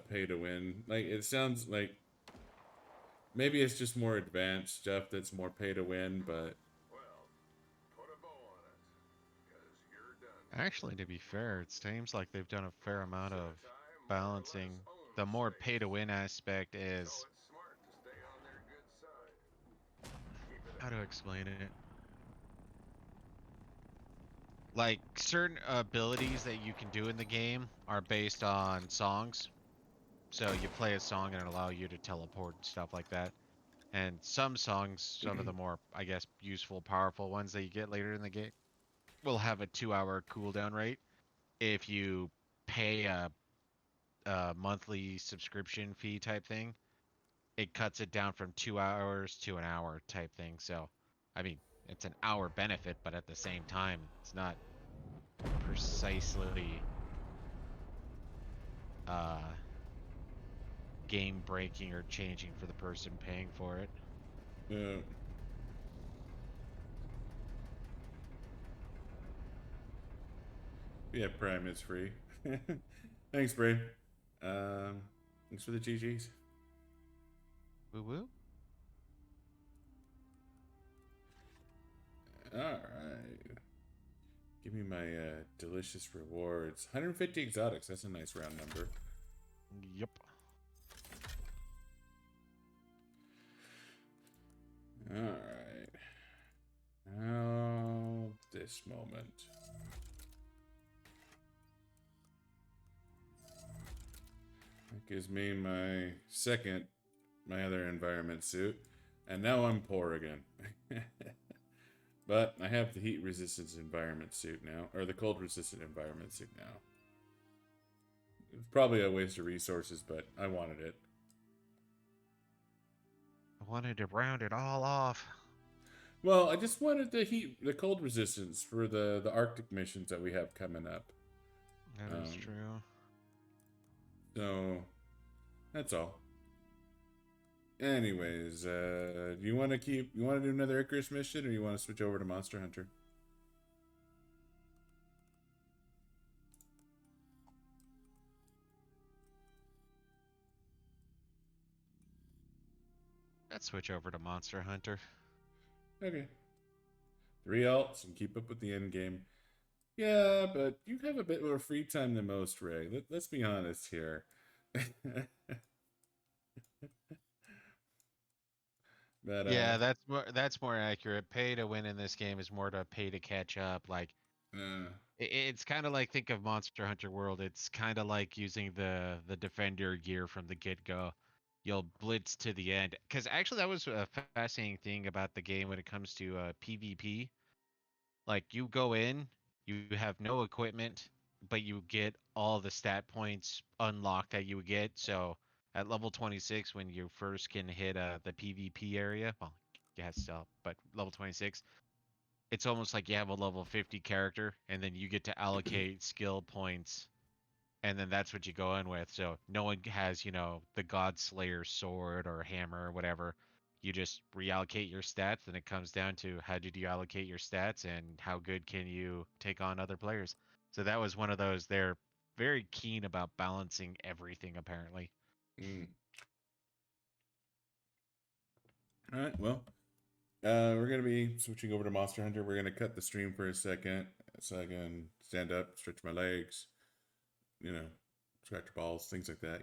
pay to win. Like, it sounds like maybe it's just more advanced stuff that's more pay to win, but Well, put a bow on it, because you're done here. Actually, to be fair, it seems like they've done a fair amount Set of a time, more or less, balancing. own The the more pay space. to win aspect So is, it's smart to stay on their good side. Keep it how up. to explain it? Like certain abilities that you can do in the game are based on songs. So you play a song and it allow you to teleport and stuff like that. And some songs, some of the more, I guess, useful, powerful ones that you get later in the game, will have a 2 hour cooldown rate. If you pay a monthly subscription fee type thing, it cuts it down from 2 hours to an hour type thing. So, I mean, it's an hour benefit, but at the same time, it's not precisely uh, game breaking or changing for the person paying for it. uh, yeah, Prime is free. Thanks, Brain. Um, thanks for the GGs. Woo woo. All right. Give me my delicious rewards. 150 exotics. That's a nice round number. Yep. All right. Now, this moment. That gives me my other environment suit. And now I'm poor again. But I have the heat resistance environment suit now, or the cold resistant environment suit now. It's probably a waste of resources, but I wanted it. I wanted to round it all off. Well, I just wanted the cold resistance for the Arctic missions that we have coming up. That is Um, true. so that's all. Anyways, do you want to do another Icarus mission, or you want to switch over to Monster Hunter? Let's switch over to Monster Hunter. Okay. 3 alts and keep up with the end game. Yeah, but you have a bit more free time than most, Ray. Let's be honest here. But Yeah, that's more accurate. Pay to win in this game is more to pay to catch up. Like uh, it's kind of like, think of Monster Hunter World. It's kind of like using the Defender gear from the get go. You'll blitz to the end, because actually that was a fascinating thing about the game when it comes to PvP. Like you go in, you have no equipment, but you get all the stat points unlocked that you would get. So at level 26, when you first can hit the PvP area, well, yeah, still, but level 26, it's almost like you have a level 50 character, and then you get to allocate skill points, and then that's what you go in with. So no one has, the God Slayer sword or hammer or whatever. You just reallocate your stats, and it comes down to how did you allocate your stats and how good can you take on other players. So that was one of those. They're very keen about balancing everything, apparently. mm. All right. Well, we're gonna be switching over to Monster Hunter. We're gonna cut the stream for a second so I can stand up, stretch my legs, you know, scratch balls, things like that.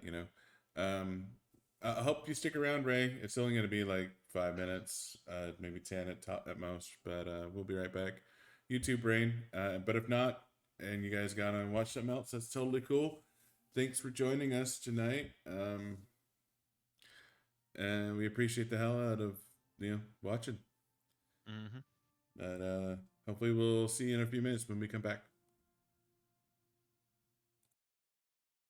I hope you stick around, Ray. It's only going to be like 5 minutes, maybe 10 at most. But we'll be right back. YouTube Brain. But if not, and you guys gotta watch something else, that's totally cool. Thanks for joining us tonight. And we appreciate the hell out of watching. Mm-hmm. But hopefully we'll see you in a few minutes when we come back.